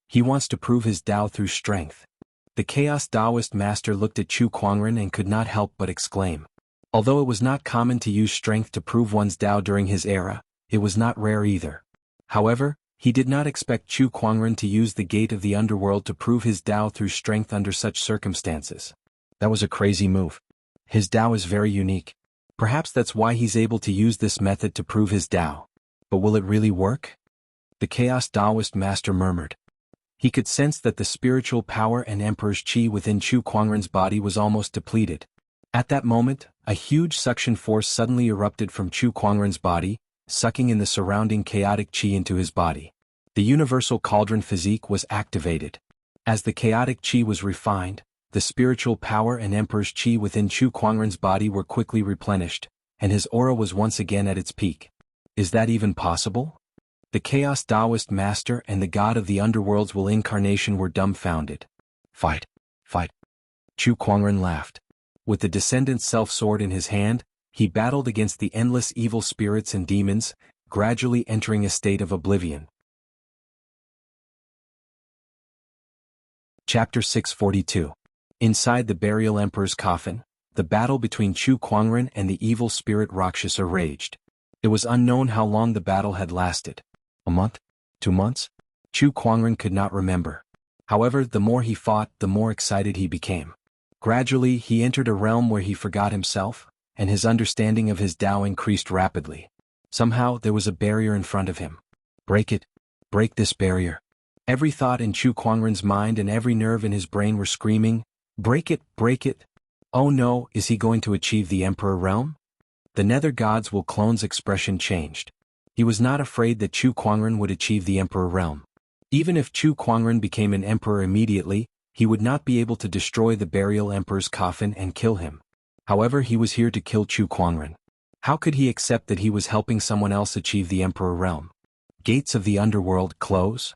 He wants to prove his Tao through strength. The Chaos Taoist master looked at Chu Kuangren and could not help but exclaim. Although it was not common to use strength to prove one's Tao during his era, it was not rare either. However, he did not expect Chu Kuangren to use the gate of the underworld to prove his Tao through strength under such circumstances. That was a crazy move. His Tao is very unique. Perhaps that's why he's able to use this method to prove his Tao. But will it really work? The Chaos Taoist master murmured. He could sense that the spiritual power and Emperor's Qi within Chu Kuangren's body was almost depleted. At that moment, a huge suction force suddenly erupted from Chu Kuangren's body, sucking in the surrounding chaotic Qi into his body. The universal cauldron physique was activated. As the chaotic Qi was refined, the spiritual power and Emperor's Qi within Chu Kuangren's body were quickly replenished, and his aura was once again at its peak. Is that even possible? The Chaos Taoist master and the god of the underworlds will incarnation were dumbfounded. Fight! Fight! Chu Kuangren laughed. With the Descendant Self-Sword in his hand, he battled against the endless evil spirits and demons, gradually entering a state of oblivion. Chapter 642. Inside the Burial Emperor's coffin, the battle between Chu Kuangren and the evil spirit Rakshasa raged. It was unknown how long the battle had lasted. A month? 2 months? Chu Kuangren could not remember. However, the more he fought, the more excited he became. Gradually, he entered a realm where he forgot himself, and his understanding of his Tao increased rapidly. Somehow, there was a barrier in front of him. Break it. Break this barrier. Every thought in Chu Kuangren's mind and every nerve in his brain were screaming, break it, break it. Oh no, is he going to achieve the Emperor realm? The Nether Gods will clone's expression changed. He was not afraid that Chu Kuangren would achieve the Emperor realm. Even if Chu Kuangren became an emperor immediately, he would not be able to destroy the Burial Emperor's coffin and kill him. However, he was here to kill Chu Kuangren. How could he accept that he was helping someone else achieve the Emperor realm? Gates of the underworld close?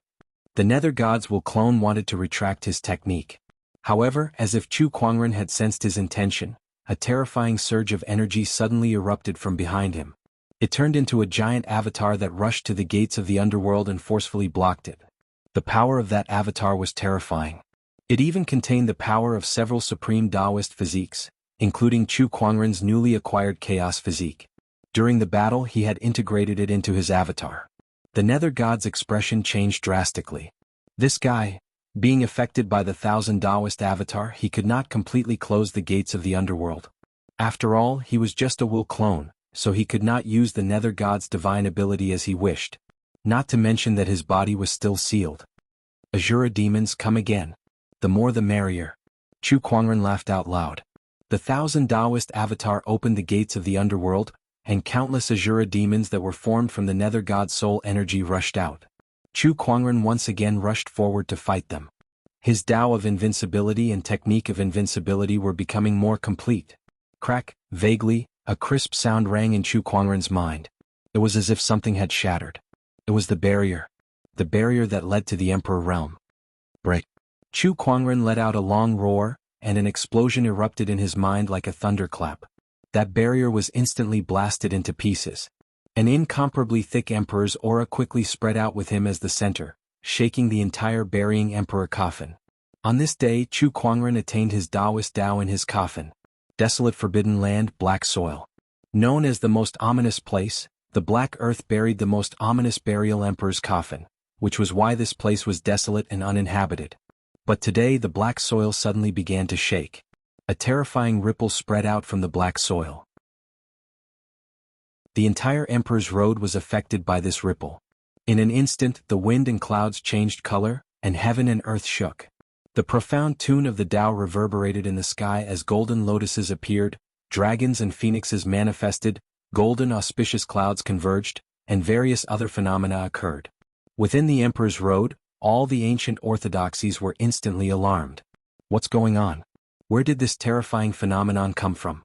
The Nether Gods will clone wanted to retract his technique. However, as if Chu Kuangren had sensed his intention, a terrifying surge of energy suddenly erupted from behind him. It turned into a giant avatar that rushed to the gates of the underworld and forcefully blocked it. The power of that avatar was terrifying. It even contained the power of several supreme Taoist physiques, including Chu Kuangren's newly acquired chaos physique. During the battle he had integrated it into his avatar. The Nether God's expression changed drastically. This guy, being affected by the 1000 Taoist avatar, he could not completely close the gates of the underworld. After all, he was just a will clone, so he could not use the Nether God's divine ability as he wished. Not to mention that his body was still sealed. Ashura demons come again. The more the merrier. Chu Kuangren laughed out loud. The 1000 Taoist avatar opened the gates of the underworld, and countless Azura demons that were formed from the Nether God's soul energy rushed out. Chu Kuangren once again rushed forward to fight them. His Tao of invincibility and technique of invincibility were becoming more complete. Crack, vaguely, a crisp sound rang in Chu Kuangren's mind. It was as if something had shattered. It was the barrier that led to the Emperor realm. Break. Chu Kuangren let out a long roar, and an explosion erupted in his mind like a thunderclap. That barrier was instantly blasted into pieces. An incomparably thick Emperor's aura quickly spread out with him as the center, shaking the entire burying Emperor coffin. On this day Chu Kuangren attained his Taoist Tao in his coffin. Desolate forbidden land, black soil. Known as the most ominous place, the black earth buried the most ominous burial Emperor's coffin, which was why this place was desolate and uninhabited. But today the black soil suddenly began to shake. A terrifying ripple spread out from the black soil. The entire Emperor's road was affected by this ripple. In an instant the wind and clouds changed color, and heaven and earth shook. The profound tune of the Tao reverberated in the sky as golden lotuses appeared, dragons and phoenixes manifested, golden auspicious clouds converged, and various other phenomena occurred. Within the Emperor's road, all the ancient orthodoxies were instantly alarmed. What's going on? Where did this terrifying phenomenon come from?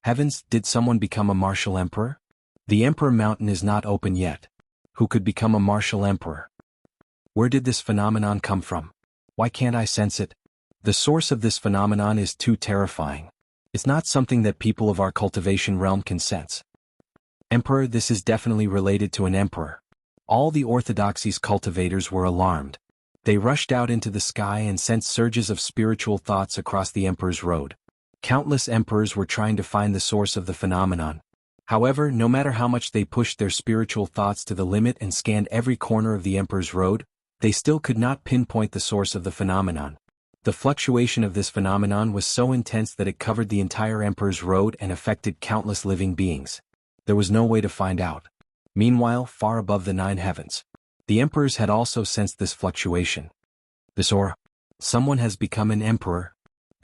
Heavens, did someone become a martial emperor? The Emperor Mountain is not open yet. Who could become a martial emperor? Where did this phenomenon come from? Why can't I sense it? The source of this phenomenon is too terrifying. It's not something that people of our cultivation realm can sense. Emperor, this is definitely related to an emperor. All the orthodoxies cultivators were alarmed. They rushed out into the sky and sent surges of spiritual thoughts across the Emperor's road. Countless emperors were trying to find the source of the phenomenon. However, no matter how much they pushed their spiritual thoughts to the limit and scanned every corner of the Emperor's road, they still could not pinpoint the source of the phenomenon. The fluctuation of this phenomenon was so intense that it covered the entire Emperor's road and affected countless living beings. There was no way to find out. Meanwhile, far above the 9 heavens, the emperors had also sensed this fluctuation. This aura. Someone has become an emperor.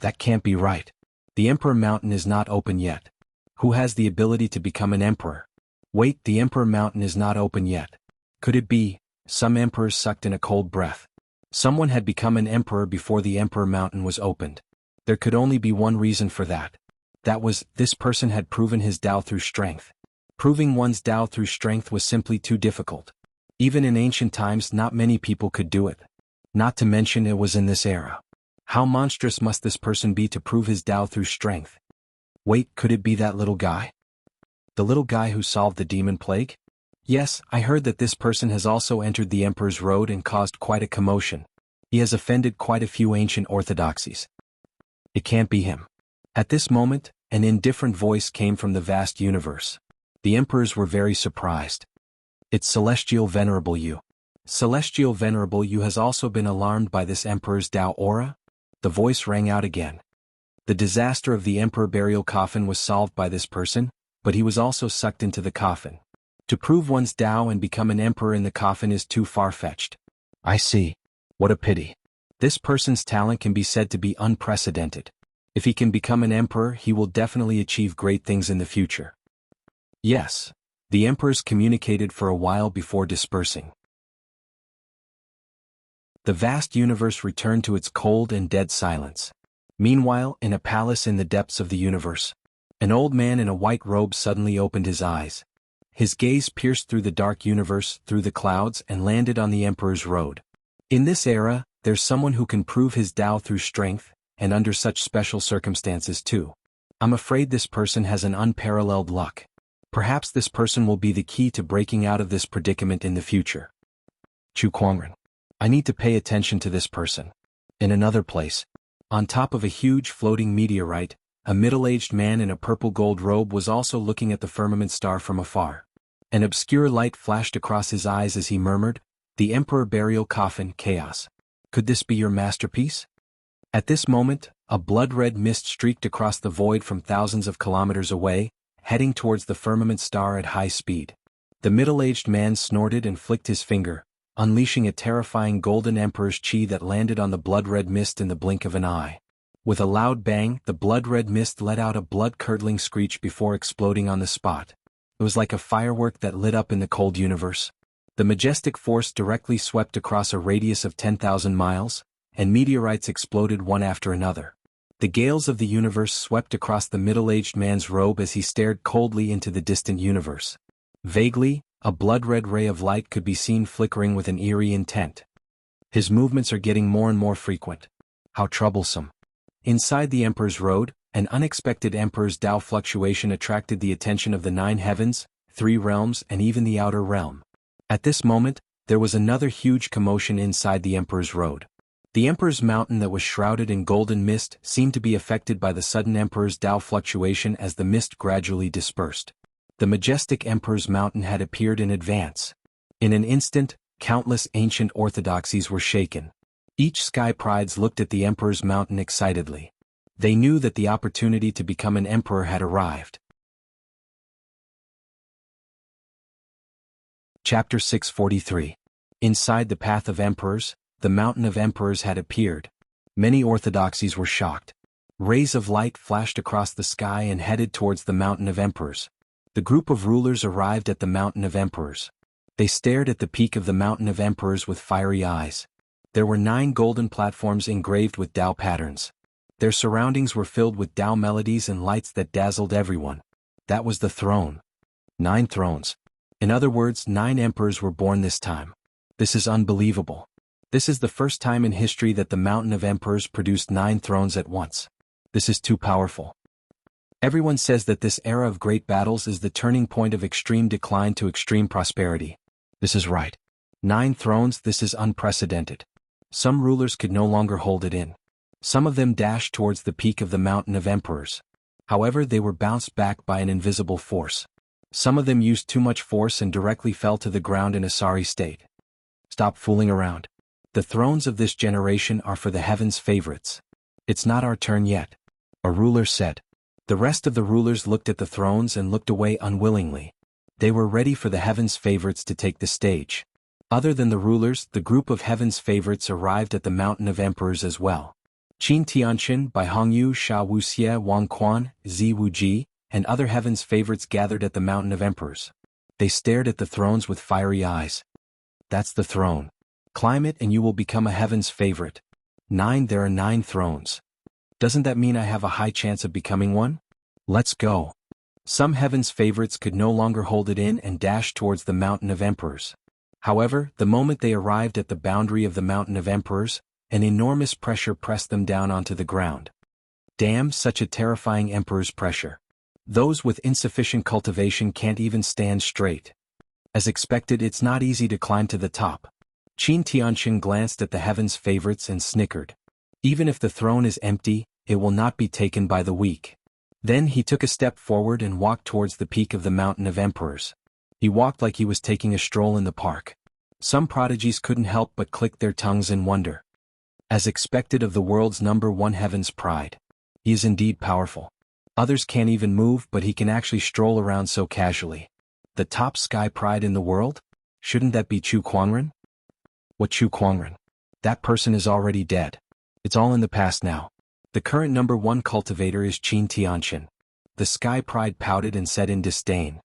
That can't be right. The Emperor Mountain is not open yet. Who has the ability to become an emperor? Wait, the Emperor Mountain is not open yet. Could it be? Some emperors sucked in a cold breath. Someone had become an emperor before the Emperor Mountain was opened. There could only be one reason for that. That was, this person had proven his Tao through strength. Proving one's Tao through strength was simply too difficult. Even in ancient times not many people could do it. Not to mention it was in this era. How monstrous must this person be to prove his Tao through strength? Wait, could it be that little guy? The little guy who solved the demon plague? Yes, I heard that this person has also entered the Emperor's road and caused quite a commotion. He has offended quite a few ancient orthodoxies. It can't be him. At this moment, an indifferent voice came from the vast universe. The emperors were very surprised. It's Celestial Venerable You. Celestial Venerable You has also been alarmed by this Emperor's Tao aura? The voice rang out again. The disaster of the Emperor burial coffin was solved by this person, but he was also sucked into the coffin. To prove one's Tao and become an emperor in the coffin is too far-fetched. I see. What a pity. This person's talent can be said to be unprecedented. If he can become an emperor, he will definitely achieve great things in the future. Yes. The emperors communicated for a while before dispersing. The vast universe returned to its cold and dead silence. Meanwhile, in a palace in the depths of the universe, an old man in a white robe suddenly opened his eyes. His gaze pierced through the dark universe, through the clouds, and landed on the Emperor's road. In this era, there's someone who can prove his Tao through strength, and under such special circumstances too. I'm afraid this person has an unparalleled luck. Perhaps this person will be the key to breaking out of this predicament in the future. Chu Kuangren. I need to pay attention to this person. In another place, on top of a huge floating meteorite, a middle-aged man in a purple-gold robe was also looking at the firmament star from afar. An obscure light flashed across his eyes as he murmured, "The Emperor burial coffin, chaos. Could this be your masterpiece?" At this moment, a blood-red mist streaked across the void from thousands of kilometers away, heading towards the firmament star at high speed. The middle-aged man snorted and flicked his finger, unleashing a terrifying golden emperor's chi that landed on the blood-red mist in the blink of an eye. With a loud bang, the blood-red mist let out a blood-curdling screech before exploding on the spot. was like a firework that lit up in the cold universe. The majestic force directly swept across a radius of 10,000 miles, and meteorites exploded one after another. The gales of the universe swept across the middle-aged man's robe as he stared coldly into the distant universe. Vaguely, a blood-red ray of light could be seen flickering with an eerie intent. His movements are getting more and more frequent. How troublesome. Inside the Emperor's Road, an unexpected Emperor's Tao fluctuation attracted the attention of the 9 heavens, 3 realms, and even the outer realm. At this moment, there was another huge commotion inside the Emperor's Road. The Emperor's Mountain that was shrouded in golden mist seemed to be affected by the sudden Emperor's Tao fluctuation as the mist gradually dispersed. The majestic Emperor's Mountain had appeared in advance. In an instant, countless ancient orthodoxies were shaken. Each sky prides looked at the Emperor's Mountain excitedly. They knew that the opportunity to become an emperor had arrived. Chapter 643. Inside the Path of Emperors, the Mountain of Emperors had appeared. Many orthodoxies were shocked. Rays of light flashed across the sky and headed towards the Mountain of Emperors. The group of rulers arrived at the Mountain of Emperors. They stared at the peak of the Mountain of Emperors with fiery eyes. There were 9 golden platforms engraved with Tao patterns. Their surroundings were filled with Tao melodies and lights that dazzled everyone. That was the throne. 9 thrones. In other words, 9 emperors were born this time. This is unbelievable. This is the first time in history that the Mountain of Emperors produced 9 thrones at once. This is too powerful. Everyone says that this era of great battles is the turning point of extreme decline to extreme prosperity. This is right. 9 thrones, this is unprecedented. Some rulers could no longer hold it in. Some of them dashed towards the peak of the Mountain of Emperors. However, they were bounced back by an invisible force. Some of them used too much force and directly fell to the ground in a sorry state. Stop fooling around. The thrones of this generation are for the heavens' favorites. It's not our turn yet. A ruler said. The rest of the rulers looked at the thrones and looked away unwillingly. They were ready for the heavens' favorites to take the stage. Other than the rulers, the group of heavens' favorites arrived at the Mountain of Emperors as well. Qin Tianqin by Hongyu Sha Wuxia Wang Quan, Zi Wuji, and other heavens' favorites gathered at the Mountain of Emperors. They stared at the thrones with fiery eyes. That's the throne. Climb it and you will become a heaven's favorite. 9 There are 9 thrones. Doesn't that mean I have a high chance of becoming one? Let's go. Some heaven's favorites could no longer hold it in and dashed towards the Mountain of Emperors. However, the moment they arrived at the boundary of the Mountain of Emperors, an enormous pressure pressed them down onto the ground. Damn, such a terrifying emperor's pressure. Those with insufficient cultivation can't even stand straight. As expected, it's not easy to climb to the top. Qin Tianqin glanced at the heavens' favorites and snickered. Even if the throne is empty, it will not be taken by the weak. Then he took a step forward and walked towards the peak of the Mountain of Emperors. He walked like he was taking a stroll in the park. Some prodigies couldn't help but click their tongues in wonder. As expected of the world's #1 heaven's pride. He is indeed powerful. Others can't even move, but he can actually stroll around so casually. The top sky pride in the world? Shouldn't that be Chu Kuangren? What Chu Kuangren? That person is already dead. It's all in the past now. The current #1 cultivator is Qin Tianqin. The sky pride pouted and said in disdain.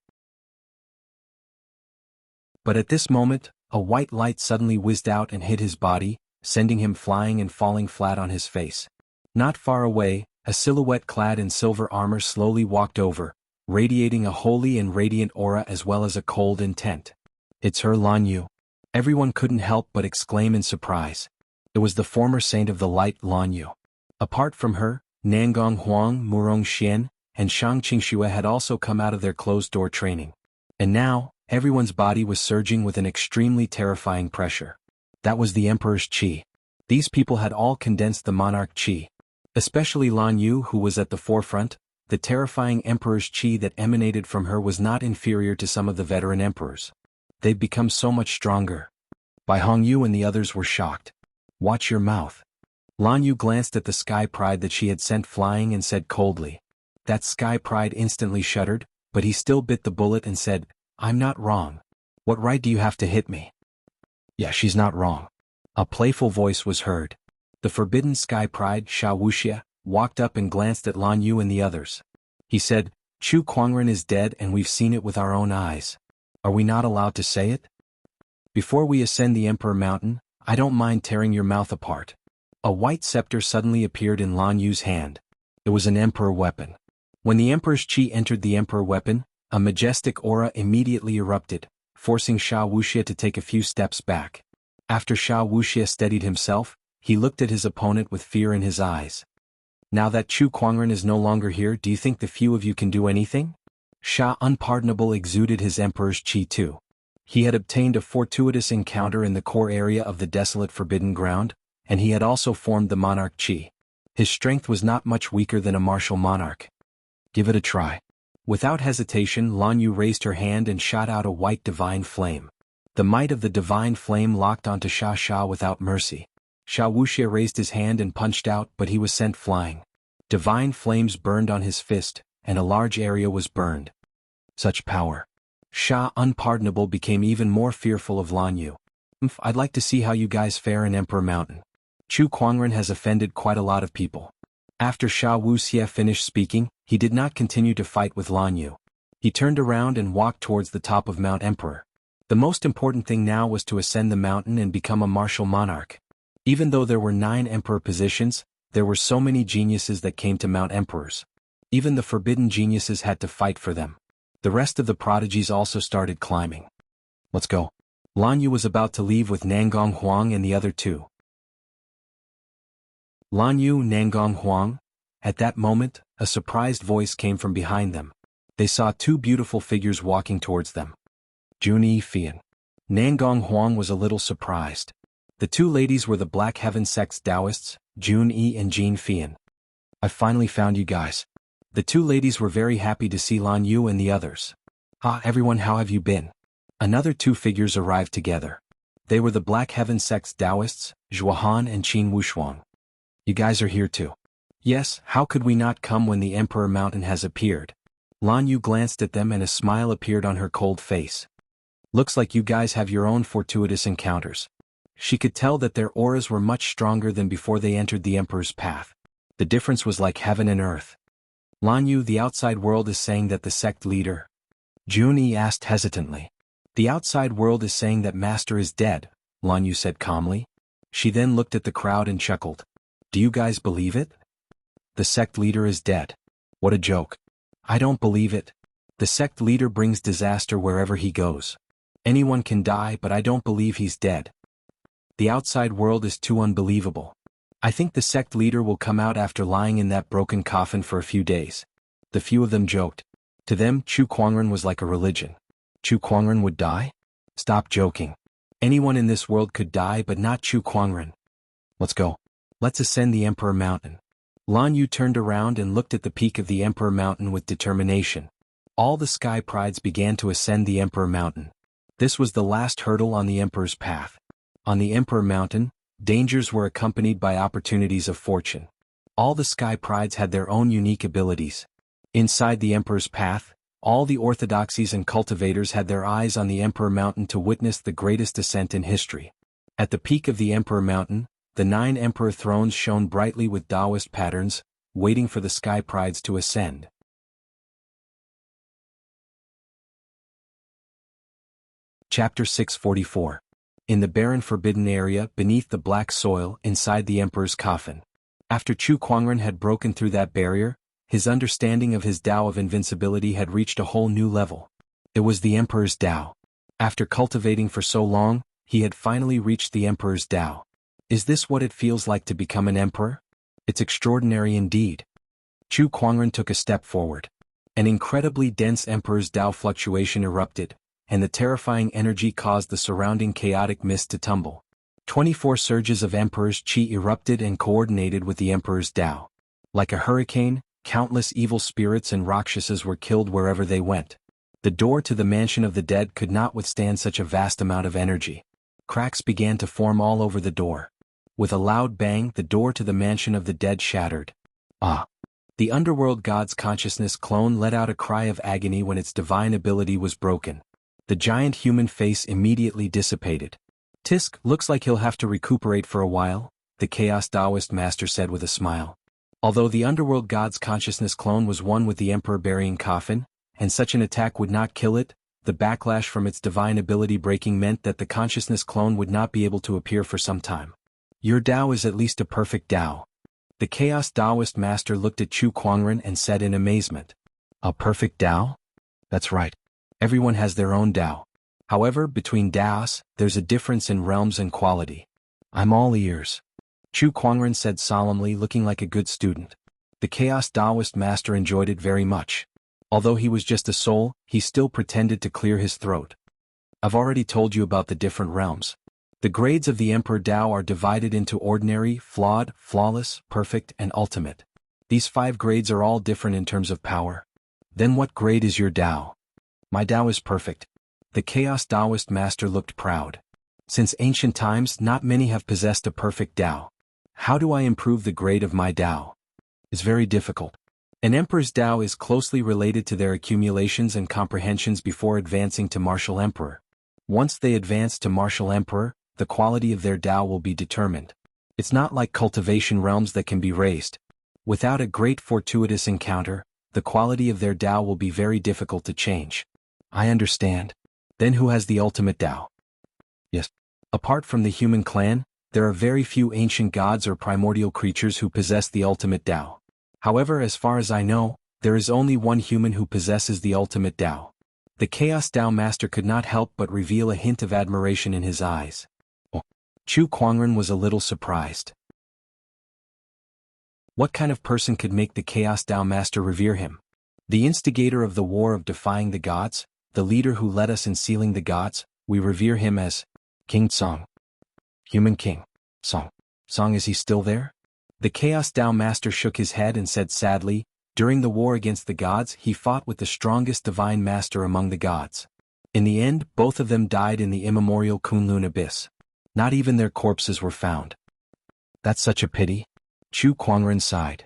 But at this moment, a white light suddenly whizzed out and hit his body, sending him flying and falling flat on his face. Not far away, a silhouette clad in silver armor slowly walked over, radiating a holy and radiant aura as well as a cold intent. It's her, Lan Yu. Everyone couldn't help but exclaim in surprise. It was the former saint of the light, Lan Yu. Apart from her, Nangong Huang, Murong Xian, and Shang Qingxue had also come out of their closed-door training. And now, everyone's body was surging with an extremely terrifying pressure. That was the Emperor's Qi. These people had all condensed the monarch Qi. Especially Lan Yu, who was at the forefront. The terrifying Emperor's Qi that emanated from her was not inferior to some of the veteran emperors. They've become so much stronger. Bai Hongyu and the others were shocked. Watch your mouth. Lan Yu glanced at the sky pride that she had sent flying and said coldly. That sky pride instantly shuddered, but he still bit the bullet and said, I'm not wrong. What right do you have to hit me? Yeah, she's not wrong. A playful voice was heard. The forbidden sky pride, Sha Wuxia, walked up and glanced at Lan Yu and the others. He said, Chu Kuangren is dead and we've seen it with our own eyes. Are we not allowed to say it? Before we ascend the Emperor Mountain, I don't mind tearing your mouth apart. A white scepter suddenly appeared in Lan Yu's hand. It was an Emperor weapon. When the Emperor's chi entered the Emperor weapon, a majestic aura immediately erupted, forcing Sha Wuxia to take a few steps back. After Sha Wuxia steadied himself, he looked at his opponent with fear in his eyes. Now that Chu Kuangren is no longer here, do you think the few of you can do anything? Sha Unpardonable exuded his Emperor's chi too. He had obtained a fortuitous encounter in the core area of the desolate Forbidden Ground, and he had also formed the Monarch Chi. His strength was not much weaker than a martial monarch. Give it a try. Without hesitation, Lan Yu raised her hand and shot out a white divine flame. The might of the divine flame locked onto Sha without mercy. Sha Wuxia raised his hand and punched out, but he was sent flying. Divine flames burned on his fist, and a large area was burned. Such power. Sha Unpardonable became even more fearful of Lan Yu. I'd like to see how you guys fare in Emperor Mountain. Chu Kuangren has offended quite a lot of people. After Sha Wuxia finished speaking, he did not continue to fight with Lan Yu. He turned around and walked towards the top of Mount Emperor. The most important thing now was to ascend the mountain and become a martial monarch. Even though there were 9 emperor positions, there were so many geniuses that came to Mount Emperors. Even the forbidden geniuses had to fight for them. The rest of the prodigies also started climbing. Let's go. Lan Yu was about to leave with Nangong Huang and the other 2. Lan Yu, Nangong Huang. At that moment, a surprised voice came from behind them. They saw 2 beautiful figures walking towards them. Jun Yi Fian. Nangong Huang was a little surprised. The 2 ladies were the Black Heaven Sect's Taoists, Jun Yi and Jin Fian. I finally found you guys. The 2 ladies were very happy to see Lan Yu and the others. Everyone, how have you been? Another 2 figures arrived together. They were the Black Heaven Sect's Taoists, Zhuahan and Qin Wushuang. You guys are here too. Yes, how could we not come when the Emperor Mountain has appeared? Lan Yu glanced at them and a smile appeared on her cold face. Looks like you guys have your own fortuitous encounters. She could tell that their auras were much stronger than before they entered the Emperor's path. The difference was like heaven and earth. Lan Yu, the outside world is saying that the sect leader. Jun Yi asked hesitantly. The outside world is saying that Master is dead, Lan Yu said calmly. She then looked at the crowd and chuckled. Do you guys believe it? The sect leader is dead. What a joke. I don't believe it. The sect leader brings disaster wherever he goes. Anyone can die, but I don't believe he's dead. The outside world is too unbelievable. I think the sect leader will come out after lying in that broken coffin for a few days. The few of them joked. To them, Chu Kuangren was like a religion. Chu Kuangren would die? Stop joking. Anyone in this world could die, but not Chu Kuangren. Let's go. Let's ascend the Emperor Mountain. Lan Yu turned around and looked at the peak of the Emperor Mountain with determination. All the sky prides began to ascend the Emperor Mountain. This was the last hurdle on the Emperor's path. On the Emperor Mountain, dangers were accompanied by opportunities of fortune. All the sky prides had their own unique abilities. Inside the Emperor's path, all the orthodoxies and cultivators had their eyes on the Emperor Mountain to witness the greatest ascent in history. At the peak of the Emperor Mountain, the 9 Emperor thrones shone brightly with Taoist patterns, waiting for the sky prides to ascend. Chapter 644. In the barren forbidden area beneath the black soil inside the Emperor's coffin. After Chu Kuangren had broken through that barrier, his understanding of his Tao of invincibility had reached a whole new level. It was the Emperor's Tao. After cultivating for so long, he had finally reached the Emperor's Tao. Is this what it feels like to become an emperor? It's extraordinary indeed. Chu Kuangren took a step forward. An incredibly dense Emperor's Tao fluctuation erupted, and the terrifying energy caused the surrounding chaotic mist to tumble. 24 surges of Emperor's Qi erupted and coordinated with the Emperor's Tao. Like a hurricane, countless evil spirits and Rakshasas were killed wherever they went. The door to the mansion of the dead could not withstand such a vast amount of energy. Cracks began to form all over the door. With a loud bang, the door to the mansion of the dead shattered. The underworld god's consciousness clone let out a cry of agony when its divine ability was broken. The giant human face immediately dissipated. Tisk, looks like he'll have to recuperate for a while, the Chaos Taoist master said with a smile. Although the underworld god's consciousness clone was one with the emperor burying coffin, and such an attack would not kill it, the backlash from its divine ability breaking meant that the consciousness clone would not be able to appear for some time. Your Tao is at least a perfect Tao. The Chaos Taoist master looked at Chu Kuangren and said in amazement. A perfect Tao? That's right. Everyone has their own Tao. However, between Taos, there's a difference in realms and quality. I'm all ears. Chu Kuangren said solemnly, looking like a good student. The Chaos Taoist master enjoyed it very much. Although he was just a soul, he still pretended to clear his throat. I've already told you about the different realms. The grades of the Emperor Tao are divided into ordinary, flawed, flawless, perfect, and ultimate. These 5 grades are all different in terms of power. Then what grade is your Tao? My Tao is perfect. The Chaos Taoist master looked proud. Since ancient times, not many have possessed a perfect Tao. How do I improve the grade of my Tao? It's very difficult. An emperor's Tao is closely related to their accumulations and comprehensions before advancing to martial emperor. Once they advance to martial emperor, the quality of their Tao will be determined. It's not like cultivation realms that can be raised. Without a great fortuitous encounter, the quality of their Tao will be very difficult to change. I understand. Then who has the ultimate Tao? Yes. Apart from the human clan, there are very few ancient gods or primordial creatures who possess the ultimate Tao. However, as far as I know, there is only one human who possesses the ultimate Tao. The Chaos Tao Master could not help but reveal a hint of admiration in his eyes. Oh. Chu Kuangren was a little surprised. What kind of person could make the Chaos Tao Master revere him? The instigator of the war of defying the gods, the leader who led us in sealing the gods, we revere him as King Song. Human King. Song. Song, is he still there? The Chaos Tao Master shook his head and said sadly, during the war against the gods he fought with the strongest divine master among the gods. In the end, both of them died in the immemorial Kunlun abyss. Not even their corpses were found. That's such a pity. Chu Kuangren sighed.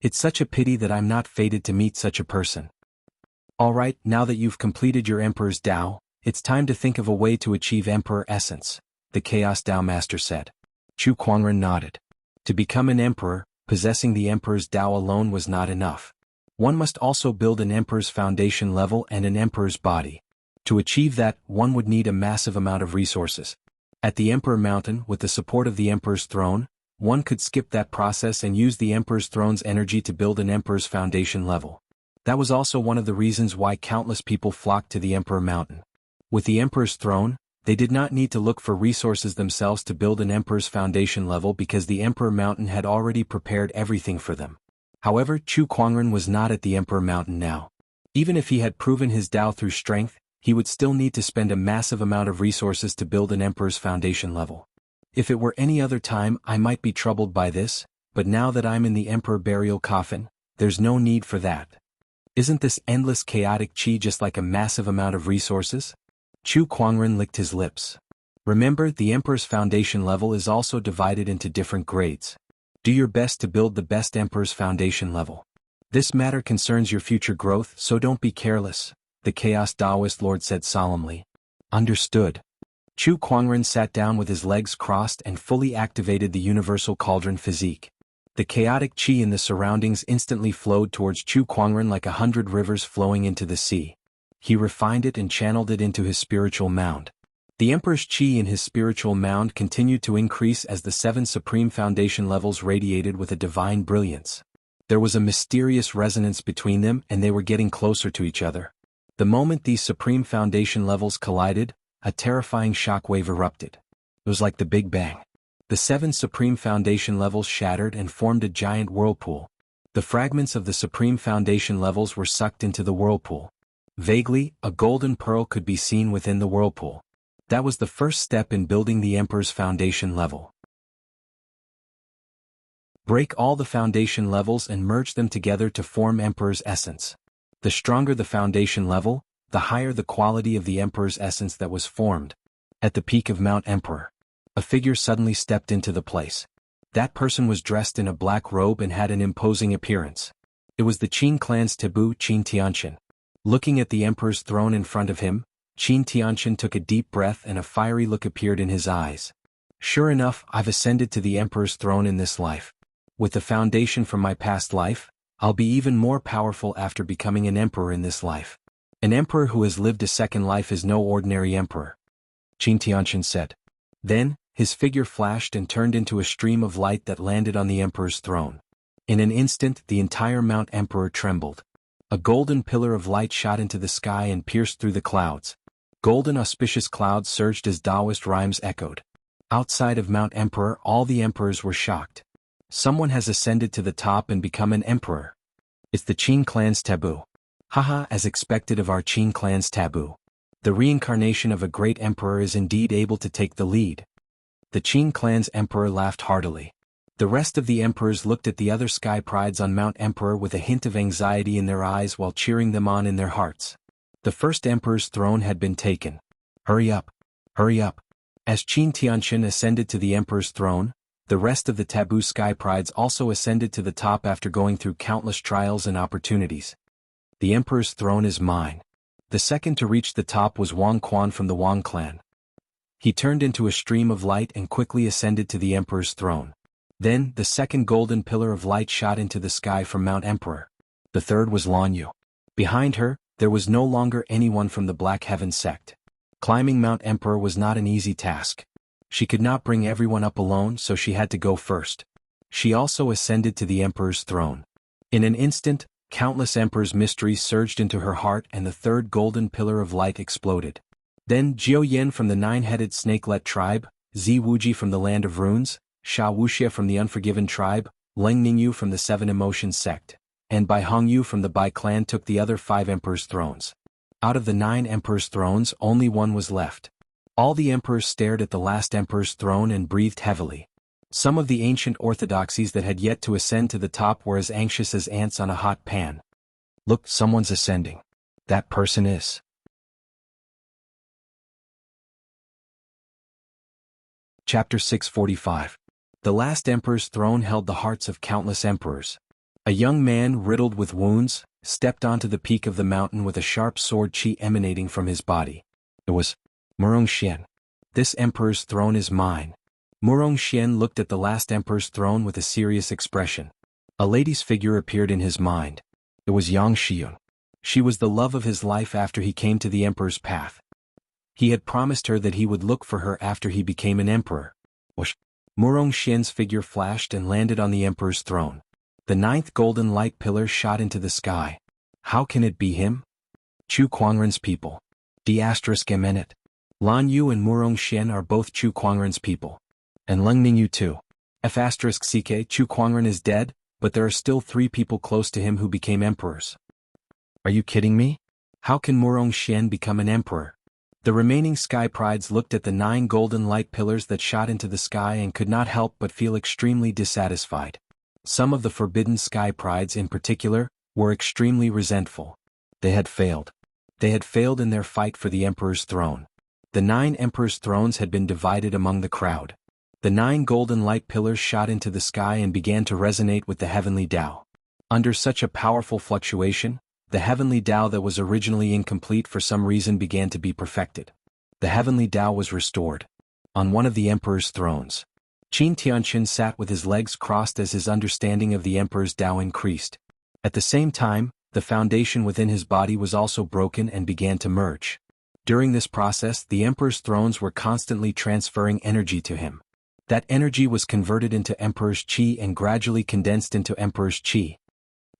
It's such a pity that I'm not fated to meet such a person. Alright, now that you've completed your Emperor's Tao, it's time to think of a way to achieve Emperor Essence, the Chaos Tao Master said. Chu Kuangren nodded. To become an emperor, possessing the Emperor's Tao alone was not enough. One must also build an Emperor's foundation level and an Emperor's body. To achieve that, one would need a massive amount of resources. At the Emperor Mountain, with the support of the Emperor's throne, one could skip that process and use the Emperor's throne's energy to build an Emperor's foundation level. That was also one of the reasons why countless people flocked to the Emperor Mountain. With the Emperor's throne, they did not need to look for resources themselves to build an Emperor's foundation level because the Emperor Mountain had already prepared everything for them. However, Chu Kuangren was not at the Emperor Mountain now. Even if he had proven his Tao through strength, he would still need to spend a massive amount of resources to build an Emperor's foundation level. If it were any other time, I might be troubled by this, but now that I'm in the Emperor burial coffin, there's no need for that. Isn't this endless chaotic chi just like a massive amount of resources? Chu Kuangren licked his lips. Remember, the Emperor's foundation level is also divided into different grades. Do your best to build the best Emperor's foundation level. This matter concerns your future growth, so don't be careless, the Chaos Taoist Lord said solemnly. Understood. Chu Kuangren sat down with his legs crossed and fully activated the universal cauldron physique. The chaotic chi in the surroundings instantly flowed towards Chu Kuangren like 100 rivers flowing into the sea. He refined it and channeled it into his spiritual mound. The Emperor's chi in his spiritual mound continued to increase as the 7 supreme foundation levels radiated with a divine brilliance. There was a mysterious resonance between them and they were getting closer to each other. The moment these supreme foundation levels collided, a terrifying shockwave erupted. It was like the Big Bang. The 7 supreme foundation levels shattered and formed a giant whirlpool. The fragments of the supreme foundation levels were sucked into the whirlpool. Vaguely, a golden pearl could be seen within the whirlpool. That was the first step in building the Emperor's foundation level. Break all the foundation levels and merge them together to form Emperor's essence. The stronger the foundation level, the higher the quality of the Emperor's essence that was formed. At the peak of Mount Emperor, a figure suddenly stepped into the place. That person was dressed in a black robe and had an imposing appearance. It was the Qin clan's taboo Qin Tianqian. Looking at the Emperor's throne in front of him, Qin Tianqian took a deep breath and a fiery look appeared in his eyes. Sure enough, I've ascended to the Emperor's throne in this life. with the foundation from my past life, I'll be even more powerful after becoming an emperor in this life. An emperor who has lived a second life is no ordinary emperor, Qin Tianqian said. Then, his figure flashed and turned into a stream of light that landed on the emperor's throne. In an instant, the entire Mount Emperor trembled. A golden pillar of light shot into the sky and pierced through the clouds. Golden auspicious clouds surged as Taoist rhymes echoed. Outside of Mount Emperor, all the emperors were shocked. Someone has ascended to the top and become an emperor. It's the Qin clan's taboo. Haha, as expected of our Qin clan's taboo. The reincarnation of a great emperor is indeed able to take the lead. The Qin clan's emperor laughed heartily. The rest of the emperors looked at the other sky prides on Mount Emperor with a hint of anxiety in their eyes while cheering them on in their hearts. The first emperor's throne had been taken. Hurry up! Hurry up! As Qin Tianqian ascended to the emperor's throne, the rest of the taboo sky prides also ascended to the top after going through countless trials and opportunities. The emperor's throne is mine. The second to reach the top was Wang Quan from the Wang clan. He turned into a stream of light and quickly ascended to the emperor's throne. Then, the second golden pillar of light shot into the sky from Mount Emperor. The third was Lan Yu. Behind her, there was no longer anyone from the Black Heaven sect. Climbing Mount Emperor was not an easy task. She could not bring everyone up alone, so she had to go first. She also ascended to the emperor's throne. In an instant, countless emperor's mysteries surged into her heart and the third golden pillar of light exploded. Then Jiao Yen from the nine-headed snakelet tribe, Zi Wuji from the land of runes, Sha Wuxia from the Unforgiven tribe, Leng Ningyu from the Seven Emotions sect, and Bai Hongyu from the Bai clan took the other 5 emperors' thrones. Out of the 9 emperors' thrones, only one was left. All the emperors stared at the last emperor's throne and breathed heavily. Some of the ancient orthodoxies that had yet to ascend to the top were as anxious as ants on a hot pan. Look, someone's ascending. That person is. Chapter 645. The last emperor's throne held the hearts of countless emperors. A young man riddled with wounds stepped onto the peak of the mountain with a sharp sword qi emanating from his body. It was Murongxian. This emperor's throne is mine. Murongxian looked at the last emperor's throne with a serious expression. A lady's figure appeared in his mind. It was Yang Xiyun. She was the love of his life after he came to the emperor's path. He had promised her that he would look for her after he became an emperor. Whoosh! Murongxian's figure flashed and landed on the emperor's throne. The 9th golden light pillar shot into the sky. How can it be him? Chu Kuangren's people. D*Mnet. Lan Yu and Murongxian are both Chu Kuangren's people. And Leng Ningyu too. F***ck Chu Kuangren is dead, but there are still 3 people close to him who became emperors. Are you kidding me? How can Murongxian become an emperor? The remaining sky prides looked at the 9 golden light pillars that shot into the sky and could not help but feel extremely dissatisfied. Some of the forbidden sky prides in particular were extremely resentful. They had failed. They had failed in their fight for the emperor's throne. The 9 emperors' thrones had been divided among the crowd. The 9 golden light pillars shot into the sky and began to resonate with the heavenly Tao. Under such a powerful fluctuation, the heavenly Tao that was originally incomplete for some reason began to be perfected. The heavenly Tao was restored. On one of the emperor's thrones, Qin Tianqian sat with his legs crossed as his understanding of the emperor's Tao increased. At the same time, the foundation within his body was also broken and began to merge. During this process, the emperor's thrones were constantly transferring energy to him. That energy was converted into emperor's qi and gradually condensed into emperor's qi.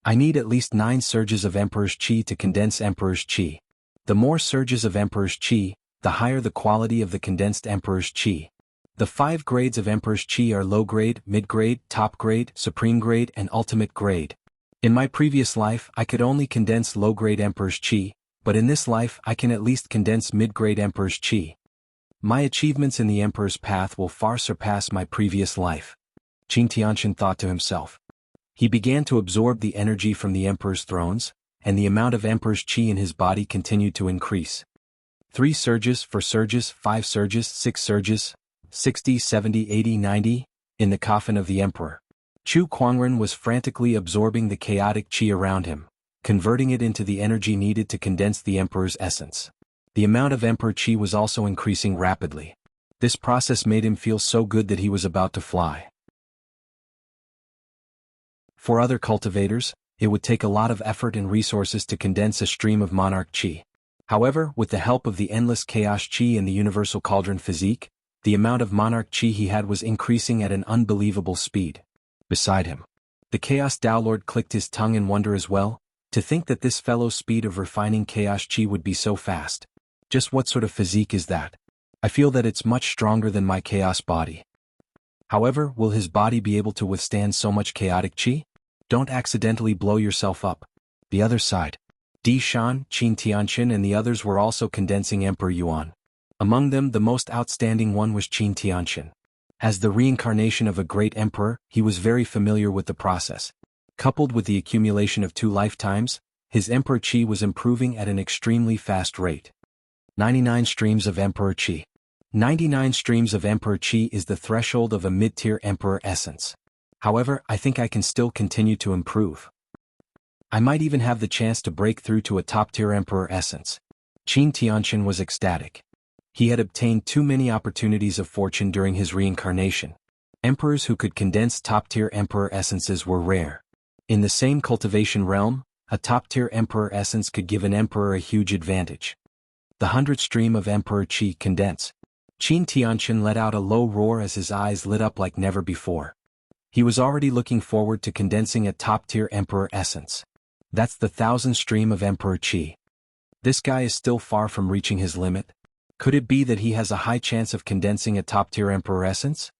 I need at least 9 surges of emperor's qi to condense emperor's qi. The more surges of emperor's qi, the higher the quality of the condensed emperor's qi. The 5 grades of emperor's qi are low grade, mid grade, top grade, supreme grade, and ultimate grade. In my previous life, I could only condense low grade emperor's qi, but in this life I can at least condense mid grade emperor's qi. My achievements in the emperor's path will far surpass my previous life. Qin Tianqian thought to himself. He began to absorb the energy from the emperor's thrones, and the amount of emperor's qi in his body continued to increase. 3 surges, 4 surges, 5 surges, 6 surges, 60, 70, 80, 90, in the coffin of the emperor. Chu Kuangren was frantically absorbing the chaotic qi around him, converting it into the energy needed to condense the emperor's essence. The amount of emperor qi was also increasing rapidly. This process made him feel so good that he was about to fly. For other cultivators, it would take a lot of effort and resources to condense a stream of monarch qi. However, with the help of the endless chaos qi and the universal cauldron physique, the amount of monarch qi he had was increasing at an unbelievable speed. Beside him, the Chaos Tao Lord clicked his tongue in wonder as well, to think that this fellow's speed of refining chaos qi would be so fast. Just what sort of physique is that? I feel that it's much stronger than my chaos body. However, will his body be able to withstand so much chaotic qi? Don't accidentally blow yourself up. The other side. Di Shan, Qin Tianqin and the others were also condensing Emperor Yuan. Among them the most outstanding one was Qin Tianqin. As the reincarnation of a great emperor, he was very familiar with the process. Coupled with the accumulation of 2 lifetimes, his emperor qi was improving at an extremely fast rate. 99 streams of emperor qi. 99 streams of emperor qi is the threshold of a mid-tier emperor essence. However, I think I can still continue to improve. I might even have the chance to break through to a top-tier emperor essence. Qin Tianqin was ecstatic. He had obtained too many opportunities of fortune during his reincarnation. Emperors who could condense top-tier emperor essences were rare. In the same cultivation realm, a top-tier emperor essence could give an emperor a huge advantage. The 100 stream of emperor qi condense. Qin Tianqin let out a low roar as his eyes lit up like never before. He was already looking forward to condensing a top-tier emperor essence. That's the 1,000 stream of emperor qi. This guy is still far from reaching his limit. Could it be that he has a high chance of condensing a top-tier emperor essence?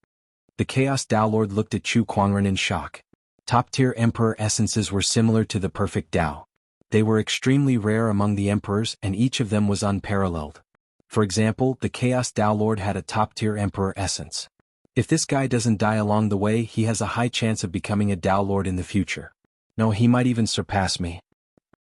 The Chaos Tao Lord looked at Chu Kuangren in shock. Top-tier emperor essences were similar to the perfect Tao. They were extremely rare among the emperors and each of them was unparalleled. For example, the Chaos Tao Lord had a top-tier emperor essence. If this guy doesn't die along the way, he has a high chance of becoming a Tao Lord in the future. No, he might even surpass me.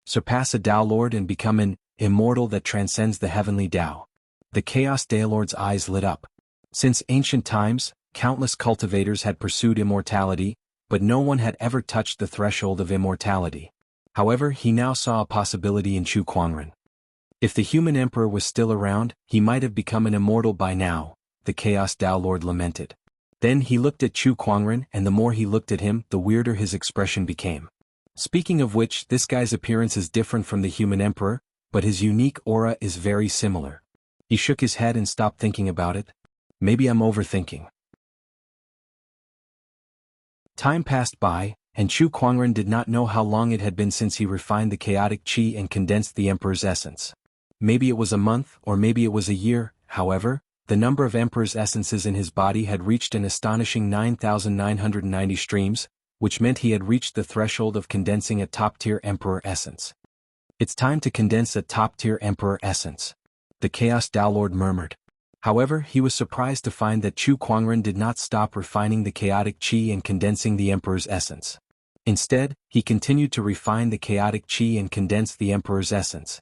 Surpass a Tao Lord and become an immortal that transcends the heavenly Tao. The Chaos Tao Lord's eyes lit up. Since ancient times, countless cultivators had pursued immortality, but no one had ever touched the threshold of immortality. However, he now saw a possibility in Chu Kuangren. If the human emperor was still around, he might have become an immortal by now, the Chaos Tao Lord lamented. Then he looked at Chu Kuangren and the more he looked at him, the weirder his expression became. Speaking of which, this guy's appearance is different from the human emperor, but his unique aura is very similar. He shook his head and stopped thinking about it. Maybe I'm overthinking. Time passed by, and Chu Kuangren did not know how long it had been since he refined the chaotic qi and condensed the emperor's essence. Maybe it was a month, or maybe it was a year. However, the number of emperor's essences in his body had reached an astonishing 9,990 streams, which meant he had reached the threshold of condensing a top-tier emperor essence. It's time to condense a top-tier emperor essence, the Chaos Tao Lord murmured. However, he was surprised to find that Chu Kuangren did not stop refining the chaotic qi and condensing the emperor's essence. Instead, he continued to refine the chaotic qi and condense the emperor's essence.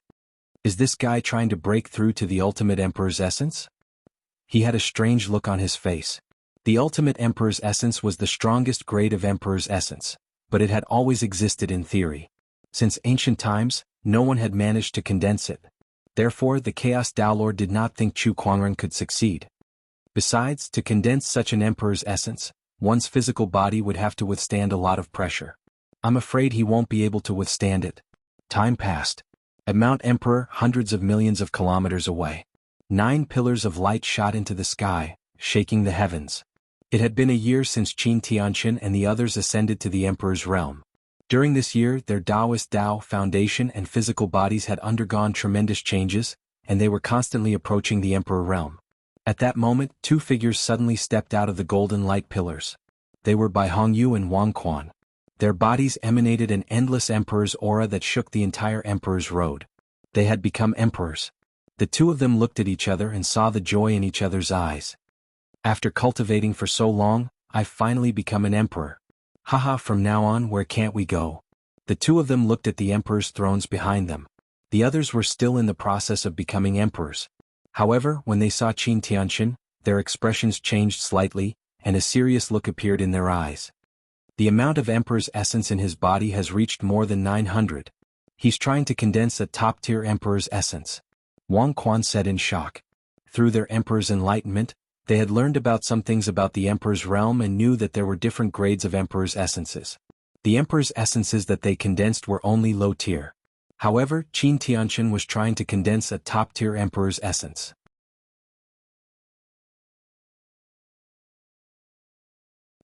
Is this guy trying to break through to the ultimate emperor's essence? He had a strange look on his face. The ultimate emperor's essence was the strongest grade of emperor's essence, but it had always existed in theory. Since ancient times, no one had managed to condense it. Therefore, the Chaos Tao Lord did not think Chu Kuangren could succeed. Besides, to condense such an emperor's essence, one's physical body would have to withstand a lot of pressure. I'm afraid he won't be able to withstand it. Time passed. At Mount Emperor, hundreds of millions of kilometers away, 9 pillars of light shot into the sky, shaking the heavens. It had been a year since Qin Tianqin and the others ascended to the Emperor's realm. During this year, their Taoist Tao foundation and physical bodies had undergone tremendous changes, and they were constantly approaching the Emperor realm. At that moment, 2 figures suddenly stepped out of the golden light pillars. They were Bai Hongyu and Wang Quan. Their bodies emanated an endless Emperor's aura that shook the entire Emperor's road. They had become emperors. The 2 of them looked at each other and saw the joy in each other's eyes. After cultivating for so long, I've finally become an emperor. Haha, from now on, where can't we go? The 2 of them looked at the emperor's thrones behind them. The others were still in the process of becoming emperors. However, when they saw Qin Tianqin, their expressions changed slightly, and a serious look appeared in their eyes. The amount of emperor's essence in his body has reached more than 900. He's trying to condense a top-tier emperor's essence. Wang Quan said in shock. Through their emperor's enlightenment, they had learned about some things about the emperor's realm and knew that there were different grades of emperor's essences. The emperor's essences that they condensed were only low tier. However, Qin Tianqian was trying to condense a top-tier emperor's essence.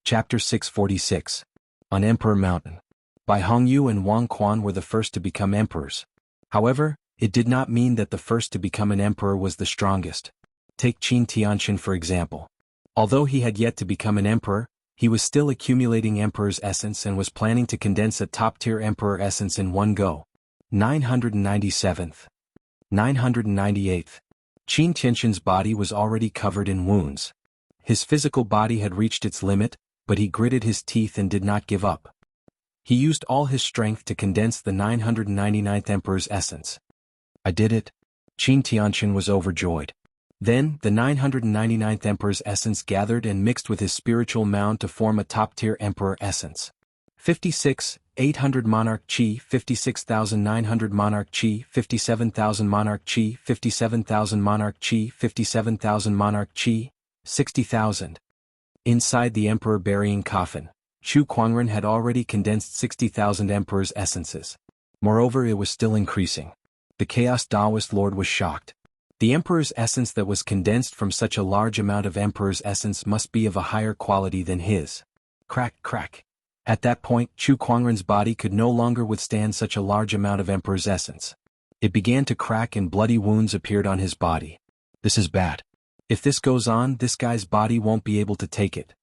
Chapter 646. On Emperor Mountain. Bai Hongyu and Wang Quan were the first to become emperors. However, it did not mean that the first to become an emperor was the strongest. Take Qin Tianqian for example. Although he had yet to become an emperor, he was still accumulating emperor's essence and was planning to condense a top-tier emperor essence in one go. 997th. 998th. Qin Tianqian's body was already covered in wounds. His physical body had reached its limit, but he gritted his teeth and did not give up. He used all his strength to condense the 999th emperor's essence. I did it. Qin Tianqian was overjoyed. Then, the 999th emperor's essence gathered and mixed with his spiritual mound to form a top-tier emperor essence. 56,800 monarch qi, 56,900 monarch qi, 57,000 monarch qi, 57,000 monarch qi, 57,000 monarch qi, 60,000. Inside the emperor burying coffin, Chu Kuangren had already condensed 60,000 emperor's essences. Moreover, it was still increasing. The Chaos Taoist Lord was shocked. The emperor's essence that was condensed from such a large amount of emperor's essence must be of a higher quality than his. Crack, crack. At that point, Chu Kuangren's body could no longer withstand such a large amount of emperor's essence. It began to crack and bloody wounds appeared on his body. This is bad. If this goes on, this guy's body won't be able to take it.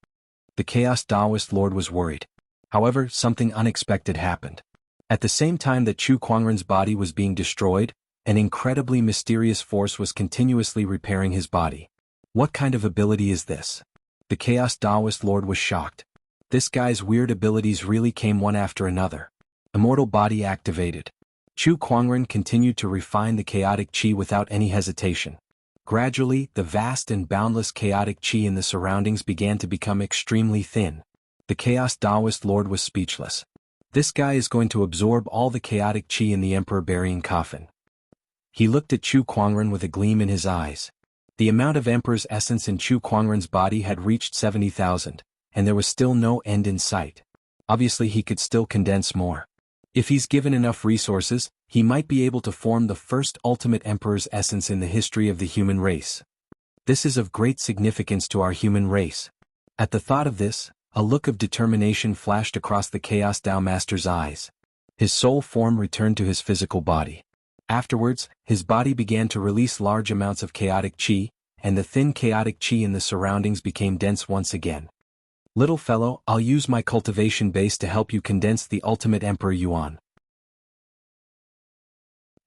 The Chaos Taoist Lord was worried. However, something unexpected happened. At the same time that Chu Kuangren's body was being destroyed, an incredibly mysterious force was continuously repairing his body. What kind of ability is this? The Chaos Taoist Lord was shocked. This guy's weird abilities really came one after another. Immortal body activated. Chu Kuangren continued to refine the chaotic qi without any hesitation. Gradually, the vast and boundless chaotic qi in the surroundings began to become extremely thin. The Chaos Taoist Lord was speechless. This guy is going to absorb all the chaotic qi in the emperor burying coffin. He looked at Chu Kuangren with a gleam in his eyes. The amount of emperor's essence in Chu Kuangren's body had reached 70,000, and there was still no end in sight. Obviously he could still condense more. If he's given enough resources, he might be able to form the first ultimate emperor's essence in the history of the human race. This is of great significance to our human race. At the thought of this, a look of determination flashed across the Chaos Tao Master's eyes. His soul form returned to his physical body. Afterwards, his body began to release large amounts of chaotic qi, and the thin chaotic qi in the surroundings became dense once again. Little fellow, I'll use my cultivation base to help you condense the ultimate Emperor Yuan.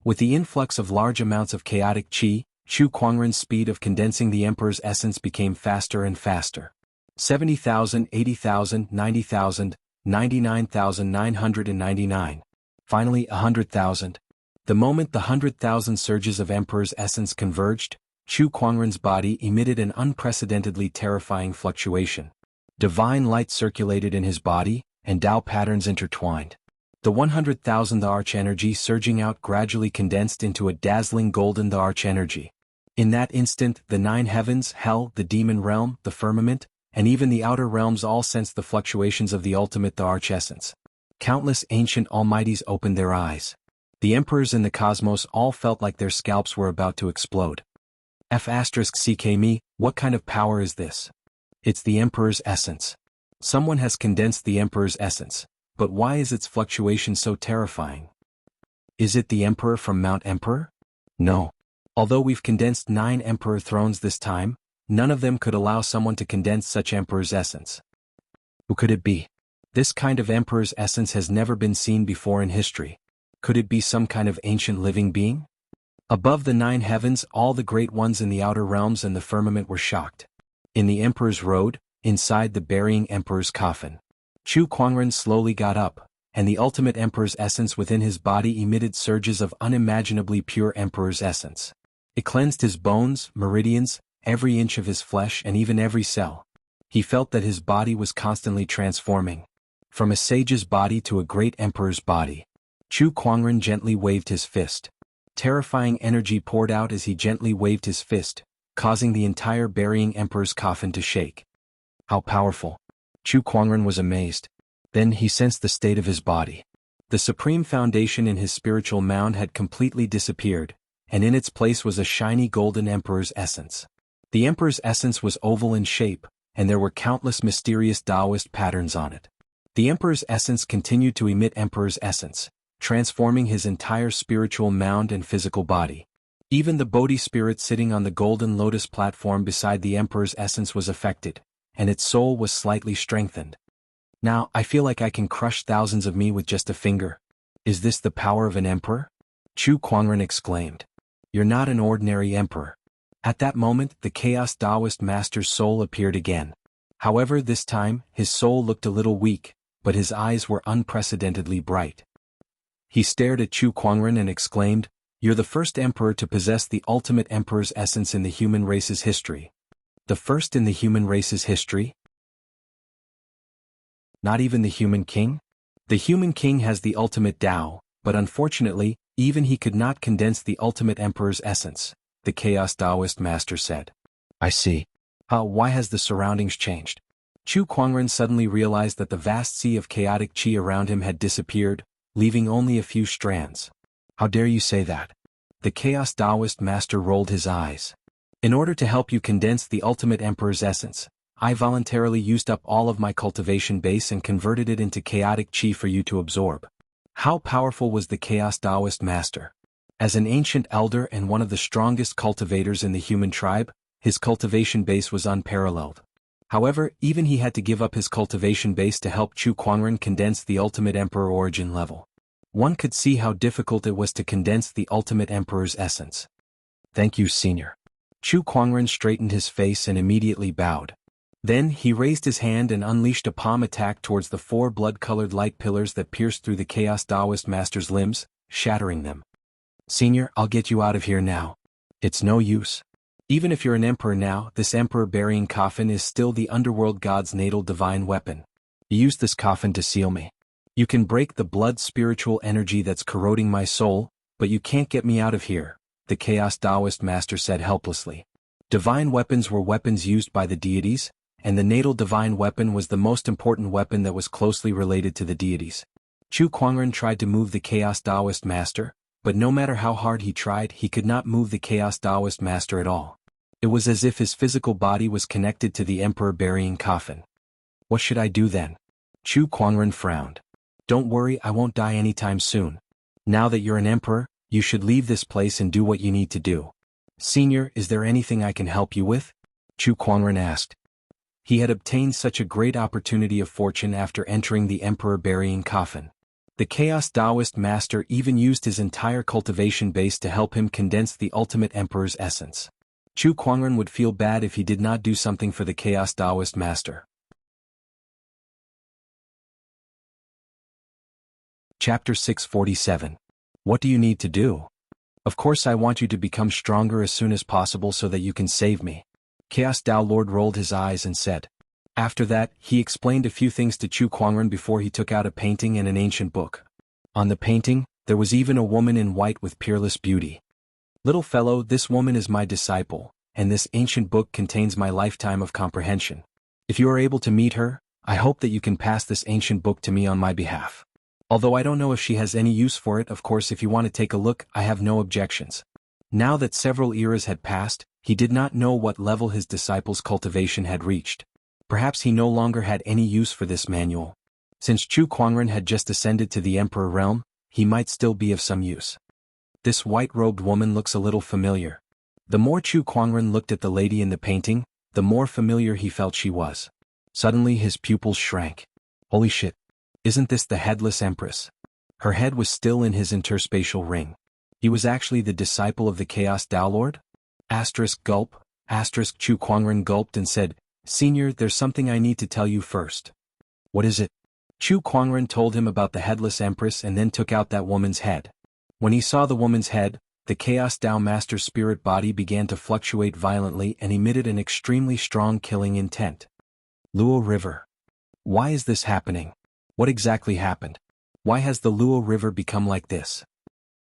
With the influx of large amounts of chaotic qi, Chu Kuangren's speed of condensing the Emperor's essence became faster and faster. 70,000, 80,000, 90,000, 99,999. Finally 100,000. The moment the 100,000 surges of Emperor's essence converged, Chu Kuangren's body emitted an unprecedentedly terrifying fluctuation. Divine light circulated in his body, and Tao patterns intertwined. The 100,000th arch energy surging out gradually condensed into a dazzling golden arch energy. In that instant, the 9 heavens, hell, the demon realm, the firmament, and even the outer realms all sensed the fluctuations of the ultimate arch essence. Countless ancient almighties opened their eyes. The emperors in the cosmos all felt like their scalps were about to explode. F***ck me, what kind of power is this? It's the Emperor's essence. Someone has condensed the Emperor's essence, but why is its fluctuation so terrifying? Is it the Emperor from Mount Emperor? No. Although we've condensed 9 Emperor thrones this time, none of them could allow someone to condense such Emperor's essence. Who could it be? This kind of Emperor's essence has never been seen before in history. Could it be some kind of ancient living being? Above the 9 heavens, all the great ones in the outer realms and the firmament were shocked. In the Emperor's road, inside the burying Emperor's coffin, Chu Kuangren slowly got up, and the ultimate Emperor's essence within his body emitted surges of unimaginably pure Emperor's essence. It cleansed his bones, meridians, every inch of his flesh and even every cell. He felt that his body was constantly transforming. From a sage's body to a great Emperor's body. Chu Kuangren gently waved his fist. Terrifying energy poured out as he gently waved his fist, causing the entire burying Emperor's coffin to shake. How powerful! Chu Kuangren was amazed. Then he sensed the state of his body. The supreme foundation in his spiritual mound had completely disappeared, and in its place was a shiny golden emperor's essence. The emperor's essence was oval in shape, and there were countless mysterious Taoist patterns on it. The emperor's essence continued to emit emperor's essence, transforming his entire spiritual mound and physical body. Even the Bodhi spirit sitting on the golden lotus platform beside the emperor's essence was affected, and its soul was slightly strengthened. Now, I feel like I can crush thousands of me with just a finger. Is this the power of an emperor? Chu Kuangren exclaimed. You're not an ordinary emperor. At that moment, the Chaos Taoist master's soul appeared again. However, this time, his soul looked a little weak, but his eyes were unprecedentedly bright. He stared at Chu Kuangren and exclaimed, You're the first emperor to possess the ultimate emperor's essence in the human race's history. The first in the human race's history? Not even the human king? The human king has the ultimate Tao, but unfortunately, even he could not condense the ultimate emperor's essence, the Chaos Taoist master said. I see. Why has the surroundings changed? Chu Kuangren suddenly realized that the vast sea of chaotic qi around him had disappeared, leaving only a few strands. How dare you say that? The Chaos Taoist master rolled his eyes. In order to help you condense the ultimate emperor's essence, I voluntarily used up all of my cultivation base and converted it into chaotic qi for you to absorb. How powerful was the Chaos Taoist master? As an ancient elder and one of the strongest cultivators in the human tribe, his cultivation base was unparalleled. However, even he had to give up his cultivation base to help Chu Kuangren condense the ultimate emperor origin level. One could see how difficult it was to condense the ultimate emperor's essence. Thank you, senior. Chu Kuangren straightened his face and immediately bowed. Then he raised his hand and unleashed a palm attack towards the 4 blood-colored light pillars that pierced through the Chaos Taoist master's limbs, shattering them. Senior, I'll get you out of here now. It's no use. Even if you're an emperor now, this emperor-burying coffin is still the underworld god's natal divine weapon. Use this coffin to seal me. You can break the blood spiritual energy that's corroding my soul, but you can't get me out of here, the Chaos Taoist master said helplessly. Divine weapons were weapons used by the deities, and the natal divine weapon was the most important weapon that was closely related to the deities. Chu Kuangren tried to move the Chaos Taoist master, but no matter how hard he tried, he could not move the Chaos Taoist master at all. It was as if his physical body was connected to the emperor-burying coffin. What should I do then? Chu Kuangren frowned. Don't worry, I won't die anytime soon. Now that you're an emperor, you should leave this place and do what you need to do. Senior, is there anything I can help you with? Chu Kuangren asked. He had obtained such a great opportunity of fortune after entering the emperor-burying coffin. The Chaos Taoist master even used his entire cultivation base to help him condense the ultimate emperor's essence. Chu Kuangren would feel bad if he did not do something for the Chaos Taoist master. Chapter 647. What do you need to do? Of course I want you to become stronger as soon as possible so that you can save me. Chaos Tao Lord rolled his eyes and said. After that, he explained a few things to Chu Kuangren before he took out a painting and an ancient book. On the painting, there was even a woman in white with peerless beauty. Little fellow, this woman is my disciple, and this ancient book contains my lifetime of comprehension. If you are able to meet her, I hope that you can pass this ancient book to me on my behalf. Although I don't know if she has any use for it, of course if you want to take a look, I have no objections. Now that several eras had passed, he did not know what level his disciple's cultivation had reached. Perhaps he no longer had any use for this manual. Since Chu Kuangren had just ascended to the emperor realm, he might still be of some use. This white-robed woman looks a little familiar. The more Chu Kuangren looked at the lady in the painting, the more familiar he felt she was. Suddenly his pupils shrank. Holy shit. Isn't this the headless empress? Her head was still in his interspatial ring. He was actually the disciple of the Chaos Tao Lord? Gulp. Chu Kuangren gulped and said, Senior, there's something I need to tell you first. What is it? Chu Kuangren told him about the headless empress and then took out that woman's head. When he saw the woman's head, the Chaos Tao Master's spirit body began to fluctuate violently and emitted an extremely strong killing intent. Luo River. Why is this happening? What exactly happened? Why has the Luo River become like this?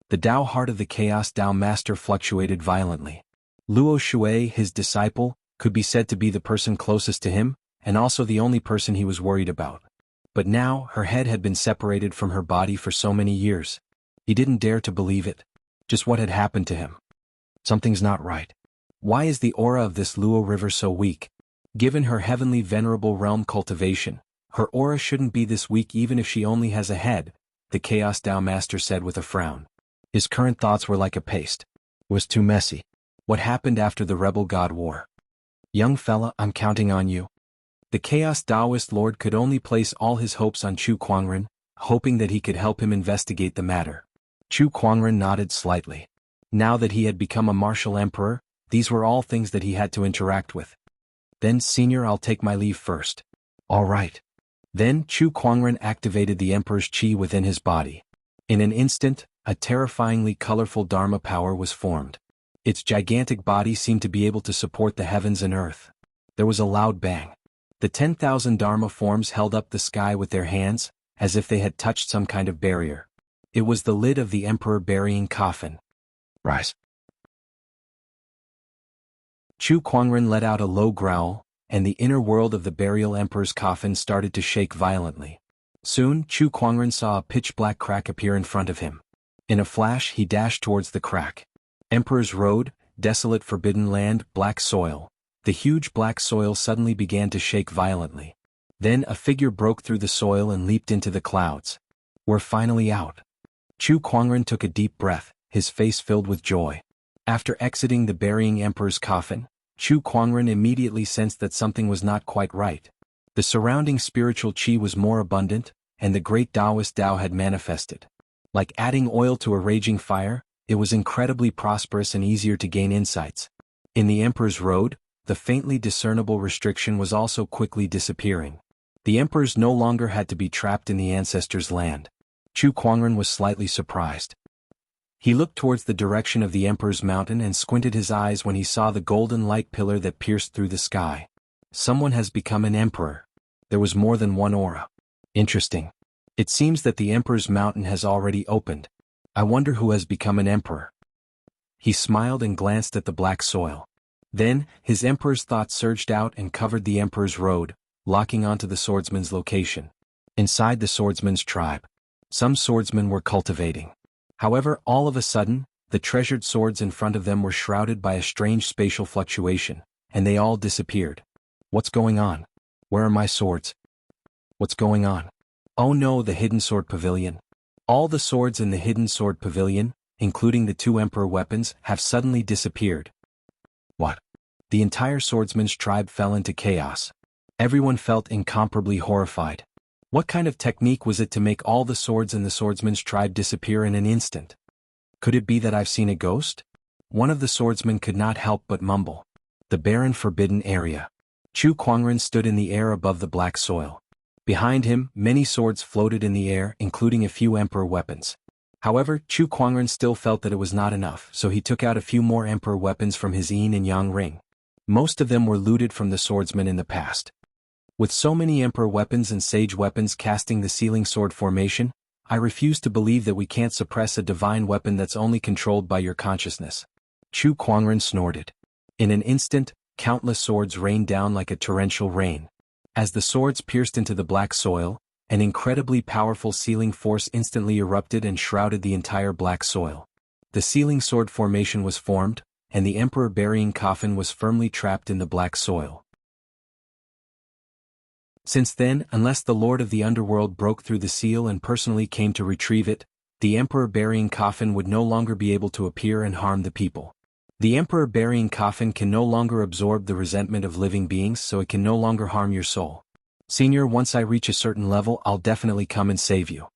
The Tao heart of the Chaos Tao Master fluctuated violently. Luo Shui, his disciple, could be said to be the person closest to him, and also the only person he was worried about. But now, her head had been separated from her body for so many years. He didn't dare to believe it. Just what had happened to him? Something's not right. Why is the aura of this Luo river so weak? Given her heavenly venerable realm cultivation, her aura shouldn't be this weak even if she only has a head, the Chaos Tao Master said with a frown. His current thoughts were like a paste. It was too messy. What happened after the rebel god war? Young fella, I'm counting on you. The Chaos Taoist Lord could only place all his hopes on Chu Kuangren, hoping that he could help him investigate the matter. Chu Kuangren nodded slightly. Now that he had become a martial emperor, these were all things that he had to interact with. Then, Senior, I'll take my leave first. All right. Then, Chu Kuangren activated the emperor's qi within his body. In an instant, a terrifyingly colorful Dharma power was formed. Its gigantic body seemed to be able to support the heavens and earth. There was a loud bang. The 10,000 Dharma forms held up the sky with their hands, as if they had touched some kind of barrier. It was the lid of the emperor burying coffin. Rise. Chu Kuangren let out a low growl, and the inner world of the burial emperor's coffin started to shake violently. Soon, Chu Kuangren saw a pitch-black crack appear in front of him. In a flash, he dashed towards the crack. Emperor's Road, desolate forbidden land, black soil. The huge black soil suddenly began to shake violently. Then a figure broke through the soil and leaped into the clouds. We're finally out. Chu Kuangren took a deep breath, his face filled with joy. After exiting the burying emperor's coffin, Chu Kuangren immediately sensed that something was not quite right. The surrounding spiritual qi was more abundant, and the great Taoist Tao had manifested. Like adding oil to a raging fire, it was incredibly prosperous and easier to gain insights. In the Emperor's Road, the faintly discernible restriction was also quickly disappearing. The emperors no longer had to be trapped in the ancestors' land. Chu Kuangren was slightly surprised. He looked towards the direction of the emperor's mountain and squinted his eyes when he saw the golden light pillar that pierced through the sky. Someone has become an emperor. There was more than one aura. Interesting. It seems that the emperor's mountain has already opened. I wonder who has become an emperor. He smiled and glanced at the black soil. Then, his emperor's thoughts surged out and covered the emperor's road, locking onto the swordsman's location. Inside the swordsman's tribe, some swordsmen were cultivating. However, all of a sudden, the treasured swords in front of them were shrouded by a strange spatial fluctuation, and they all disappeared. What's going on? Where are my swords? What's going on? Oh no, the hidden sword pavilion. All the swords in the hidden sword pavilion, including the 2 emperor weapons, have suddenly disappeared. What? The entire swordsman's tribe fell into chaos. Everyone felt incomparably horrified. What kind of technique was it to make all the swords in the swordsman's tribe disappear in an instant? Could it be that I've seen a ghost? One of the swordsmen could not help but mumble. The barren forbidden area. Chu Kuangren stood in the air above the black soil. Behind him, many swords floated in the air, including a few emperor weapons. However, Chu Kuangren still felt that it was not enough, so he took out a few more emperor weapons from his yin and yang ring. Most of them were looted from the swordsmen in the past. With so many emperor weapons and sage weapons casting the sealing sword formation, I refuse to believe that we can't suppress a divine weapon that's only controlled by your consciousness. Chu Kuangren snorted. In an instant, countless swords rained down like a torrential rain. As the swords pierced into the black soil, an incredibly powerful sealing force instantly erupted and shrouded the entire black soil. The sealing sword formation was formed, and the emperor burying coffin was firmly trapped in the black soil. Since then, unless the lord of the underworld broke through the seal and personally came to retrieve it, the emperor burying coffin would no longer be able to appear and harm the people. The emperor burying coffin can no longer absorb the resentment of living beings, so it can no longer harm your soul. Senior, once I reach a certain level, I'll definitely come and save you.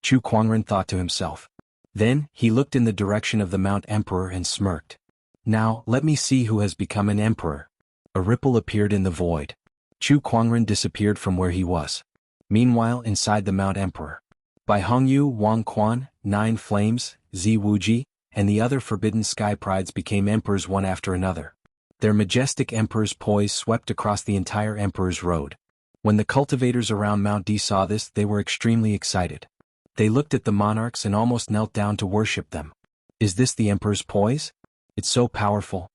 Chu Kuangren thought to himself. Then, he looked in the direction of the Mount Emperor and smirked. Now, let me see who has become an emperor. A ripple appeared in the void. Chu Kuangren disappeared from where he was. Meanwhile, inside the Mount Emperor, by Hongyu, Wang Quan, 9 Flames, Zi Wuji, and the other forbidden sky prides became emperors one after another. Their majestic emperor's poise swept across the entire emperor's road. When the cultivators around Mount D saw this, they were extremely excited. They looked at the monarchs and almost knelt down to worship them. Is this the emperor's poise? It's so powerful.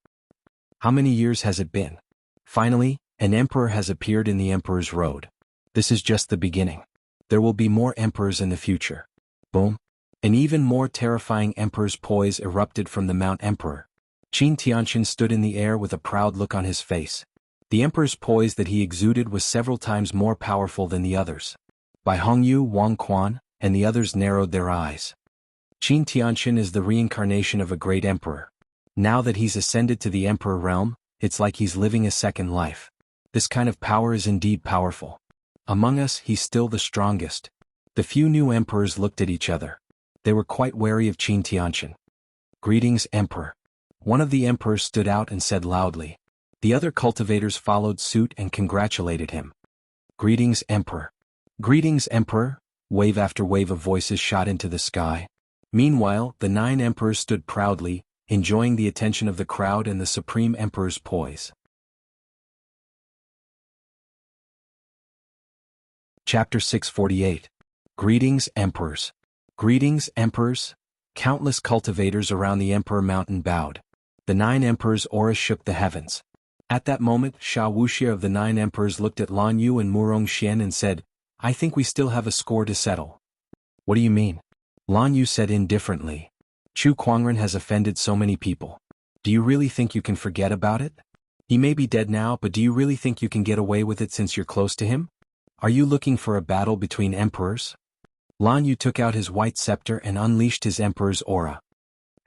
How many years has it been? Finally, an emperor has appeared in the emperor's road. This is just the beginning. There will be more emperors in the future. Boom. An even more terrifying emperor's poise erupted from the Mount Emperor. Qin Tianqian stood in the air with a proud look on his face. The emperor's poise that he exuded was several times more powerful than the others. Bai Hongyu, Wang Quan, and the others narrowed their eyes. Qin Tianqian is the reincarnation of a great emperor. Now that he's ascended to the emperor realm, it's like he's living a second life. This kind of power is indeed powerful. Among us, he's still the strongest. The few new emperors looked at each other. They were quite wary of Qin Tianqian. Greetings, Emperor. One of the emperors stood out and said loudly. The other cultivators followed suit and congratulated him. Greetings, Emperor. Greetings, Emperor. Wave after wave of voices shot into the sky. Meanwhile, the 9 emperors stood proudly, enjoying the attention of the crowd and the supreme emperor's poise. Chapter 648. Greetings, Emperors. Greetings, Emperors. Countless cultivators around the Emperor Mountain bowed. The 9 emperors' aura shook the heavens. At that moment, Sha Wuxia of the 9 emperors looked at Lan Yu and Murong Xian and said, I think we still have a score to settle. What do you mean? Lan Yu said indifferently. Chu Kuangren has offended so many people. Do you really think you can forget about it? He may be dead now, but do you really think you can get away with it since you're close to him? Are you looking for a battle between emperors? Lan Yu took out his white scepter and unleashed his emperor's aura.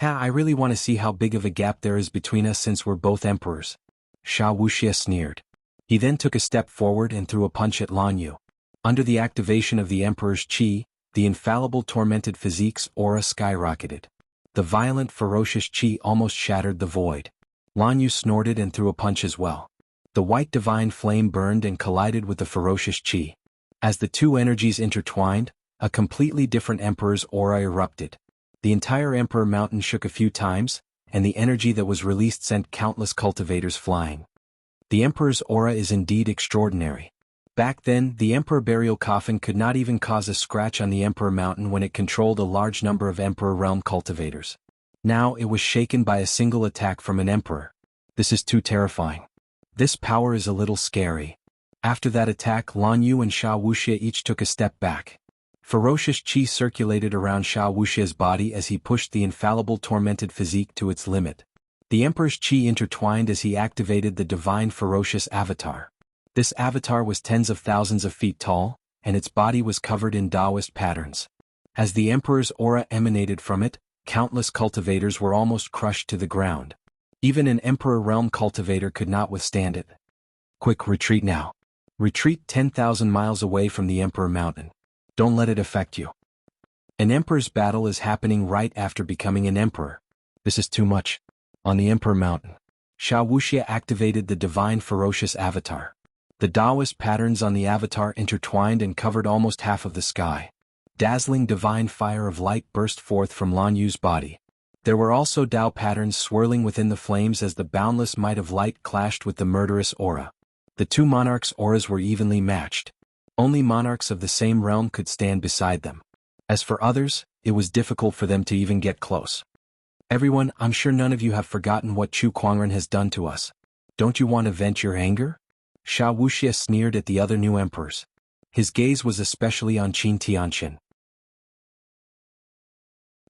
I really want to see how big of a gap there is between us since we're both emperors. Sha Wuxia sneered. He then took a step forward and threw a punch at Lan Yu. Under the activation of the emperor's qi, the infallible tormented physique's aura skyrocketed. The violent, ferocious qi almost shattered the void. Lan Yu snorted and threw a punch as well. The white divine flame burned and collided with the ferocious qi. As the two energies intertwined, a completely different emperor's aura erupted. The entire Emperor Mountain shook a few times, and the energy that was released sent countless cultivators flying. The Emperor's aura is indeed extraordinary. Back then, the Emperor burial coffin could not even cause a scratch on the Emperor Mountain when it controlled a large number of Emperor Realm cultivators. Now it was shaken by a single attack from an Emperor. This is too terrifying. This power is a little scary. After that attack, Lan Yu and Sha Wuxia each took a step back. Ferocious qi circulated around Sha Wuxia's body as he pushed the infallible tormented physique to its limit. The Emperor's qi intertwined as he activated the divine ferocious avatar. This avatar was tens of thousands of feet tall, and its body was covered in Taoist patterns. As the Emperor's aura emanated from it, countless cultivators were almost crushed to the ground. Even an Emperor Realm cultivator could not withstand it. Quick, retreat now. Retreat 10,000 miles away from the Emperor Mountain. Don't let it affect you. An emperor's battle is happening right after becoming an emperor. This is too much. On the Emperor Mountain, Sha Wuxia activated the divine ferocious avatar. The Taoist patterns on the avatar intertwined and covered almost half of the sky. Dazzling divine fire of light burst forth from Lan Yu's body. There were also Tao patterns swirling within the flames as the boundless might of light clashed with the murderous aura. The two monarchs' auras were evenly matched. Only monarchs of the same realm could stand beside them. As for others, it was difficult for them to even get close. Everyone, I'm sure none of you have forgotten what Chu Kuangren has done to us. Don't you want to vent your anger? Sha Wuxia sneered at the other new emperors. His gaze was especially on Qin Tianqian.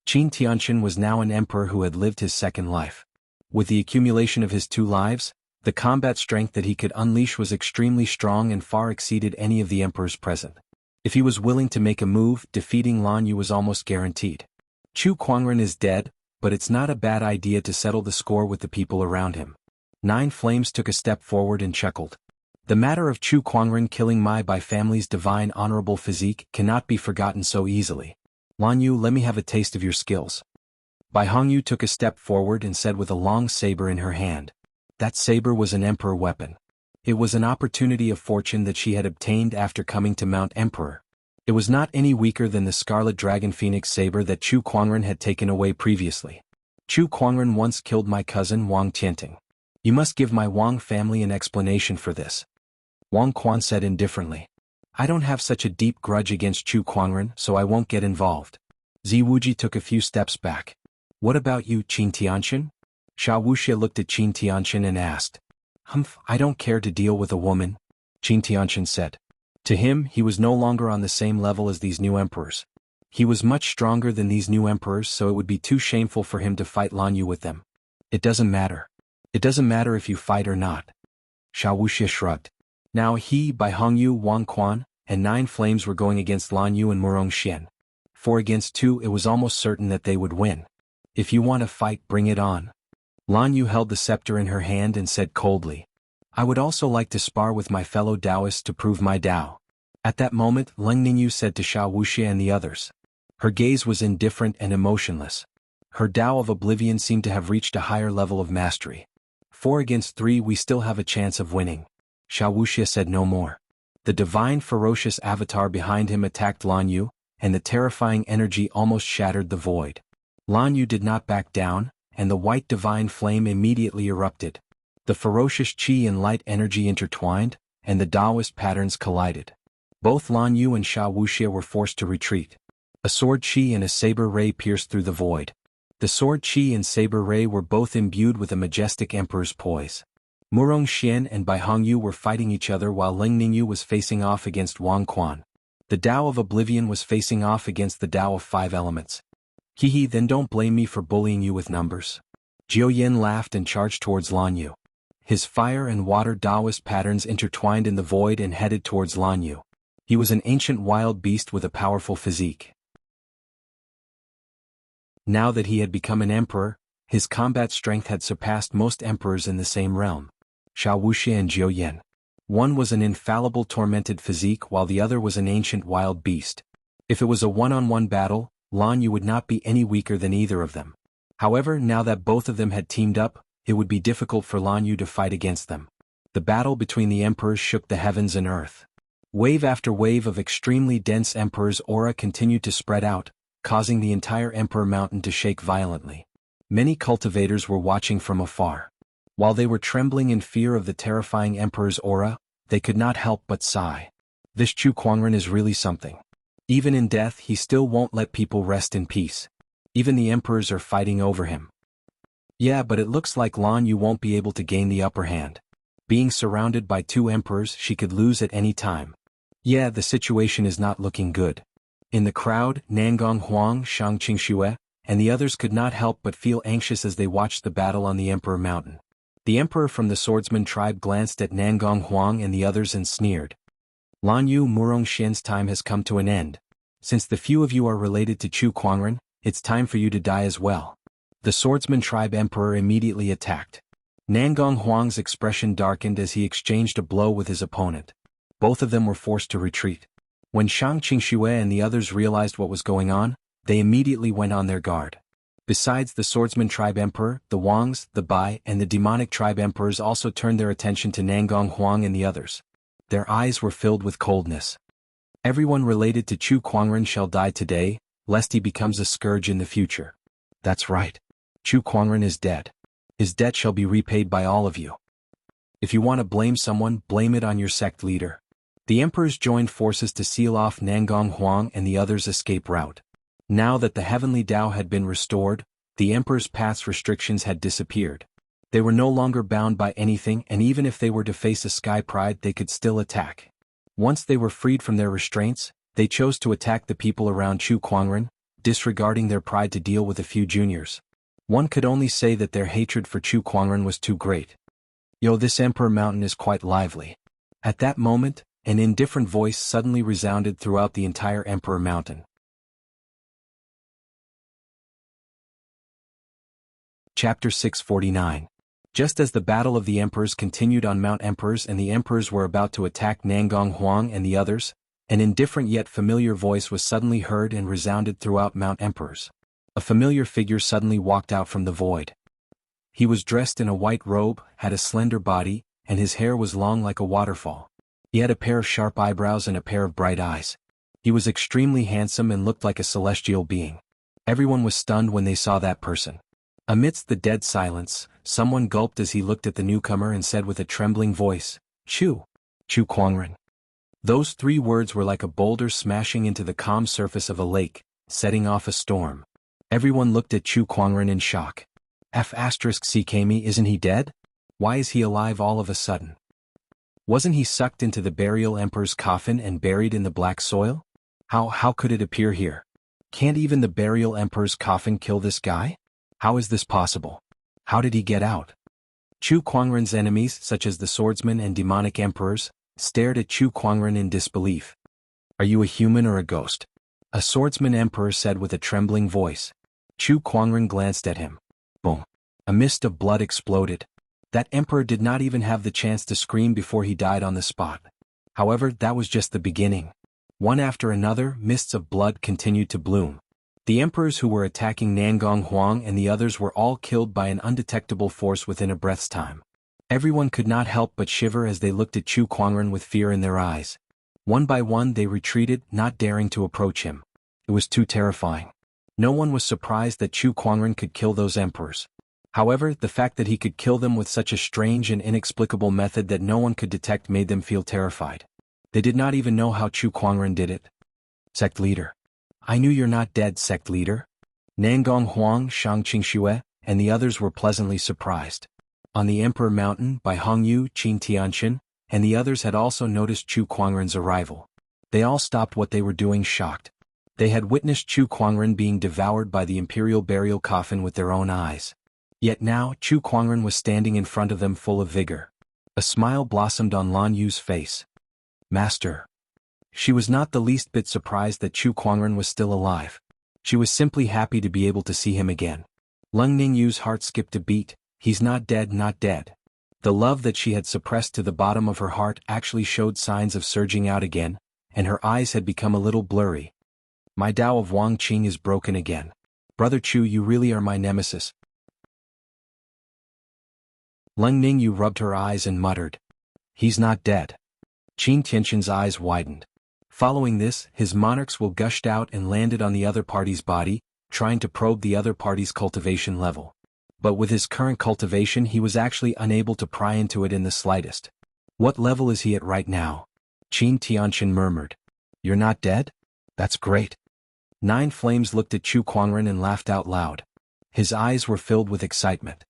Qin Tianqian was now an emperor who had lived his second life. With the accumulation of his 2 lives, the combat strength that he could unleash was extremely strong and far exceeded any of the emperors present. If he was willing to make a move, defeating Lan Yu was almost guaranteed. Chu Kuangren is dead, but it's not a bad idea to settle the score with the people around him. 9 Flames took a step forward and chuckled. The matter of Chu Kuangren killing my Bai family's divine honorable physique cannot be forgotten so easily. Lan Yu, let me have a taste of your skills. Bai Hongyu took a step forward and said with a long saber in her hand. That saber was an emperor weapon. It was an opportunity of fortune that she had obtained after coming to Mount Emperor. It was not any weaker than the Scarlet Dragon Phoenix saber that Chu Kuangren had taken away previously. Chu Kuangren once killed my cousin Wang Tianting. You must give my Wang family an explanation for this. Wang Quan said indifferently. I don't have such a deep grudge against Chu Kuangren, so I won't get involved. Zi Wuji took a few steps back. What about you, Qin Tianqian? Sha Wuxia looked at Qin Tianqian and asked. I don't care to deal with a woman, Qin Tianqian said. To him, he was no longer on the same level as these new emperors. He was much stronger than these new emperors, so it would be too shameful for him to fight Lan Yu with them. It doesn't matter. It doesn't matter if you fight or not. Xiao Wuxia shrugged. Now he, Bai Hongyu, Wang Quan, and 9 Flames were going against Lan Yu and Murong Xian. 4 against 2, it was almost certain that they would win. If you want to fight, bring it on. Lan Yu held the scepter in her hand and said coldly, I would also like to spar with my fellow Taoists to prove my Tao. At that moment, Leng Ningyu said to Xiao Wuxia and the others. Her gaze was indifferent and emotionless. Her Tao of Oblivion seemed to have reached a higher level of mastery. 4 against 3, we still have a chance of winning. Xiao Wuxia said no more. The divine ferocious avatar behind him attacked Lan Yu, and the terrifying energy almost shattered the void. Lan Yu did not back down, and the white divine flame immediately erupted. The ferocious qi and light energy intertwined, and the Taoist patterns collided. Both Lan Yu and Xiao Wuxia were forced to retreat. A sword qi and a saber ray pierced through the void. The sword qi and saber ray were both imbued with a majestic emperor's poise. Murong Xian and Bai Hongyu were fighting each other while Leng Ningyu was facing off against Wang Quan. The Tao of Oblivion was facing off against the Tao of 5 elements. Hehe, then don't blame me for bullying you with numbers. Jiu Yin laughed and charged towards Lan Yu. His fire and water Taoist patterns intertwined in the void and headed towards Lan Yu. He was an ancient wild beast with a powerful physique. Now that he had become an emperor, his combat strength had surpassed most emperors in the same realm. Xiao Wuxia and Jiu Yin. One was an infallible tormented physique while the other was an ancient wild beast. If it was a one-on-one battle, Lan Yu would not be any weaker than either of them. However, now that both of them had teamed up, it would be difficult for Lan Yu to fight against them. The battle between the emperors shook the heavens and earth. Wave after wave of extremely dense emperor's aura continued to spread out, causing the entire Emperor Mountain to shake violently. Many cultivators were watching from afar. While they were trembling in fear of the terrifying Emperor's aura, they could not help but sigh. This Chu Kuangren is really something. Even in death he still won't let people rest in peace. Even the emperors are fighting over him. Yeah, but it looks like Lan Yu won't be able to gain the upper hand. Being surrounded by 2 emperors, she could lose at any time. Yeah, the situation is not looking good. In the crowd, Nangong Huang, Shang Qingxue, and the others could not help but feel anxious as they watched the battle on the Emperor Mountain. The emperor from the swordsman tribe glanced at Nangong Huang and the others and sneered. Lan Yu, Murong Xian's time has come to an end. Since the few of you are related to Chu Kuangren, it's time for you to die as well. The swordsman tribe emperor immediately attacked. Nangong Huang's expression darkened as he exchanged a blow with his opponent. Both of them were forced to retreat. When Shang Qingxue and the others realized what was going on, they immediately went on their guard. Besides the swordsman tribe emperor, the Wangs, the Bai, and the demonic tribe emperors also turned their attention to Nangong Huang and the others. Their eyes were filled with coldness. Everyone related to Chu Kuangren shall die today, lest he becomes a scourge in the future. That's right. Chu Kuangren is dead. His debt shall be repaid by all of you. If you want to blame someone, blame it on your sect leader. The emperors joined forces to seal off Nangong Huang and the others' escape route. Now that the heavenly Tao had been restored, the emperor's path's restrictions had disappeared. They were no longer bound by anything, and even if they were to face a sky pride, they could still attack. Once they were freed from their restraints, they chose to attack the people around Chu Kuangren, disregarding their pride to deal with a few juniors. One could only say that their hatred for Chu Kuangren was too great. Yo, this Emperor Mountain is quite lively. At that moment, an indifferent voice suddenly resounded throughout the entire Emperor Mountain. Chapter 649. Just as the battle of the emperors continued on Mount Emperors and the emperors were about to attack Nangong Huang and the others, an indifferent yet familiar voice was suddenly heard and resounded throughout Mount Emperors. A familiar figure suddenly walked out from the void. He was dressed in a white robe, had a slender body, and his hair was long like a waterfall. He had a pair of sharp eyebrows and a pair of bright eyes. He was extremely handsome and looked like a celestial being. Everyone was stunned when they saw that person. Amidst the dead silence, someone gulped as he looked at the newcomer and said with a trembling voice, Chu Kuangren. Those 3 words were like a boulder smashing into the calm surface of a lake, setting off a storm. Everyone looked at Chu Kuangren in shock. *CKMe, isn't he dead? Why is he alive all of a sudden? Wasn't he sucked into the burial emperor's coffin and buried in the black soil? How could it appear here? Can't even the burial emperor's coffin kill this guy? How is this possible? How did he get out? Chu Kuangren's enemies, such as the swordsman and demonic emperors, stared at Chu Kuangren in disbelief. Are you a human or a ghost? A swordsman emperor said with a trembling voice. Chu Kuangren glanced at him. Boom. A mist of blood exploded. That emperor did not even have the chance to scream before he died on the spot. However, that was just the beginning. One after another, mists of blood continued to bloom. The emperors who were attacking Nangong Huang and the others were all killed by an undetectable force within a breath's time. Everyone could not help but shiver as they looked at Chu Kuangren with fear in their eyes. One by one they retreated, not daring to approach him. It was too terrifying. No one was surprised that Chu Kuangren could kill those emperors. However, the fact that he could kill them with such a strange and inexplicable method that no one could detect made them feel terrified. They did not even know how Chu Kuangren did it. Sect leader. I knew you're not dead, sect leader. Nangong Huang, Shang Qingxue, and the others were pleasantly surprised. On the Emperor Mountain, by Hongyu, Qin Tianqin, and the others had also noticed Chu Kuangren's arrival. They all stopped what they were doing shocked. They had witnessed Chu Kuangren being devoured by the imperial burial coffin with their own eyes. Yet now, Chu Kuangren was standing in front of them full of vigor. A smile blossomed on Lan Yu's face. Master. She was not the least bit surprised that Chu Kuangren was still alive. She was simply happy to be able to see him again. Lung Ningyu's heart skipped a beat. He's not dead, not dead. The love that she had suppressed to the bottom of her heart actually showed signs of surging out again, and her eyes had become a little blurry. My Tao of Wang Qing is broken again. Brother Chu, you really are my nemesis. Lung Ningyu rubbed her eyes and muttered. He's not dead. Qin Tianqin's eyes widened. Following this, his monarch's will gushed out and landed on the other party's body, trying to probe the other party's cultivation level. But with his current cultivation he was actually unable to pry into it in the slightest. What level is he at right now? Qin Tianqin murmured. You're not dead? That's great. Nine Flames looked at Chu Kuangren and laughed out loud. His eyes were filled with excitement.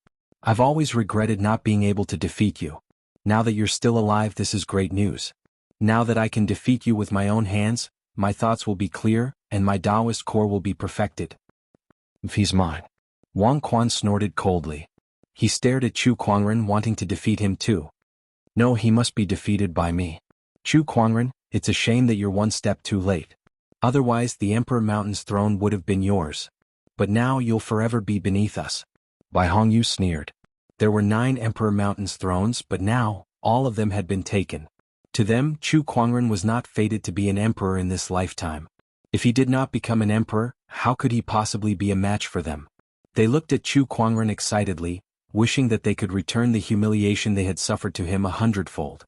I've always regretted not being able to defeat you. Now that you're still alive, this is great news. Now that I can defeat you with my own hands, my thoughts will be clear, and my Taoist core will be perfected. If he's mine. Wang Quan snorted coldly. He stared at Chu Kuangren, wanting to defeat him too. No, he must be defeated by me. Chu Kuangren, it's a shame that you're one step too late. Otherwise the Emperor Mountain's throne would have been yours. But now you'll forever be beneath us. Bai Hongyu sneered. There were 9 Emperor Mountain's thrones, but now, all of them had been taken. To them, Chu Kuangren was not fated to be an emperor in this lifetime. If he did not become an emperor, how could he possibly be a match for them? They looked at Chu Kuangren excitedly, wishing that they could return the humiliation they had suffered to him 100-fold.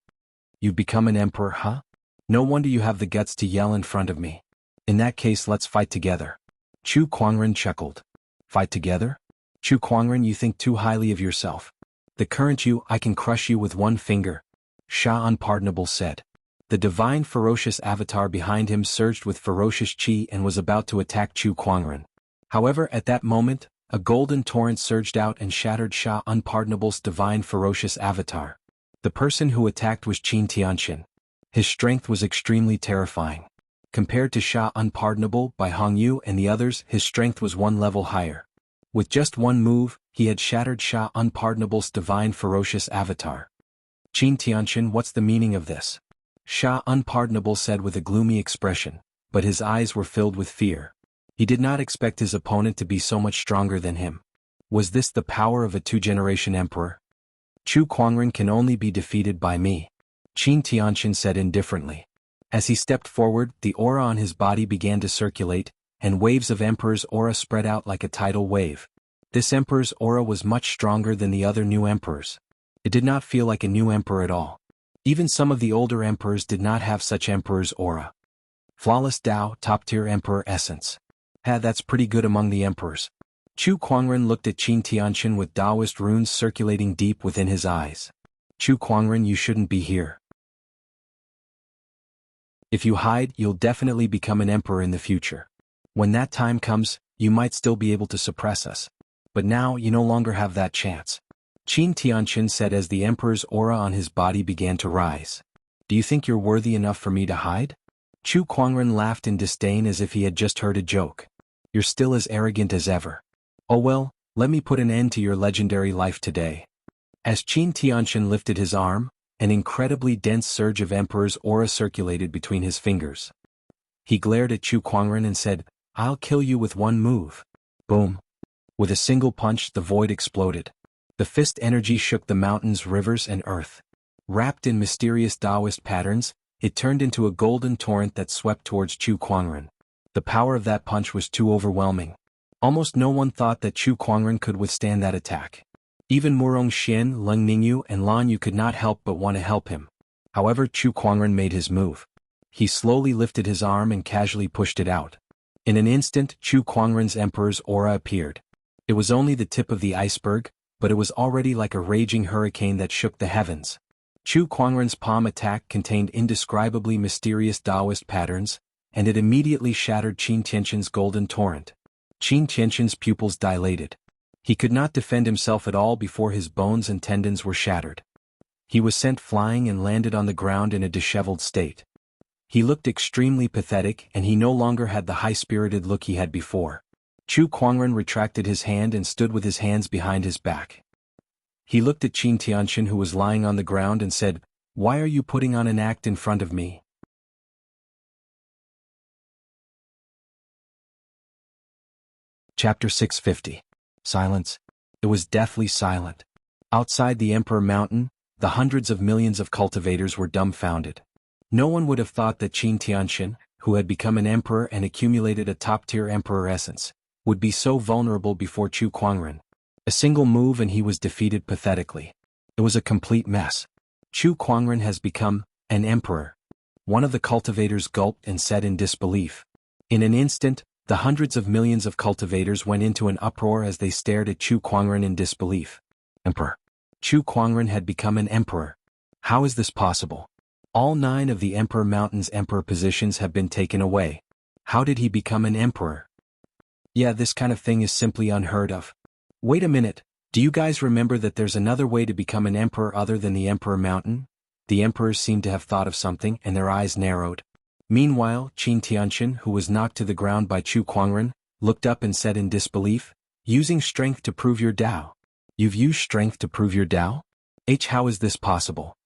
You've become an emperor, huh? No wonder you have the guts to yell in front of me. In that case, let's fight together. Chu Kuangren chuckled. Fight together? Chu Kuangren, you think too highly of yourself. The current you, I can crush you with one finger. Sha Unpardonable said. The divine ferocious avatar behind him surged with ferocious chi and was about to attack Chu Kuangren. However, at that moment, a golden torrent surged out and shattered Sha Unpardonable's divine ferocious avatar. The person who attacked was Qin Tianqin. His strength was extremely terrifying. Compared to Sha Unpardonable, Bai Hongyu and the others, his strength was one level higher. With just one move, he had shattered Sha Unpardonable's divine ferocious avatar. Qin Tianqin, what's the meaning of this? Sha Unpardonable said with a gloomy expression, but his eyes were filled with fear. He did not expect his opponent to be so much stronger than him. Was this the power of a 2-generation emperor? Chu Kuangren can only be defeated by me. Qin Tianqin said indifferently. As he stepped forward, the aura on his body began to circulate, and waves of Emperor's aura spread out like a tidal wave. This Emperor's aura was much stronger than the other new Emperors. It did not feel like a new Emperor at all. Even some of the older Emperors did not have such Emperor's aura. Flawless Tao, top-tier Emperor essence. That's pretty good among the Emperors. Chu Kuangren looked at Qin Tianqin with Taoist runes circulating deep within his eyes. Chu Kuangren, you shouldn't be here. If you hide, you'll definitely become an emperor in the future. When that time comes, you might still be able to suppress us. But now you no longer have that chance. Qin Tianqin said as the emperor's aura on his body began to rise. Do you think you're worthy enough for me to hide? Chu Kuangren laughed in disdain as if he had just heard a joke. You're still as arrogant as ever. Oh well, let me put an end to your legendary life today. As Qin Tianxin lifted his arm, an incredibly dense surge of Emperor's aura circulated between his fingers. He glared at Chu Kuangren and said, I'll kill you with one move. Boom. With a single punch, the void exploded. The fist energy shook the mountains, rivers, and earth. Wrapped in mysterious Taoist patterns, it turned into a golden torrent that swept towards Chu Kuangren. The power of that punch was too overwhelming. Almost no one thought that Chu Kuangren could withstand that attack. Even Murong Xian, Leng Ningyu, and Lan Yu could not help but want to help him. However, Chu Kuangren made his move. He slowly lifted his arm and casually pushed it out. In an instant, Chu Kuangren's Emperor's aura appeared. It was only the tip of the iceberg, but it was already like a raging hurricane that shook the heavens. Chu Kuangren's palm attack contained indescribably mysterious Taoist patterns, and it immediately shattered Qin Tianxin's golden torrent. Qin Tianxin's pupils dilated. He could not defend himself at all before his bones and tendons were shattered. He was sent flying and landed on the ground in a disheveled state. He looked extremely pathetic, and he no longer had the high-spirited look he had before. Chu Kuangren retracted his hand and stood with his hands behind his back. He looked at Qin Tianxin, who was lying on the ground, and said, Why are you putting on an act in front of me? Chapter 650. Silence. It was deathly silent. Outside the Emperor Mountain, the hundreds of millions of cultivators were dumbfounded. No one would have thought that Qin Tianxin, who had become an emperor and accumulated a top-tier emperor essence, would be so vulnerable before Chu Kuangren. A single move and he was defeated pathetically. It was a complete mess. Chu Kuangren has become an emperor. One of the cultivators gulped and said in disbelief. In an instant, the hundreds of millions of cultivators went into an uproar as they stared at Chu Kuangren in disbelief. Emperor. Chu Kuangren had become an emperor. How is this possible? All 9 of the Emperor Mountain's emperor positions have been taken away. How did he become an emperor? Yeah, this kind of thing is simply unheard of. Wait a minute, do you guys remember that there's another way to become an emperor other than the Emperor Mountain? The emperors seemed to have thought of something, and their eyes narrowed. Meanwhile, Qin Tianxin, who was knocked to the ground by Chu Kuangren, looked up and said in disbelief, Using strength to prove your Tao. You've used strength to prove your Tao? How is this possible?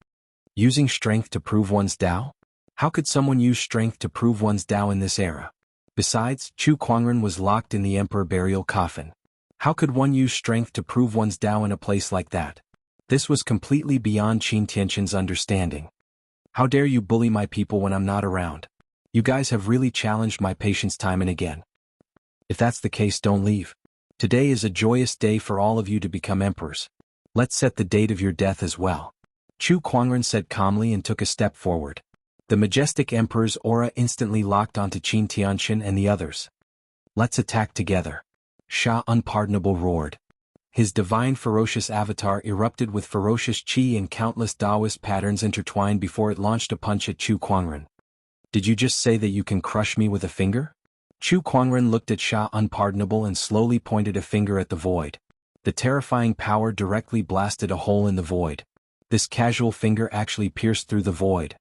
Using strength to prove one's Tao? How could someone use strength to prove one's Tao in this era? Besides, Chu Kuangren was locked in the emperor burial coffin. How could one use strength to prove one's Tao in a place like that? This was completely beyond Qin Tianxin's understanding. How dare you bully my people when I'm not around? You guys have really challenged my patience time and again. If that's the case, don't leave. Today is a joyous day for all of you to become emperors. Let's set the date of your death as well. Chu Kuangren said calmly and took a step forward. The majestic emperor's aura instantly locked onto Qin Tianxin and the others. Let's attack together. Sha Unpardonable roared. His divine ferocious avatar erupted with ferocious qi and countless Taoist patterns intertwined before it launched a punch at Chu Kuangren. Did you just say that you can crush me with a finger? Chu Kuangren looked at Sha Unpardonable and slowly pointed a finger at the void. The terrifying power directly blasted a hole in the void. This casual finger actually pierced through the void.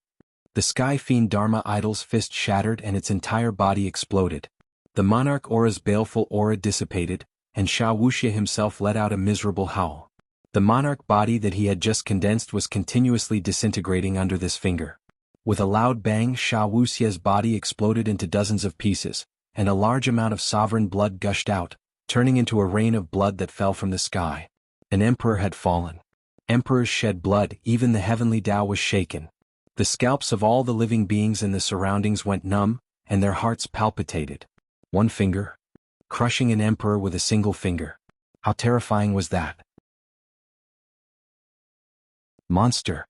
The Sky Fiend Dharma idol's fist shattered and its entire body exploded. The monarch aura's baleful aura dissipated, and Sha Wuxia himself let out a miserable howl. The monarch body that he had just condensed was continuously disintegrating under this finger. With a loud bang, Sha Wuxia's body exploded into dozens of pieces, and a large amount of sovereign blood gushed out, turning into a rain of blood that fell from the sky. An emperor had fallen. Emperors shed blood, even the heavenly Tao was shaken. The scalps of all the living beings in the surroundings went numb, and their hearts palpitated. One finger? Crushing an emperor with a single finger. How terrifying was that? Monster.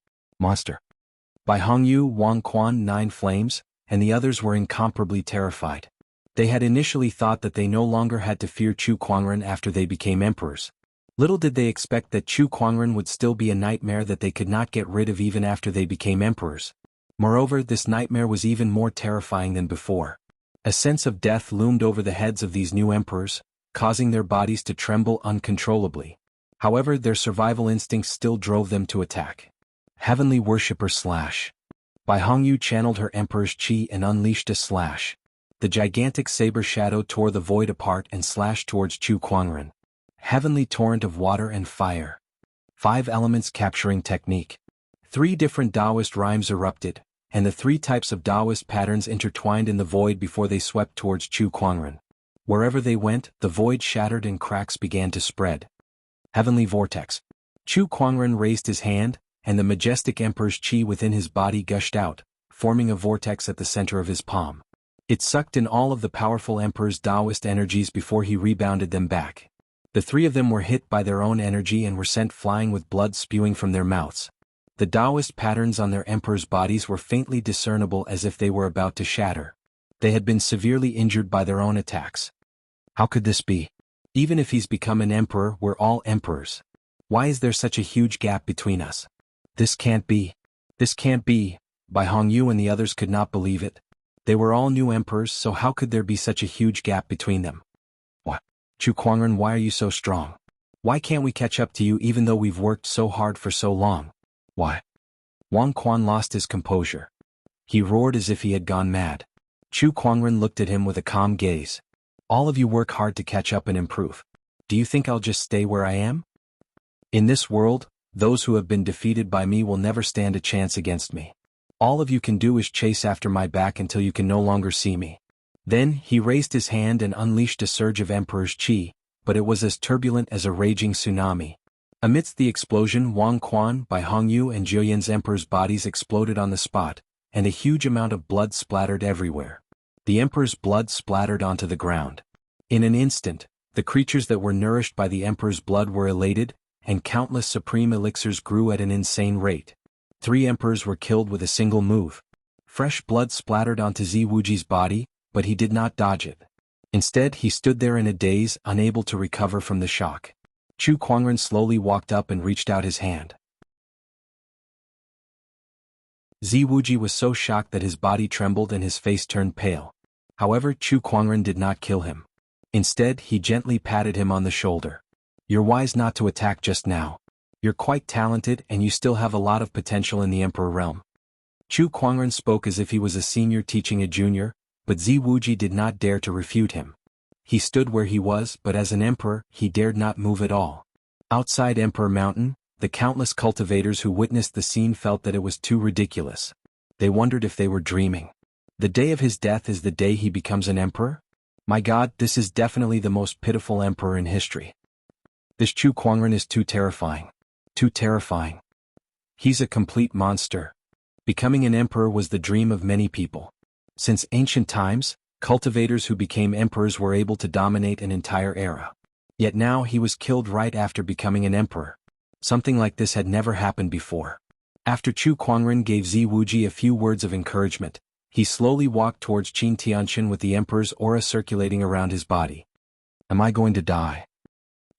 By Hongyu, Wang Quan, 9 Flames, and the others were incomparably terrified. They had initially thought that they no longer had to fear Chu Kuangren after they became emperors. Little did they expect that Chu Kuangren would still be a nightmare that they could not get rid of even after they became emperors. Moreover, this nightmare was even more terrifying than before. A sense of death loomed over the heads of these new emperors, causing their bodies to tremble uncontrollably. However, their survival instincts still drove them to attack. Heavenly Worshipper / Bai Hongyu channeled her emperor's chi and unleashed a slash. The gigantic saber shadow tore the void apart and slashed towards Chu Kuangren. Heavenly torrent of water and fire. 5 elements capturing technique. 3 different Taoist rhymes erupted, and the 3 types of Taoist patterns intertwined in the void before they swept towards Chu Kuangren. Wherever they went, the void shattered and cracks began to spread. Heavenly vortex. Chu Kuangren raised his hand, and the majestic emperor's chi within his body gushed out, forming a vortex at the center of his palm. It sucked in all of the powerful emperor's Taoist energies before he rebounded them back. The 3 of them were hit by their own energy and were sent flying with blood spewing from their mouths. The Taoist patterns on their emperor's bodies were faintly discernible as if they were about to shatter. They had been severely injured by their own attacks. How could this be? Even if he's become an emperor, we're all emperors. Why is there such a huge gap between us? This can't be. This can't be. Bai Hongyu and the others could not believe it. They were all new emperors, so how could there be such a huge gap between them? What? Chu Kuangren, why are you so strong? Why can't we catch up to you even though we've worked so hard for so long? Why? Wang Quan lost his composure. He roared as if he had gone mad. Chu Kuangren looked at him with a calm gaze. All of you work hard to catch up and improve. Do you think I'll just stay where I am? In this world, those who have been defeated by me will never stand a chance against me. All of you can do is chase after my back until you can no longer see me. Then, he raised his hand and unleashed a surge of Emperor's chi, but it was as turbulent as a raging tsunami. Amidst the explosion, Wang Quan, Bai Hongyu and Jiuyan's emperor's bodies exploded on the spot, and a huge amount of blood splattered everywhere. The emperor's blood splattered onto the ground. In an instant, the creatures that were nourished by the emperor's blood were elated, and countless supreme elixirs grew at an insane rate. 3 emperors were killed with a single move. Fresh blood splattered onto Ziwuji's body, but he did not dodge it. Instead, he stood there in a daze, unable to recover from the shock. Chu Kuangren slowly walked up and reached out his hand. Ziwuji was so shocked that his body trembled and his face turned pale. However, Chu Kuangren did not kill him. Instead, he gently patted him on the shoulder. You're wise not to attack just now. You're quite talented and you still have a lot of potential in the Emperor realm. Chu Kuangren spoke as if he was a senior teaching a junior, but Ziwuji did not dare to refute him. He stood where he was, but as an emperor, he dared not move at all. Outside Emperor Mountain, the countless cultivators who witnessed the scene felt that it was too ridiculous. They wondered if they were dreaming. The day of his death is the day he becomes an emperor? My God, this is definitely the most pitiful emperor in history. This Chu Kuangren is too terrifying. Too terrifying. He's a complete monster. Becoming an emperor was the dream of many people. Since ancient times, cultivators who became emperors were able to dominate an entire era. Yet now he was killed right after becoming an emperor. Something like this had never happened before. After Chu Kuangren gave Ziwuji a few words of encouragement, he slowly walked towards Qin Tianqian with the emperor's aura circulating around his body. Am I going to die?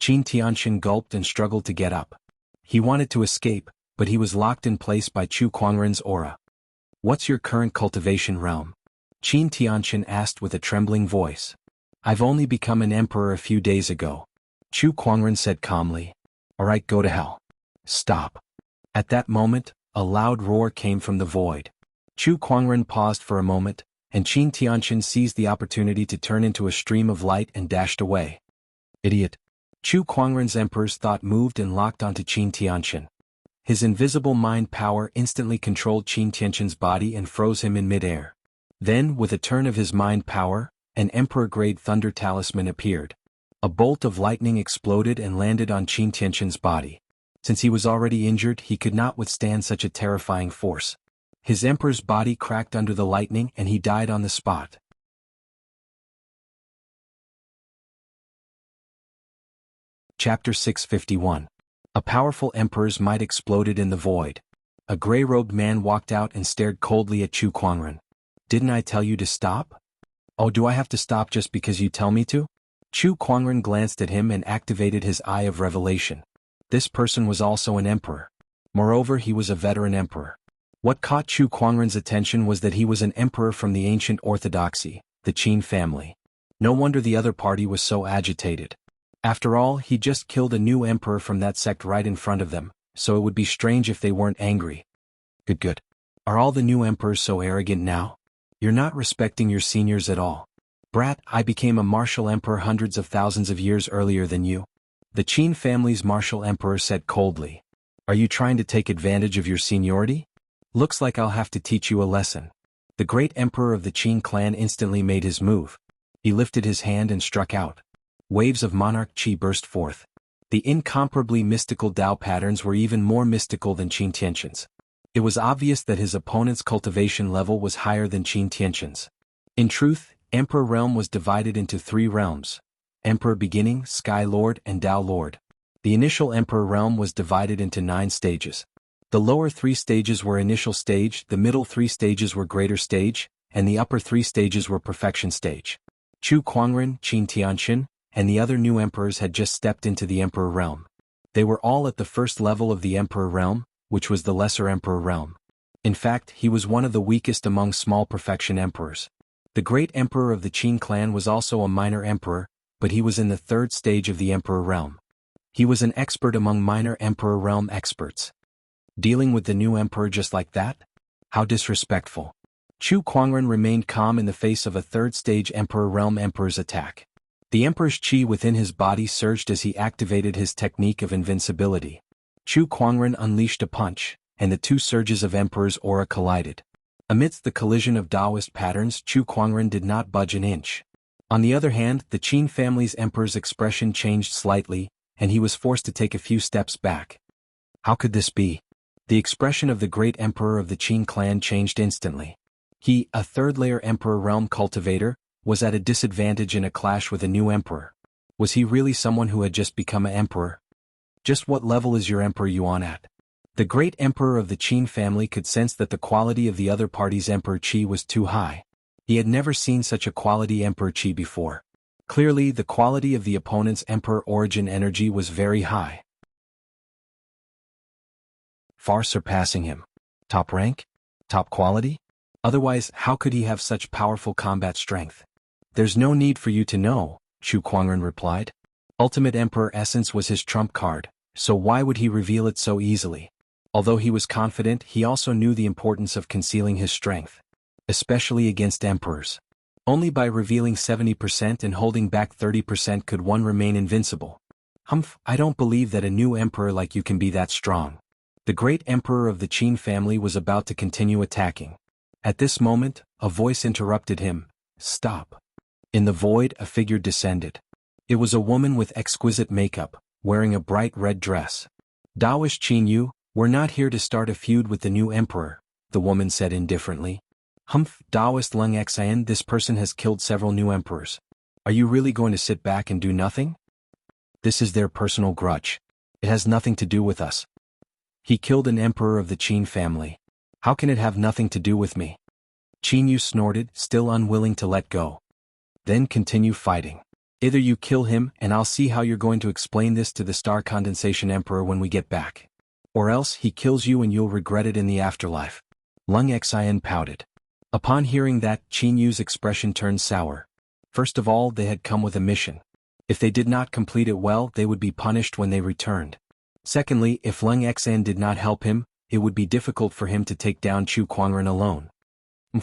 Qin Tianqian gulped and struggled to get up. He wanted to escape, but he was locked in place by Chu Kuangren's aura. What's your current cultivation realm? Qin Tianqian asked with a trembling voice. I've only become an emperor a few days ago. Chu Kuangren said calmly. Alright, go to hell. Stop. At that moment, a loud roar came from the void. Chu Kuangren paused for a moment, and Qin Tianqian seized the opportunity to turn into a stream of light and dashed away. Idiot. Chu Kuangren's emperor's thought moved and locked onto Qin Tianqian. His invisible mind power instantly controlled Qin Tianqian's body and froze him in midair. Then, with a turn of his mind power, an emperor-grade thunder talisman appeared. A bolt of lightning exploded and landed on Qin Tianqian's body. Since he was already injured, he could not withstand such a terrifying force. His emperor's body cracked under the lightning and he died on the spot. Chapter 651. A powerful emperor's might exploded in the void. A gray-robed man walked out and stared coldly at Chu Kuangren. Didn't I tell you to stop? Oh, do I have to stop just because you tell me to? Chu Kuangren glanced at him and activated his Eye of Revelation. This person was also an emperor. Moreover, he was a veteran emperor. What caught Chu Kuangren's attention was that he was an emperor from the ancient orthodoxy, the Qin family. No wonder the other party was so agitated. After all, he just killed a new emperor from that sect right in front of them, so it would be strange if they weren't angry. Good. Are all the new emperors so arrogant now? You're not respecting your seniors at all. Brat, I became a martial emperor hundreds of thousands of years earlier than you. The Qin family's martial emperor said coldly. Are you trying to take advantage of your seniority? Looks like I'll have to teach you a lesson. The great emperor of the Qin clan instantly made his move. He lifted his hand and struck out. Waves of monarch qi burst forth. The incomparably mystical Dao patterns were even more mystical than Qin Tianqin's. It was obvious that his opponent's cultivation level was higher than Qin Tianqin's. In truth, Emperor Realm was divided into 3 realms: Emperor Beginning, Sky Lord, and Dao Lord. The initial Emperor Realm was divided into 9 stages. The lower 3 stages were initial stage, the middle 3 stages were greater stage, and the upper 3 stages were perfection stage. Chu Kuangren, Qin Tianqin, and the other new emperors had just stepped into the Emperor Realm. They were all at the first level of the Emperor Realm, which was the lesser Emperor Realm. In fact, he was one of the weakest among small perfection emperors. The great emperor of the Qin clan was also a minor emperor, but he was in the 3rd stage of the Emperor Realm. He was an expert among minor Emperor Realm experts. Dealing with the new emperor just like that? How disrespectful. Chu Kuangren remained calm in the face of a 3rd stage Emperor Realm emperor's attack. The emperor's qi within his body surged as he activated his technique of invincibility. Chu Kuangren unleashed a punch, and the 2 surges of Emperor's aura collided. Amidst the collision of Taoist patterns, Chu Kuangren did not budge an inch. On the other hand, the Qin family's emperor's expression changed slightly, and he was forced to take a few steps back. How could this be? The expression of the great emperor of the Qin clan changed instantly. He, a 3rd-layer Emperor Realm cultivator, was at a disadvantage in a clash with a new emperor. Was he really someone who had just become an emperor? Just what level is your Emperor Yuan at? The great emperor of the Qin family could sense that the quality of the other party's Emperor Qi was too high. He had never seen such a quality Emperor Qi before. Clearly, the quality of the opponent's Emperor origin energy was very high, far surpassing him. Top rank? Top quality? Otherwise, how could he have such powerful combat strength? There's no need for you to know, Chu Kuangren replied. Ultimate Emperor Essence was his trump card, so why would he reveal it so easily? Although he was confident, he also knew the importance of concealing his strength, especially against emperors. Only by revealing 70% and holding back 30% could one remain invincible. Humph, I don't believe that a new emperor like you can be that strong. The great emperor of the Qin family was about to continue attacking. At this moment, a voice interrupted him. Stop. In the void, a figure descended. It was a woman with exquisite makeup, wearing a bright red dress. Daoist Qin Yu, we're not here to start a feud with the new emperor, the woman said indifferently. Humph, Daoist Lung Xian, this person has killed several new emperors. Are you really going to sit back and do nothing? This is their personal grudge. It has nothing to do with us. He killed an emperor of the Qin family. How can it have nothing to do with me? Qin Yu snorted, still unwilling to let go. Then continue fighting. Either you kill him and I'll see how you're going to explain this to the Star Condensation Emperor when we get back. Or else he kills you and you'll regret it in the afterlife. Lung Xian pouted. Upon hearing that, Qin Yu's expression turned sour. First of all, they had come with a mission. If they did not complete it well, they would be punished when they returned. Secondly, if Lung Xian did not help him, it would be difficult for him to take down Chu Kuangren alone.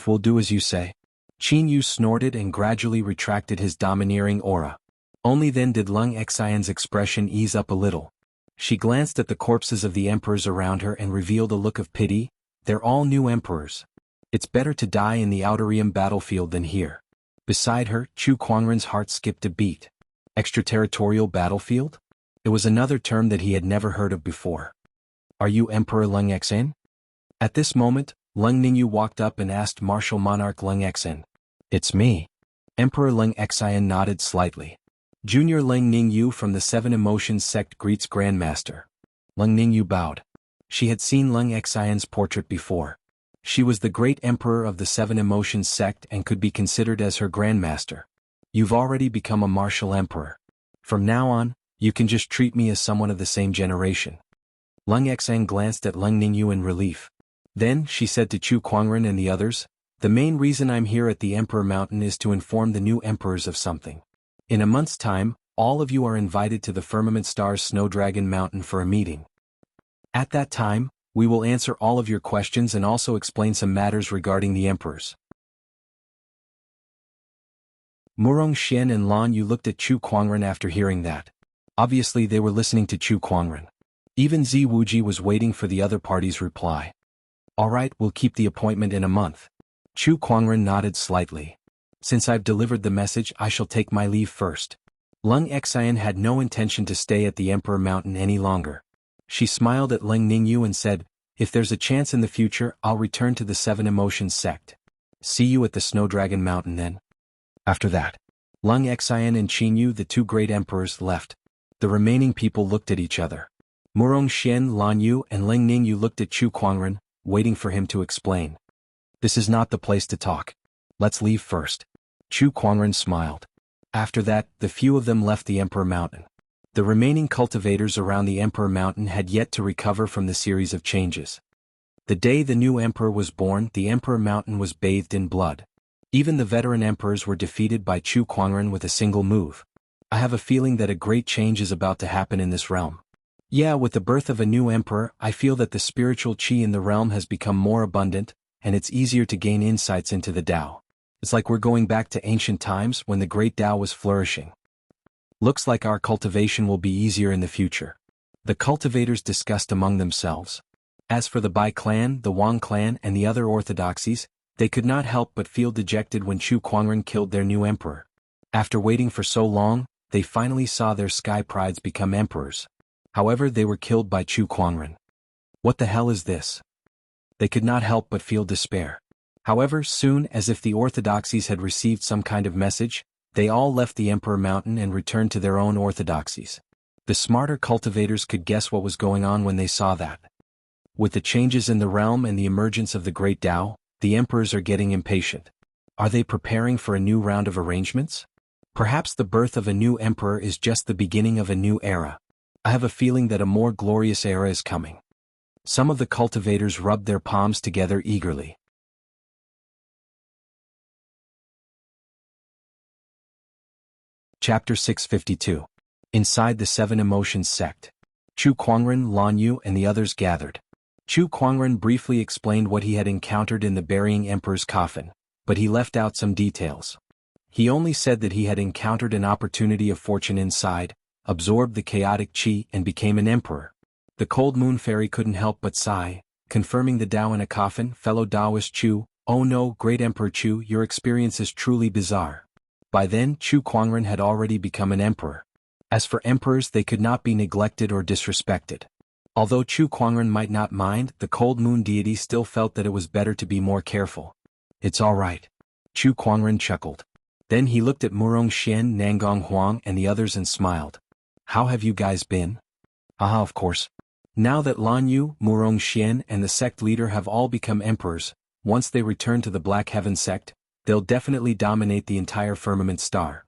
We'll do as you say. Qin Yu snorted and gradually retracted his domineering aura. Only then did Lung Xian's expression ease up a little. She glanced at the corpses of the emperors around her and revealed a look of pity. They're all new emperors. It's better to die in the Outerium battlefield than here. Beside her, Chu Kuangren's heart skipped a beat. Extraterritorial battlefield? It was another term that he had never heard of before. Are you Emperor Lung Xian? At this moment, Lung Ningyu walked up and asked Martial Monarch Lung Xian. It's me. Emperor Lung Xian nodded slightly. Junior Lung Ningyu from the 7 Emotions sect greets Grandmaster. Lung Ningyu bowed. She had seen Lung Xian's portrait before. She was the great emperor of the 7 Emotions sect and could be considered as her grandmaster. You've already become a martial emperor. From now on, you can just treat me as someone of the same generation. Lung Xian glanced at Lung Ningyu in relief. Then, she said to Chu Kuangren and the others, the main reason I'm here at the Emperor Mountain is to inform the new emperors of something. In a month's time, all of you are invited to the Firmament Star's Snowdragon Mountain for a meeting. At that time, We will answer all of your questions and also explain some matters regarding the emperors. Murong Xian and Lan Yu looked at Chu Kuangren after hearing that. Obviously they were listening to Chu Kuangren. Even Zi Wuji was waiting for the other party's reply. Alright, we'll keep the appointment in a month. Chu Kuangren nodded slightly. Since I've delivered the message, I shall take my leave first. Leng Xian had no intention to stay at the Emperor Mountain any longer. She smiled at Leng Ningyu and said, if there's a chance in the future, I'll return to the Seven Emotions sect. See you at the Snow Dragon Mountain then. After that, Leng Xian and Qinyu, the two great emperors, left. The remaining people looked at each other. Murong Xian, Lan Yu, and Leng Ningyu looked at Chu Kuangren, waiting for him to explain. This is not the place to talk. Let's leave first. Chu Kuangren smiled. After that, the few of them left the Emperor Mountain. The remaining cultivators around the Emperor Mountain had yet to recover from the series of changes. The day the new emperor was born, the Emperor Mountain was bathed in blood. Even the veteran emperors were defeated by Chu Kuangren with a single move. I have a feeling that a great change is about to happen in this realm. Yeah, with the birth of a new emperor, I feel that the spiritual qi in the realm has become more abundant, and it's easier to gain insights into the Tao. It's like we're going back to ancient times when the great Tao was flourishing. Looks like our cultivation will be easier in the future. The cultivators discussed among themselves. As for the Bai clan, the Wang clan, and the other orthodoxies, they could not help but feel dejected when Chu Kuangren killed their new emperor. After waiting for so long, they finally saw their sky prides become emperors. However, they were killed by Chu Kuangren. What the hell is this? They could not help but feel despair. However, soon as if the orthodoxies had received some kind of message, they all left the Emperor Mountain and returned to their own orthodoxies. The smarter cultivators could guess what was going on when they saw that. With the changes in the realm and the emergence of the great Tao, the emperors are getting impatient. Are they preparing for a new round of arrangements? Perhaps the birth of a new emperor is just the beginning of a new era. I have a feeling that a more glorious era is coming. Some of the cultivators rubbed their palms together eagerly. Chapter 652. Inside the Seven Emotions sect. Chu Kuangren, Lan Yu, and the others gathered. Chu Kuangren briefly explained what he had encountered in the burying emperor's coffin, but he left out some details. He only said that he had encountered an opportunity of fortune inside, absorbed the chaotic qi, and became an emperor. The cold moon fairy couldn't help but sigh, confirming the Tao in a coffin. Fellow Taoist Chu, oh no, great Emperor Chu, your experience is truly bizarre. By then, Chu Kuangren had already become an emperor. As for emperors, they could not be neglected or disrespected. Although Chu Kuangren might not mind, the cold moon deity still felt that it was better to be more careful. It's all right. Chu Kuangren chuckled. Then he looked at Murong Xian, Nangong Huang, and the others and smiled. How have you guys been? Aha, of course. Now that Lan Yu, Murong Xian, and the sect leader have all become emperors, once they return to the Black Heaven sect, they'll definitely dominate the entire firmament star.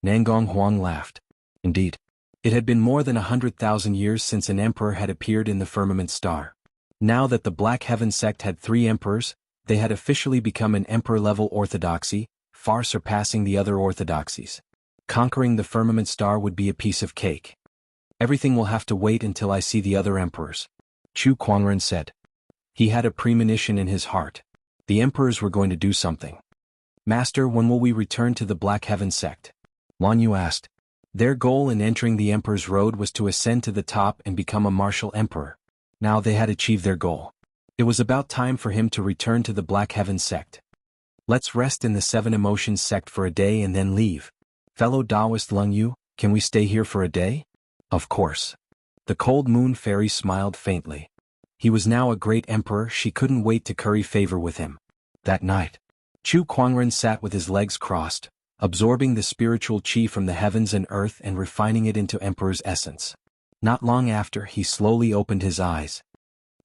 Nangong Huang laughed. Indeed. It had been more than 100,000 years since an emperor had appeared in the firmament star. Now that the Black Heaven sect had 3 emperors, they had officially become an emperor-level orthodoxy, far surpassing the other orthodoxies. Conquering the firmament star would be a piece of cake. Everything will have to wait until I see the other emperors, Chu Kuangren said. He had a premonition in his heart. The emperors were going to do something. Master, when will we return to the Black Heaven sect? Lan Yu asked. Their goal in entering the Emperor's Road was to ascend to the top and become a martial emperor. Now they had achieved their goal. It was about time for him to return to the Black Heaven sect. Let's rest in the Seven Emotions sect for a day and then leave. Fellow Taoist Leng Yu, can we stay here for a day? Of course. The cold moon fairy smiled faintly. He was now a great emperor, she couldn't wait to curry favor with him. That night, Chu Kuangren sat with his legs crossed, absorbing the spiritual qi from the heavens and earth and refining it into emperor's essence. Not long after, he slowly opened his eyes.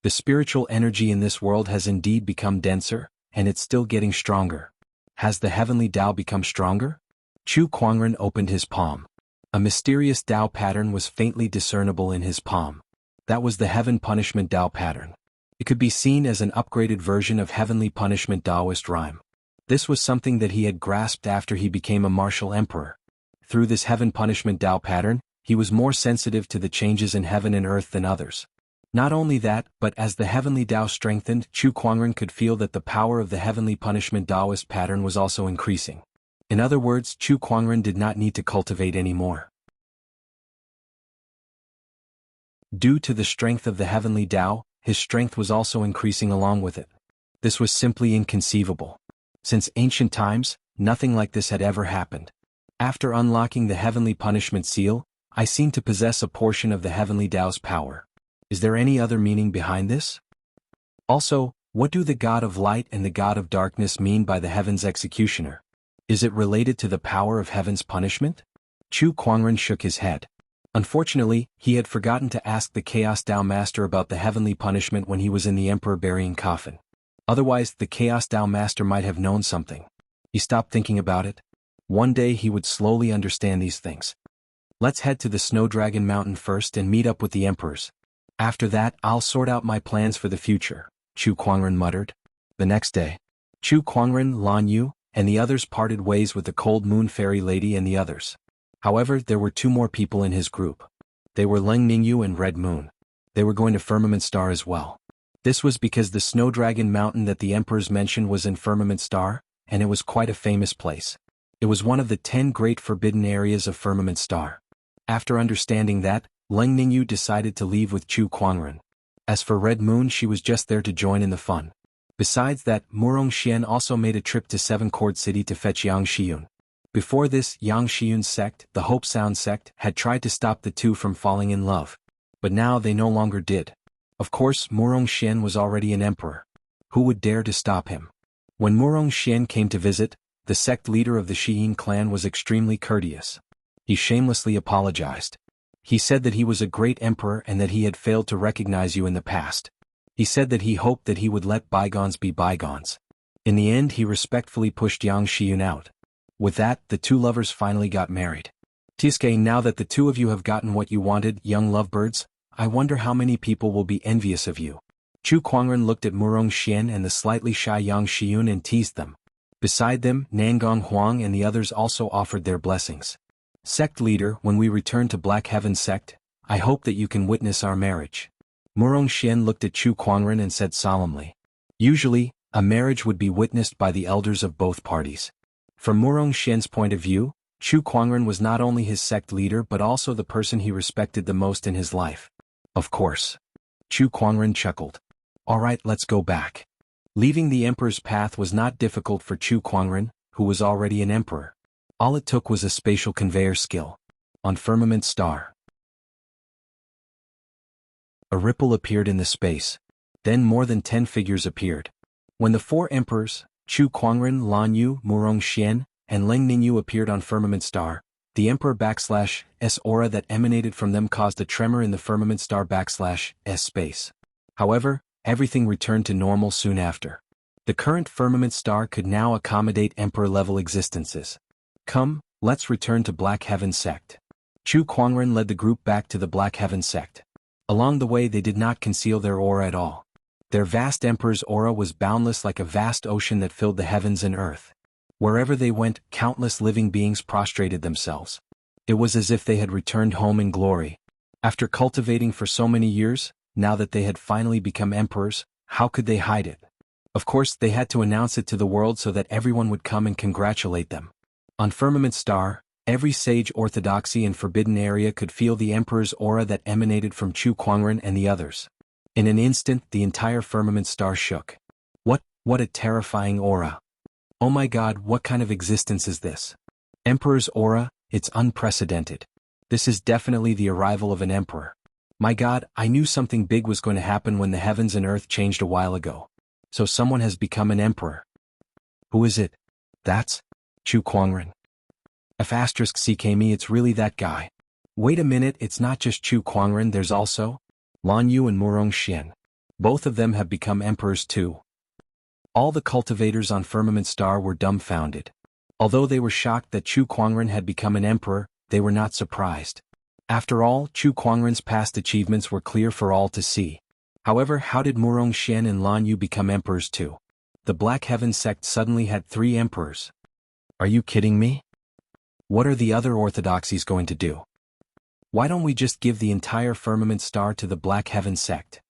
The spiritual energy in this world has indeed become denser, and it's still getting stronger. Has the heavenly Tao become stronger? Chu Kuangren opened his palm. A mysterious Tao pattern was faintly discernible in his palm. That was the Heaven Punishment Tao pattern. It could be seen as an upgraded version of Heavenly Punishment Taoist rhyme. This was something that he had grasped after he became a martial emperor. Through this Heaven Punishment Tao pattern, he was more sensitive to the changes in heaven and earth than others. Not only that, but as the heavenly Tao strengthened, Chu Kuangren could feel that the power of the heavenly punishment Taoist pattern was also increasing. In other words, Chu Kuangren did not need to cultivate anymore. Due to the strength of the heavenly Tao, his strength was also increasing along with it. This was simply inconceivable. Since ancient times, nothing like this had ever happened. After unlocking the heavenly punishment seal, I seem to possess a portion of the heavenly Tao's power. Is there any other meaning behind this? Also, what do the God of Light and the God of Darkness mean by the heaven's executioner? Is it related to the power of heaven's punishment? Chu Kuangren shook his head. Unfortunately, he had forgotten to ask the Chaos Tao Master about the heavenly punishment when he was in the Emperor burying coffin. Otherwise, the Chaos Tao Master might have known something. He stopped thinking about it. One day he would slowly understand these things. Let's head to the Snow Dragon Mountain first and meet up with the emperors. After that, I'll sort out my plans for the future, Chu Kuangren muttered. The next day, Chu Kuangren, Lan Yu, and the others parted ways with the Cold Moon Fairy Lady and the others. However, there were two more people in his group. They were Leng Ningyu and Red Moon. They were going to Firmament Star as well. This was because the Snow Dragon Mountain that the emperors mentioned was in Firmament Star, and it was quite a famous place. It was one of the 10 great forbidden areas of Firmament Star. After understanding that, Leng Ningyu decided to leave with Chu Kuangren. As for Red Moon, she was just there to join in the fun. Besides that, Murong Xian also made a trip to Seven Court City to fetch Yang Xiyun. Before this, Yang Xiyun's sect, the Hope Sound sect, had tried to stop the two from falling in love. But now they no longer did. Of course, Murong Xian was already an emperor. Who would dare to stop him? When Murong Xian came to visit, the sect leader of the Xiyin clan was extremely courteous. He shamelessly apologized. He said that he was a great emperor and that he had failed to recognize you in the past. He said that he hoped that he would let bygones be bygones. In the end, he respectfully pushed Yang Xiyun out. With that, the two lovers finally got married. Tisuke, now that the two of you have gotten what you wanted, young lovebirds, I wonder how many people will be envious of you. Chu Kuangren looked at Murong Xian and the slightly shy Yang Xiyun and teased them. Beside them, Nangong Huang and the others also offered their blessings. Sect leader, when we return to Black Heaven sect, I hope that you can witness our marriage. Murong Xian looked at Chu Kuangren and said solemnly. Usually, a marriage would be witnessed by the elders of both parties. From Murong Xian's point of view, Chu Kuangren was not only his sect leader but also the person he respected the most in his life. Of course. Chu Kuangren chuckled. Alright, let's go back. Leaving the emperor's path was not difficult for Chu Kuangren, who was already an emperor. All it took was a spatial conveyor skill. On Firmament Star. A ripple appeared in the space. Then more than 10 figures appeared. When the 4 emperors, Chu Kuangren, Lan Yu, Murong Xian, and Leng Ningyu appeared on Firmament Star, the Emperor /S aura that emanated from them caused a tremor in the Firmament Star /S space. However, everything returned to normal soon after. The current Firmament Star could now accommodate Emperor-level existences. Come, let's return to Black Heaven sect. Chu Kuangren led the group back to the Black Heaven sect. Along the way they did not conceal their aura at all. Their vast emperor's aura was boundless like a vast ocean that filled the heavens and earth. Wherever they went, countless living beings prostrated themselves. It was as if they had returned home in glory. After cultivating for so many years, now that they had finally become emperors, how could they hide it? Of course, they had to announce it to the world so that everyone would come and congratulate them. On Firmament Star, every sage orthodoxy and forbidden area could feel the emperor's aura that emanated from Chu Kuangren and the others. In an instant, the entire Firmament Star shook. What a terrifying aura. Oh my God, what kind of existence is this? Emperor's aura, it's unprecedented. This is definitely the arrival of an emperor. My God, I knew something big was going to happen when the heavens and earth changed a while ago. So someone has become an emperor. Who is it? That's Chu Kuangren. *CKME, it's really that guy. Wait a minute, it's not just Chu Kuangren, there's also Lan Yu and Murong Xian. Both of them have become emperors too. All the cultivators on Firmament Star were dumbfounded. Although they were shocked that Chu Kuangren had become an emperor, they were not surprised. After all, Chu Kuangren's past achievements were clear for all to see. However, how did Murong Xian and Lan Yu become emperors too? The Black Heaven sect suddenly had 3 emperors. Are you kidding me? What are the other orthodoxies going to do? Why don't we just give the entire Firmament Star to the Black Heaven sect?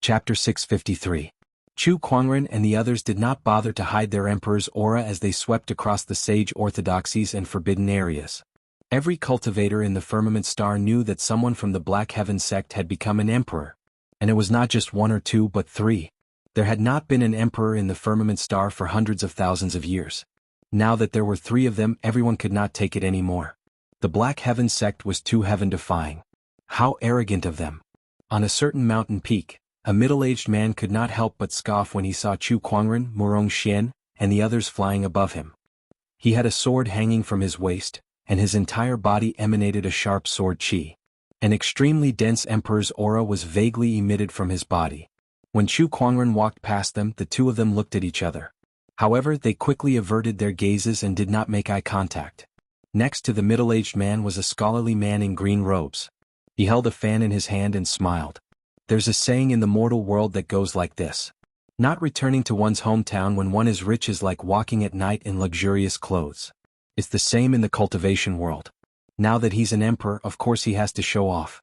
Chapter 653. Chu Kuangren and the others did not bother to hide their emperor's aura as they swept across the sage orthodoxies and forbidden areas. Every cultivator in the firmament star knew that someone from the Black Heaven sect had become an emperor. And it was not just one or two but three. There had not been an emperor in the firmament star for hundreds of thousands of years. Now that there were three of them, everyone could not take it anymore. The Black Heaven sect was too heaven-defying. How arrogant of them. On a certain mountain peak, a middle-aged man could not help but scoff when he saw Chu Kuangren, Murong Xian, and the others flying above him. He had a sword hanging from his waist, and his entire body emanated a sharp sword chi. An extremely dense emperor's aura was vaguely emitted from his body. When Chu Kuangren walked past them, the two of them looked at each other. However, they quickly averted their gazes and did not make eye contact. Next to the middle-aged man was a scholarly man in green robes. He held a fan in his hand and smiled. There's a saying in the mortal world that goes like this. Not returning to one's hometown when one is rich is like walking at night in luxurious clothes. It's the same in the cultivation world. Now that he's an emperor, of course he has to show off.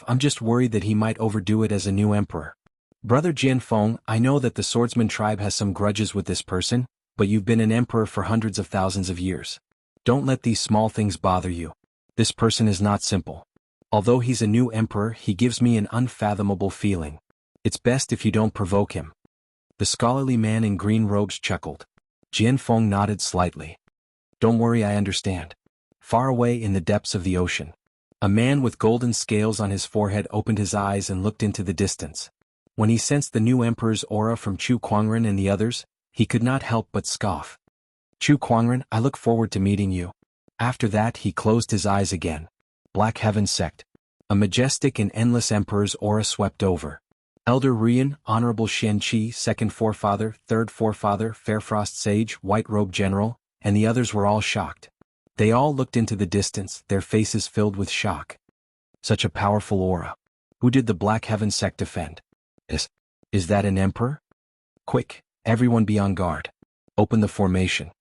I'm just worried that he might overdo it as a new emperor. Brother Jianfeng, I know that the swordsman tribe has some grudges with this person, but you've been an emperor for hundreds of thousands of years. Don't let these small things bother you. This person is not simple. Although he's a new emperor, he gives me an unfathomable feeling. It's best if you don't provoke him. The scholarly man in green robes chuckled. Jianfeng nodded slightly. Don't worry, I understand. Far away in the depths of the ocean, a man with golden scales on his forehead opened his eyes and looked into the distance. When he sensed the new emperor's aura from Chu Kuangren and the others, he could not help but scoff. Chu Kuangren, I look forward to meeting you. After that he closed his eyes again. Black Heaven sect. A majestic and endless emperor's aura swept over. Elder Rian, Honorable Shen Qi, Second Forefather, Third Forefather, Fairfrost Sage, White Robe General, and the others were all shocked. They all looked into the distance, their faces filled with shock. Such a powerful aura. Who did the Black Heaven sect defend? Is that an emperor? Quick, everyone be on guard. Open the formation.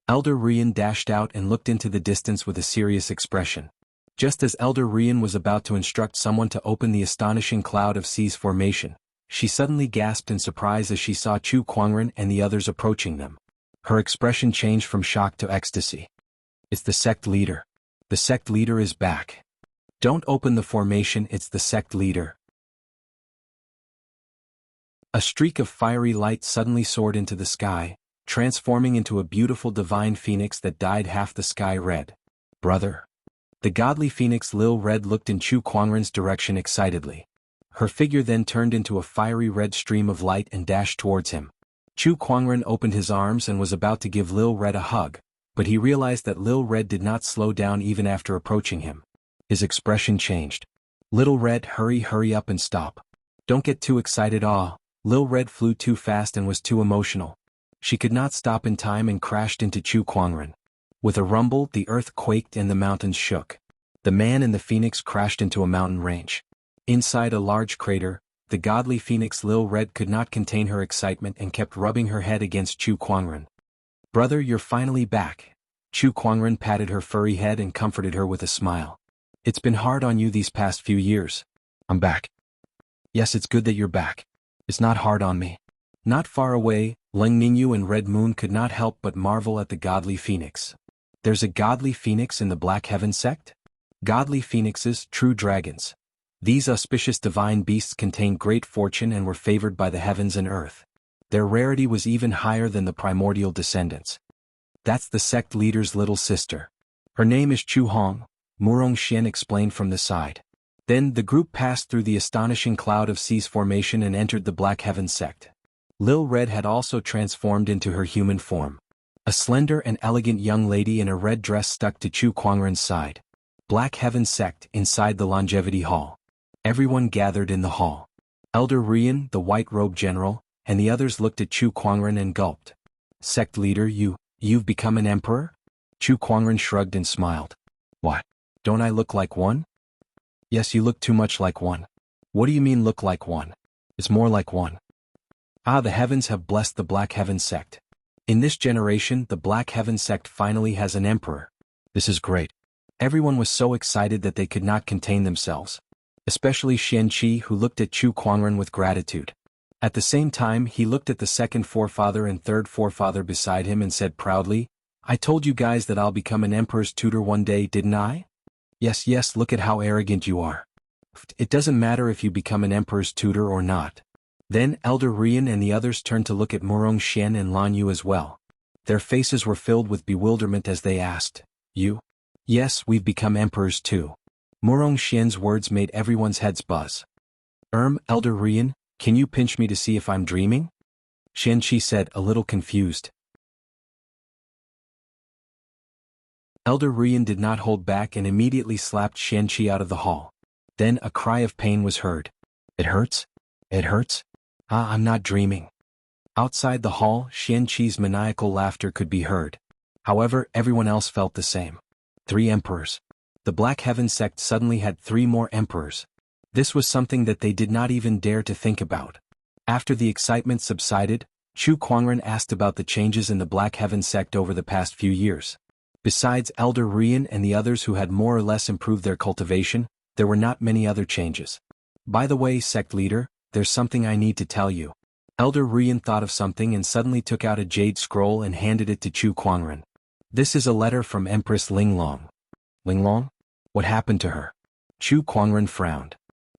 Elder Rian dashed out and looked into the distance with a serious expression. Just as Elder Rian was about to instruct someone to open the astonishing cloud of seas formation, she suddenly gasped in surprise as she saw Chu Kuangren and the others approaching them. Her expression changed from shock to ecstasy. It's the sect leader. The sect leader is back. Don't open the formation, it's the sect leader. A streak of fiery light suddenly soared into the sky, transforming into a beautiful divine phoenix that dyed half the sky red. Brother. The godly phoenix Lil Red looked in Chu Kuangren's direction excitedly. Her figure then turned into a fiery red stream of light and dashed towards him. Chu Kuangren opened his arms and was about to give Lil Red a hug, but he realized that Lil Red did not slow down even after approaching him. His expression changed. Little Red, hurry up and stop. Don't get too excited. Lil Red flew too fast and was too emotional. She could not stop in time and crashed into Chu Kuangren. With a rumble, the earth quaked and the mountains shook. The man and the phoenix crashed into a mountain range. Inside a large crater, the godly phoenix Lil Red could not contain her excitement and kept rubbing her head against Chu Kuangren. Brother, you're finally back. Chu Kuangren patted her furry head and comforted her with a smile. It's been hard on you these past few years. I'm back. Yes, it's good that you're back. It's not hard on me. Not far away, Leng Ningyu and Red Moon could not help but marvel at the godly phoenix. There's a godly phoenix in the Black Heaven sect? Godly phoenixes, true dragons. These auspicious divine beasts contained great fortune and were favored by the heavens and earth. Their rarity was even higher than the primordial descendants. That's the sect leader's little sister. Her name is Chu Hong, Murong Xian explained from the side. Then the group passed through the astonishing cloud of seas formation and entered the Black Heaven sect. Lil Red had also transformed into her human form. A slender and elegant young lady in a red dress stuck to Chu Kuangren's side. Black Heaven sect inside the Longevity Hall. Everyone gathered in the hall. Elder Rian, the White Robe General, and the others looked at Chu Kuangren and gulped. Sect leader, you've become an emperor? Chu Kuangren shrugged and smiled. What? Don't I look like one? Yes, you look too much like one. What do you mean look like one? It's more like one. The heavens have blessed the Black Heaven sect. In this generation, the Black Heaven sect finally has an emperor. This is great. Everyone was so excited that they could not contain themselves. especially Qianqi, who looked at Chu Kuangren with gratitude. At the same time, he looked at the second forefather and third forefather beside him and said proudly, "I told you guys that I'll become an emperor's tutor one day, didn't I? Yes, yes, look at how arrogant you are. It doesn't matter if you become an emperor's tutor or not." Then Elder Rian and the others turned to look at Murong Xian and Lan Yu as well. Their faces were filled with bewilderment as they asked, "You?" "Yes, we've become emperors too." Murong Xian's words made everyone's heads buzz. Elder Rian, can you pinch me to see if I'm dreaming?" Qianqi said, a little confused. Elder Rian did not hold back and immediately slapped Qianqi out of the hall. Then a cry of pain was heard. "It hurts? It hurts? Ah, I'm not dreaming." Outside the hall, Qianqi's maniacal laughter could be heard. However, everyone else felt the same. 3 emperors. The Black Heaven sect suddenly had 3 more emperors. This was something that they did not even dare to think about. After the excitement subsided, Chu Kuangren asked about the changes in the Black Heaven sect over the past few years. Besides Elder Rian and the others who had more or less improved their cultivation, there were not many other changes. "By the way, sect leader, there's something I need to tell you." Elder Rian thought of something and suddenly took out a jade scroll and handed it to Chu Kuangren. "This is a letter from Empress Linglong." "Linglong? What happened to her?" Chu Kuangren frowned.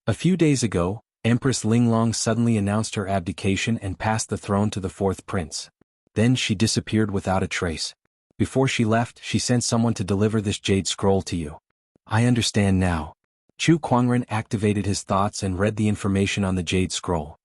"A few days ago, Empress Linglong suddenly announced her abdication and passed the throne to the 4th prince. Then she disappeared without a trace. Before she left, she sent someone to deliver this jade scroll to you." "I understand now." Chu Kuangren activated his thoughts and read the information on the jade scroll.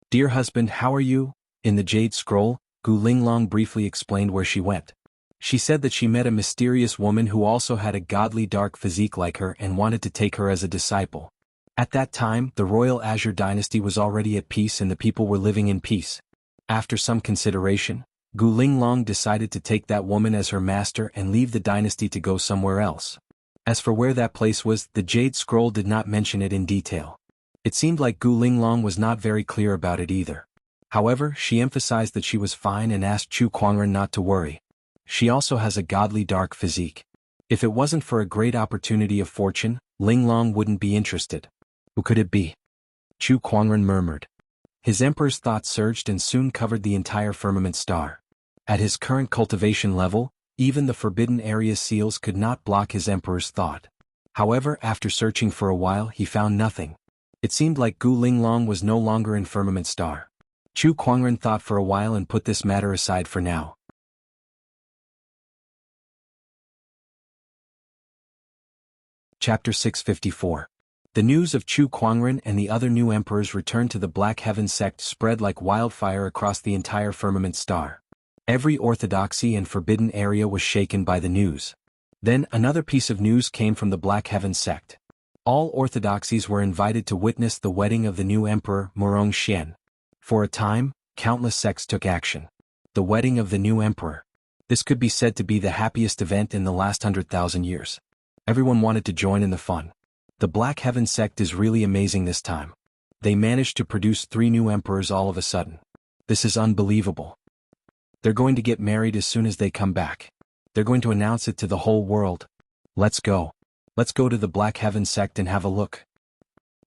"Dear husband, how are you?" In the jade scroll, Gu Linglong briefly explained where she went. She said that she met a mysterious woman who also had a godly dark physique like her and wanted to take her as a disciple. At that time, the royal Azure dynasty was already at peace and the people were living in peace. After some consideration, Gu Linglong decided to take that woman as her master and leave the dynasty to go somewhere else. As for where that place was, the jade scroll did not mention it in detail. It seemed like Gu Linglong was not very clear about it either. However, she emphasized that she was fine and asked Chu Kuangren not to worry. She also has a godly dark physique. If it wasn't for a great opportunity of fortune, Linglong wouldn't be interested. Who could it be? Chu Kuangren murmured. His emperor's thoughts surged and soon covered the entire firmament star. At his current cultivation level, even the forbidden area seals could not block his emperor's thought. However, after searching for a while, he found nothing. It seemed like Gu Linglong was no longer in firmament star. Chu Kuangren thought for a while and put this matter aside for now. Chapter 654. The news of Chu Kuangren and the other new emperors returned to the Black Heaven sect spread like wildfire across the entire firmament star. Every orthodoxy and forbidden area was shaken by the news. Then another piece of news came from the Black Heaven sect. All orthodoxies were invited to witness the wedding of the new emperor, Murong Xian. For a time, countless sects took action. The wedding of the new emperor. This could be said to be the happiest event in the last 100,000 years. Everyone wanted to join in the fun. The Black Heaven sect is really amazing this time. They managed to produce 3 new emperors all of a sudden. This is unbelievable. They're going to get married as soon as they come back. They're going to announce it to the whole world. Let's go. Let's go to the Black Heaven sect and have a look.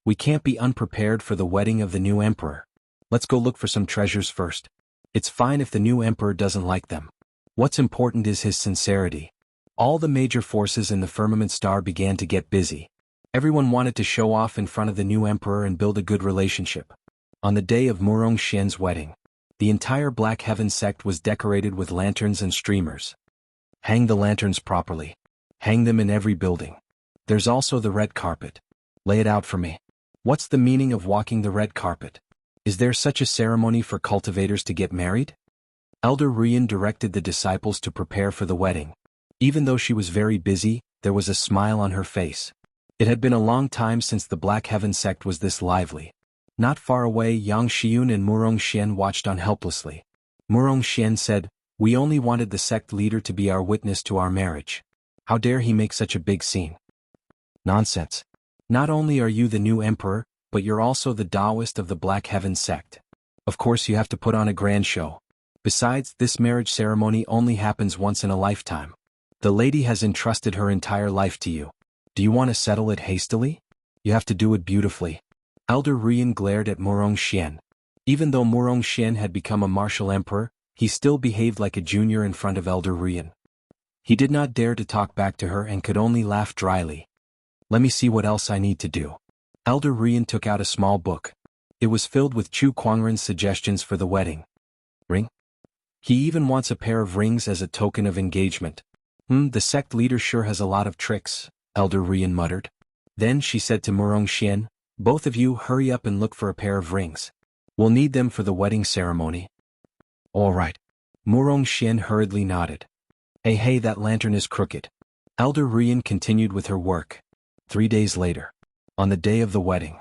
We can't be unprepared for the wedding of the new emperor. Let's go look for some treasures first. It's fine if the new emperor doesn't like them. What's important is his sincerity. All the major forces in the firmament star began to get busy. Everyone wanted to show off in front of the new emperor and build a good relationship. On the day of Murong Xian's wedding, the entire Black Heaven sect was decorated with lanterns and streamers. Hang the lanterns properly. Hang them in every building. There's also the red carpet. Lay it out for me. What's the meaning of walking the red carpet? Is there such a ceremony for cultivators to get married? Elder Rian directed the disciples to prepare for the wedding. Even though she was very busy, there was a smile on her face. It had been a long time since the Black Heaven sect was this lively. Not far away, Yang Xiun and Murong Xian watched on helplessly. Murong Xian said, "We only wanted the sect leader to be our witness to our marriage. How dare he make such a big scene?" "Nonsense. Not only are you the new emperor, but you're also the Taoist of the Black Heaven sect. Of course you have to put on a grand show. Besides, this marriage ceremony only happens once in a lifetime. The lady has entrusted her entire life to you. Do you want to settle it hastily?" You have to do it beautifully. Elder Rian glared at Murong Xian. Even though Murong Xian had become a martial emperor, he still behaved like a junior in front of Elder Rian. He did not dare to talk back to her and could only laugh dryly. Let me see what else I need to do. Elder Rian took out a small book. It was filled with Chu Kuangren's suggestions for the wedding. Ring? He even wants a pair of rings as a token of engagement. The sect leader sure has a lot of tricks, Elder Rian muttered. Then she said to Murong Xian, both of you hurry up and look for a pair of rings. We'll need them for the wedding ceremony. All right. Murong Xian hurriedly nodded. Hey, that lantern is crooked. Elder Rian continued with her work. 3 days later. On the day of the wedding.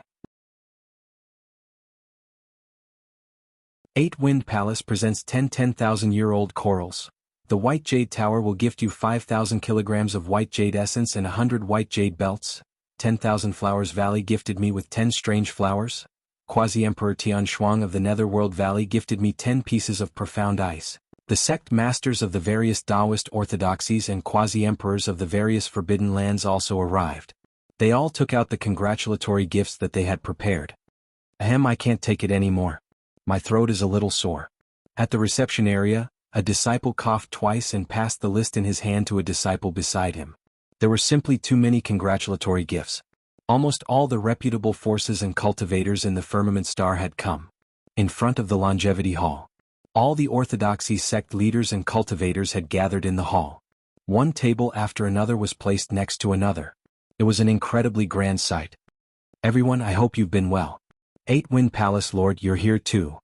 8 Wind Palace presents 10 10,000-year-old corals. The White Jade Tower will gift you 5,000 kilograms of white jade essence and 100 white jade belts. 10,000 Flowers Valley gifted me with 10 strange flowers. Quasi-Emperor Tian Shuang of the Netherworld Valley gifted me 10 pieces of profound ice. The sect masters of the various Taoist orthodoxies and quasi-emperors of the various forbidden lands also arrived. They all took out the congratulatory gifts that they had prepared. I can't take it anymore. My throat is a little sore. At the reception area, a disciple coughed twice and passed the list in his hand to a disciple beside him. There were simply too many congratulatory gifts. Almost all the reputable forces and cultivators in the Firmament Star had come. In front of the Longevity Hall. All the Orthodoxy sect leaders and cultivators had gathered in the hall. One table after another was placed next to another. It was an incredibly grand sight. Everyone, I hope you've been well. 8 Wind Palace Lord, you're here too.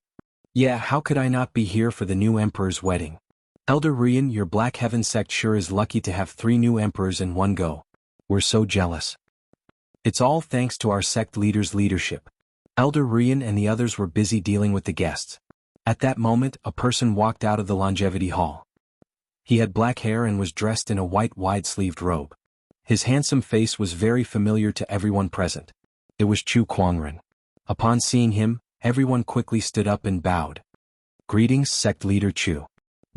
Yeah, how could I not be here for the new emperor's wedding? Elder Rian, your Black Heaven sect sure is lucky to have 3 new emperors in one go. We're so jealous. It's all thanks to our sect leader's leadership. Elder Rian and the others were busy dealing with the guests. At that moment, a person walked out of the Longevity Hall. He had black hair and was dressed in a white wide-sleeved robe. His handsome face was very familiar to everyone present. It was Chu Kuangren. Upon seeing him, everyone quickly stood up and bowed. Greetings, Sect Leader Chu.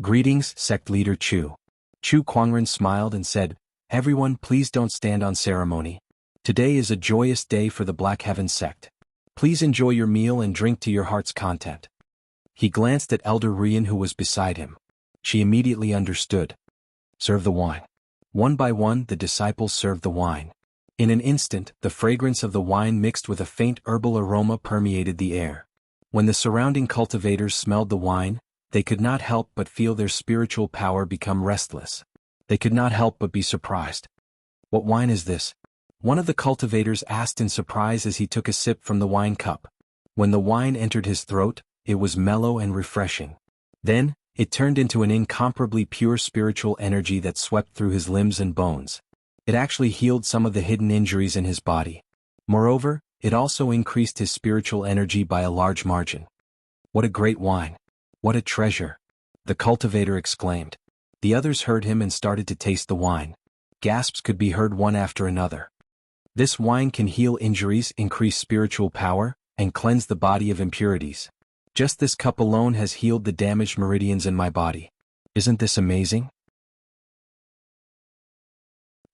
Greetings, Sect Leader Chu. Chu Kuangren smiled and said, everyone please don't stand on ceremony. Today is a joyous day for the Black Heaven sect. Please enjoy your meal and drink to your heart's content. He glanced at Elder Rian who was beside him. She immediately understood. Serve the wine. One by one the disciples served the wine. In an instant, the fragrance of the wine mixed with a faint herbal aroma permeated the air. When the surrounding cultivators smelled the wine, they could not help but feel their spiritual power become restless. They could not help but be surprised. What wine is this? One of the cultivators asked in surprise as he took a sip from the wine cup. When the wine entered his throat, it was mellow and refreshing. Then, it turned into an incomparably pure spiritual energy that swept through his limbs and bones. It actually healed some of the hidden injuries in his body. Moreover, it also increased his spiritual energy by a large margin. What a great wine! What a treasure! The cultivator exclaimed. The others heard him and started to taste the wine. Gasps could be heard one after another. This wine can heal injuries, increase spiritual power, and cleanse the body of impurities. Just this cup alone has healed the damaged meridians in my body. Isn't this amazing?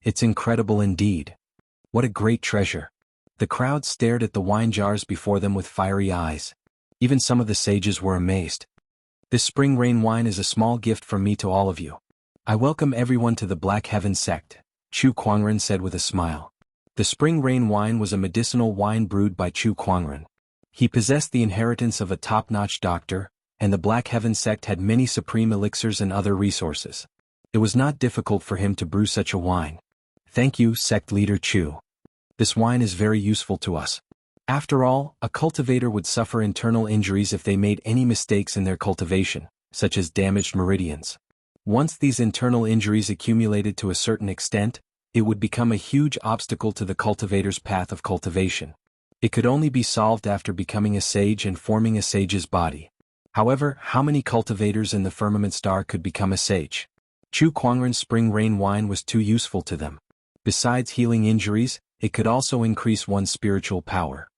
It's incredible indeed. What a great treasure. The crowd stared at the wine jars before them with fiery eyes. Even some of the sages were amazed. This spring rain wine is a small gift from me to all of you. I welcome everyone to the Black Heaven sect, Chu Kuangren said with a smile. The spring rain wine was a medicinal wine brewed by Chu Kuangren. He possessed the inheritance of a top-notch doctor, and the Black Heaven sect had many supreme elixirs and other resources. It was not difficult for him to brew such a wine. Thank you, Sect Leader Chu. This wine is very useful to us. After all, a cultivator would suffer internal injuries if they made any mistakes in their cultivation, such as damaged meridians. Once these internal injuries accumulated to a certain extent, it would become a huge obstacle to the cultivator's path of cultivation. It could only be solved after becoming a sage and forming a sage's body. However, how many cultivators in the Firmament Star could become a sage? Chu Kuangren's spring rain wine was too useful to them. Besides healing injuries, it could also increase one's spiritual power.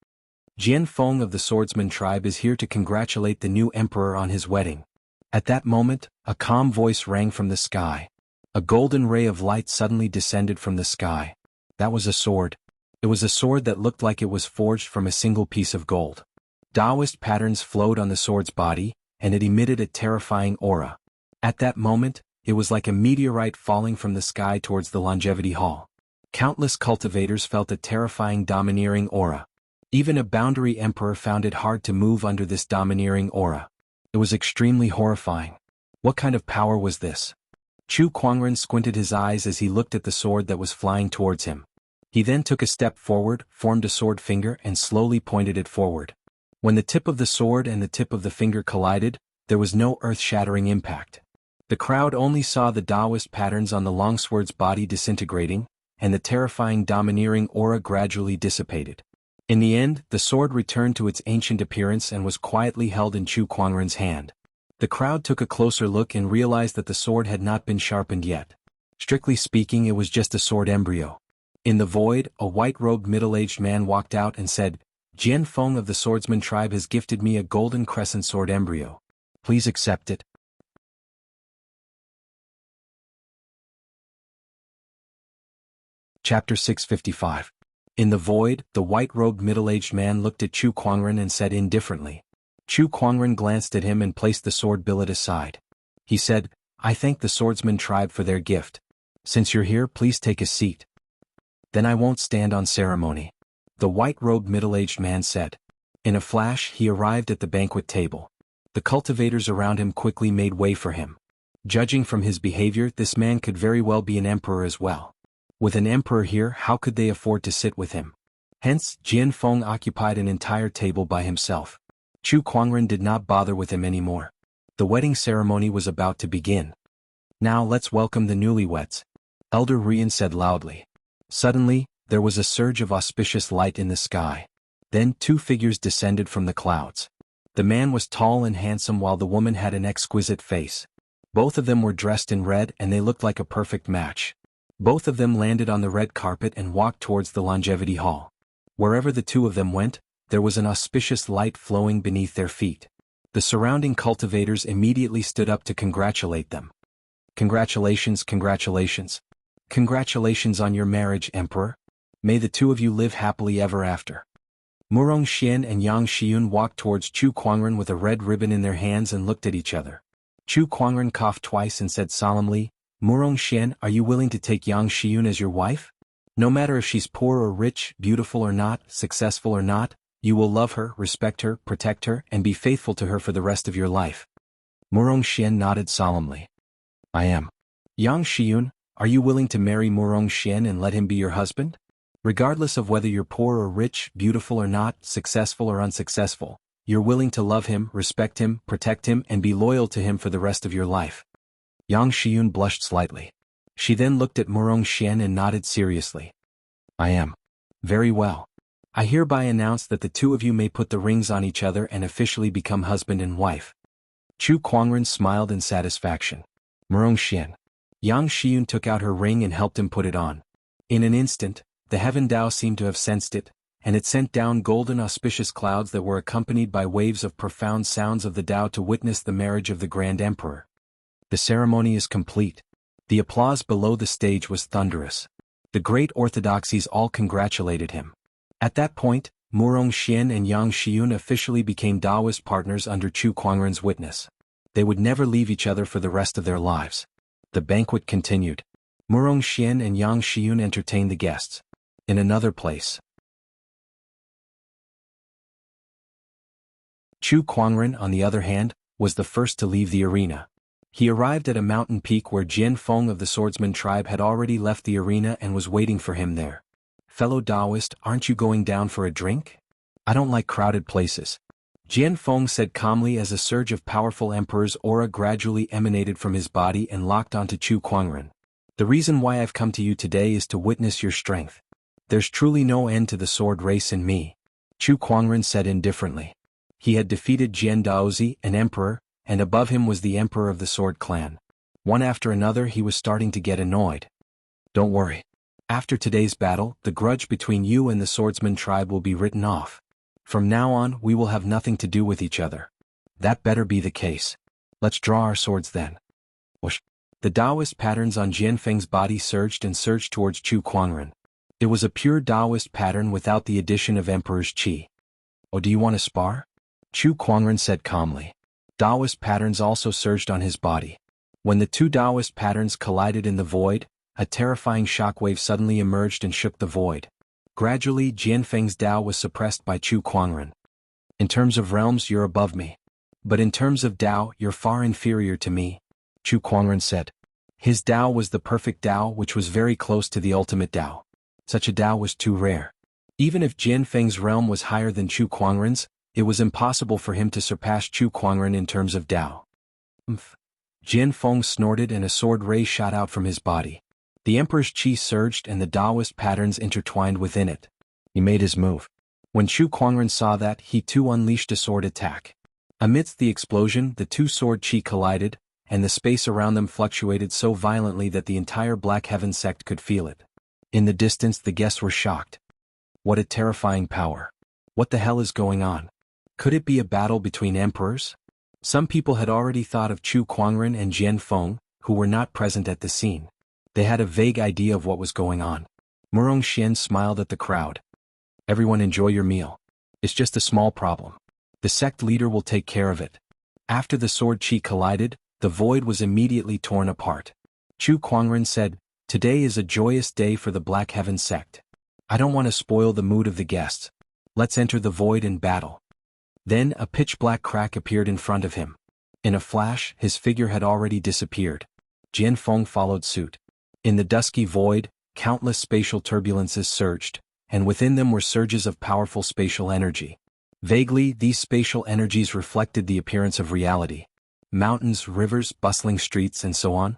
Jian Feng of the Swordsman tribe is here to congratulate the new emperor on his wedding. At that moment, a calm voice rang from the sky. A golden ray of light suddenly descended from the sky. That was a sword. It was a sword that looked like it was forged from a single piece of gold. Taoist patterns flowed on the sword's body, and it emitted a terrifying aura. At that moment, it was like a meteorite falling from the sky towards the longevity hall. Countless cultivators felt a terrifying domineering aura. Even a boundary emperor found it hard to move under this domineering aura. It was extremely horrifying. What kind of power was this? Chu Kuangren squinted his eyes as he looked at the sword that was flying towards him. He then took a step forward, formed a sword finger and slowly pointed it forward. When the tip of the sword and the tip of the finger collided, there was no earth-shattering impact. The crowd only saw the Taoist patterns on the longsword's body disintegrating, and the terrifying domineering aura gradually dissipated. In the end, the sword returned to its ancient appearance and was quietly held in Chu Kuangren's hand. The crowd took a closer look and realized that the sword had not been sharpened yet. Strictly speaking, it was just a sword embryo. In the void, a white-robed middle-aged man walked out and said, "Jian Feng of the swordsman tribe has gifted me a golden crescent sword embryo. Please accept it." Chapter 655. In the void, the white-robed middle-aged man looked at Chu Kuangren and said indifferently. Chu Kuangren glanced at him and placed the sword billet aside. He said, "I thank the swordsman tribe for their gift. Since you're here, please take a seat." "Then I won't stand on ceremony," the white-robed middle-aged man said. In a flash, he arrived at the banquet table. The cultivators around him quickly made way for him. Judging from his behavior, this man could very well be an emperor as well. With an emperor here, how could they afford to sit with him? Hence, Jian Feng occupied an entire table by himself. Chu Kuangren did not bother with him anymore. The wedding ceremony was about to begin. "Now let's welcome the newlyweds," Elder Rian said loudly. Suddenly, there was a surge of auspicious light in the sky. Then 2 figures descended from the clouds. The man was tall and handsome while the woman had an exquisite face. Both of them were dressed in red and they looked like a perfect match. Both of them landed on the red carpet and walked towards the longevity hall. Wherever the 2 of them went, there was an auspicious light flowing beneath their feet. The surrounding cultivators immediately stood up to congratulate them. "Congratulations, congratulations. Congratulations on your marriage, Emperor. May the 2 of you live happily ever after." Murong Xian and Yang Xiyun walked towards Chu Kuangren with a red ribbon in their hands and looked at each other. Chu Kuangren coughed twice and said solemnly, "Murong Xian, are you willing to take Yang Xiyun as your wife? No matter if she's poor or rich, beautiful or not, successful or not, you will love her, respect her, protect her, and be faithful to her for the rest of your life." Murong Xian nodded solemnly. "I am." "Yang Xiyun, are you willing to marry Murong Xian and let him be your husband? Regardless of whether you're poor or rich, beautiful or not, successful or unsuccessful, you're willing to love him, respect him, protect him, and be loyal to him for the rest of your life." Yang Xiyun blushed slightly. She then looked at Murong Xian and nodded seriously. "I am." "Very well. I hereby announce that the 2 of you may put the rings on each other and officially become husband and wife." Chu Kuangren smiled in satisfaction. "Murong Xian." Yang Xiyun took out her ring and helped him put it on. In an instant, the heaven Tao seemed to have sensed it, and it sent down golden auspicious clouds that were accompanied by waves of profound sounds of the Tao to witness the marriage of the Grand Emperor. The ceremony is complete. The applause below the stage was thunderous. The great orthodoxies all congratulated him. At that point, Murong Xian and Yang Xiyun officially became Taoist partners under Chu Kuangren's witness. They would never leave each other for the rest of their lives. The banquet continued. Murong Xian and Yang Xiyun entertained the guests. In another place, Chu Kuangren, on the other hand, was the first to leave the arena. He arrived at a mountain peak where Jian Feng of the swordsman tribe had already left the arena and was waiting for him there. "Fellow Taoist, aren't you going down for a drink? I don't like crowded places," Jian Feng said calmly as a surge of powerful emperor's aura gradually emanated from his body and locked onto Chu Kuangren. "The reason why I've come to you today is to witness your strength. There's truly no end to the sword race in me," Chu Kuangren said indifferently. He had defeated Jian Daozi, an emperor, and above him was the emperor of the sword clan. One after another he was starting to get annoyed. "Don't worry. After today's battle, the grudge between you and the swordsman tribe will be written off. From now on, we will have nothing to do with each other. That better be the case. Let's draw our swords then." Whoosh. The Taoist patterns on Jian Feng's body surged and surged towards Chu Kuangren. It was a pure Taoist pattern without the addition of Emperor's Qi. "Oh, do you want to spar?" Chu Kuangren said calmly. Taoist patterns also surged on his body. When the two Taoist patterns collided in the void, a terrifying shockwave suddenly emerged and shook the void. Gradually, Jianfeng's Tao was suppressed by Chu Kuangren. "In terms of realms, you're above me. But in terms of Tao, you're far inferior to me," Chu Kuangren said. His Tao was the perfect Tao, which was very close to the ultimate Tao. Such a Tao was too rare. Even if Jianfeng's realm was higher than Chu Kuangren's, it was impossible for him to surpass Chu Kuangren in terms of Tao. Jianfeng snorted and a sword ray shot out from his body. The Emperor's Qi surged and the Taoist patterns intertwined within it. He made his move. When Chu Kuangren saw that, he too unleashed a sword attack. Amidst the explosion, the two sword Qi collided, and the space around them fluctuated so violently that the entire Black Heaven sect could feel it. In the distance, the guests were shocked. What a terrifying power. What the hell is going on? Could it be a battle between emperors? Some people had already thought of Chu Kuangren and Jianfeng, who were not present at the scene. They had a vague idea of what was going on. Murong Xian smiled at the crowd. "Everyone enjoy your meal. It's just a small problem. The sect leader will take care of it." After the sword Qi collided, the void was immediately torn apart. Chu Kuangren said, "Today is a joyous day for the Black Heaven sect. I don't want to spoil the mood of the guests. Let's enter the void and battle." Then a pitch-black crack appeared in front of him. In a flash, his figure had already disappeared. Jianfeng followed suit. In the dusky void, countless spatial turbulences surged, and within them were surges of powerful spatial energy. Vaguely, these spatial energies reflected the appearance of reality. Mountains, rivers, bustling streets, and so on.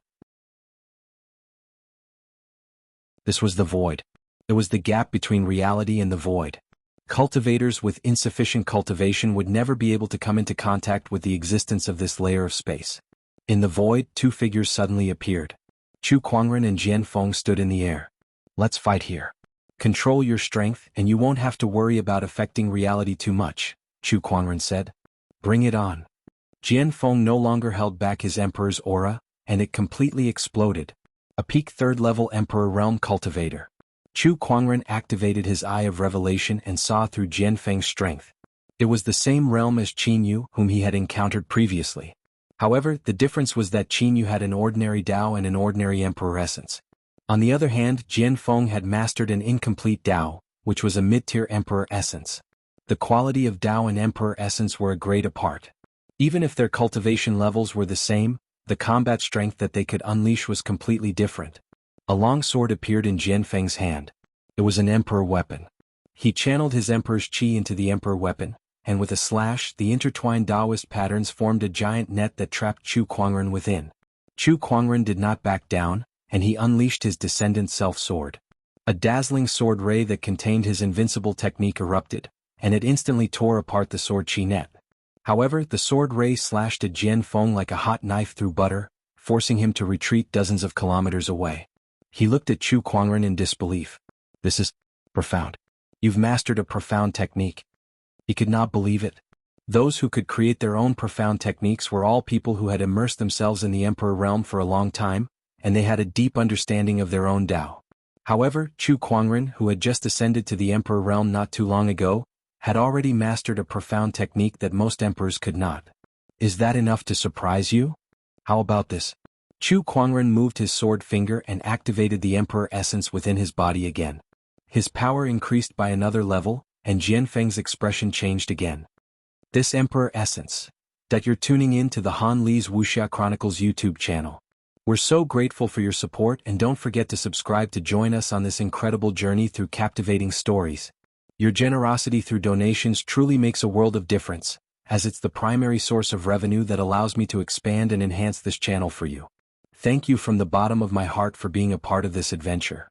This was the void. It was the gap between reality and the void. Cultivators with insufficient cultivation would never be able to come into contact with the existence of this layer of space. In the void, two figures suddenly appeared. Chu Kuangren and Jianfeng stood in the air. "Let's fight here. Control your strength and you won't have to worry about affecting reality too much," Chu Kuangren said. "Bring it on." Jianfeng no longer held back his emperor's aura, and it completely exploded. A peak third-level emperor realm cultivator. Chu Kuangren activated his Eye of Revelation and saw through Jianfeng's strength. It was the same realm as Qinyu, whom he had encountered previously. However, the difference was that Qinyu had an ordinary Tao and an ordinary emperor essence. On the other hand, Jianfeng had mastered an incomplete Tao, which was a mid-tier emperor essence. The quality of Tao and emperor essence were a grade apart. Even if their cultivation levels were the same, the combat strength that they could unleash was completely different. A long sword appeared in Jianfeng's hand. It was an emperor weapon. He channeled his emperor's Qi into the emperor weapon, and with a slash, the intertwined Taoist patterns formed a giant net that trapped Chu Kuangren within. Chu Kuangren did not back down, and he unleashed his descendant self-sword. A dazzling sword ray that contained his invincible technique erupted, and it instantly tore apart the sword Qi net. However, the sword ray slashed at Jianfeng like a hot knife through butter, forcing him to retreat dozens of kilometers away. He looked at Chu Kuangren in disbelief. "This is profound. You've mastered a profound technique." He could not believe it. Those who could create their own profound techniques were all people who had immersed themselves in the emperor realm for a long time, and they had a deep understanding of their own Tao. However, Chu Kuangren, who had just ascended to the emperor realm not too long ago, had already mastered a profound technique that most emperors could not. "Is that enough to surprise you? How about this?" Chu Kuangren moved his sword finger and activated the emperor essence within his body again. His power increased by another level, and Jianfeng's expression changed again. "This emperor essence. That you're tuning in to the Han Li's Wuxia Chronicles YouTube channel. We're so grateful for your support, and don't forget to subscribe to join us on this incredible journey through captivating stories. Your generosity through donations truly makes a world of difference, as it's the primary source of revenue that allows me to expand and enhance this channel for you. Thank you from the bottom of my heart for being a part of this adventure.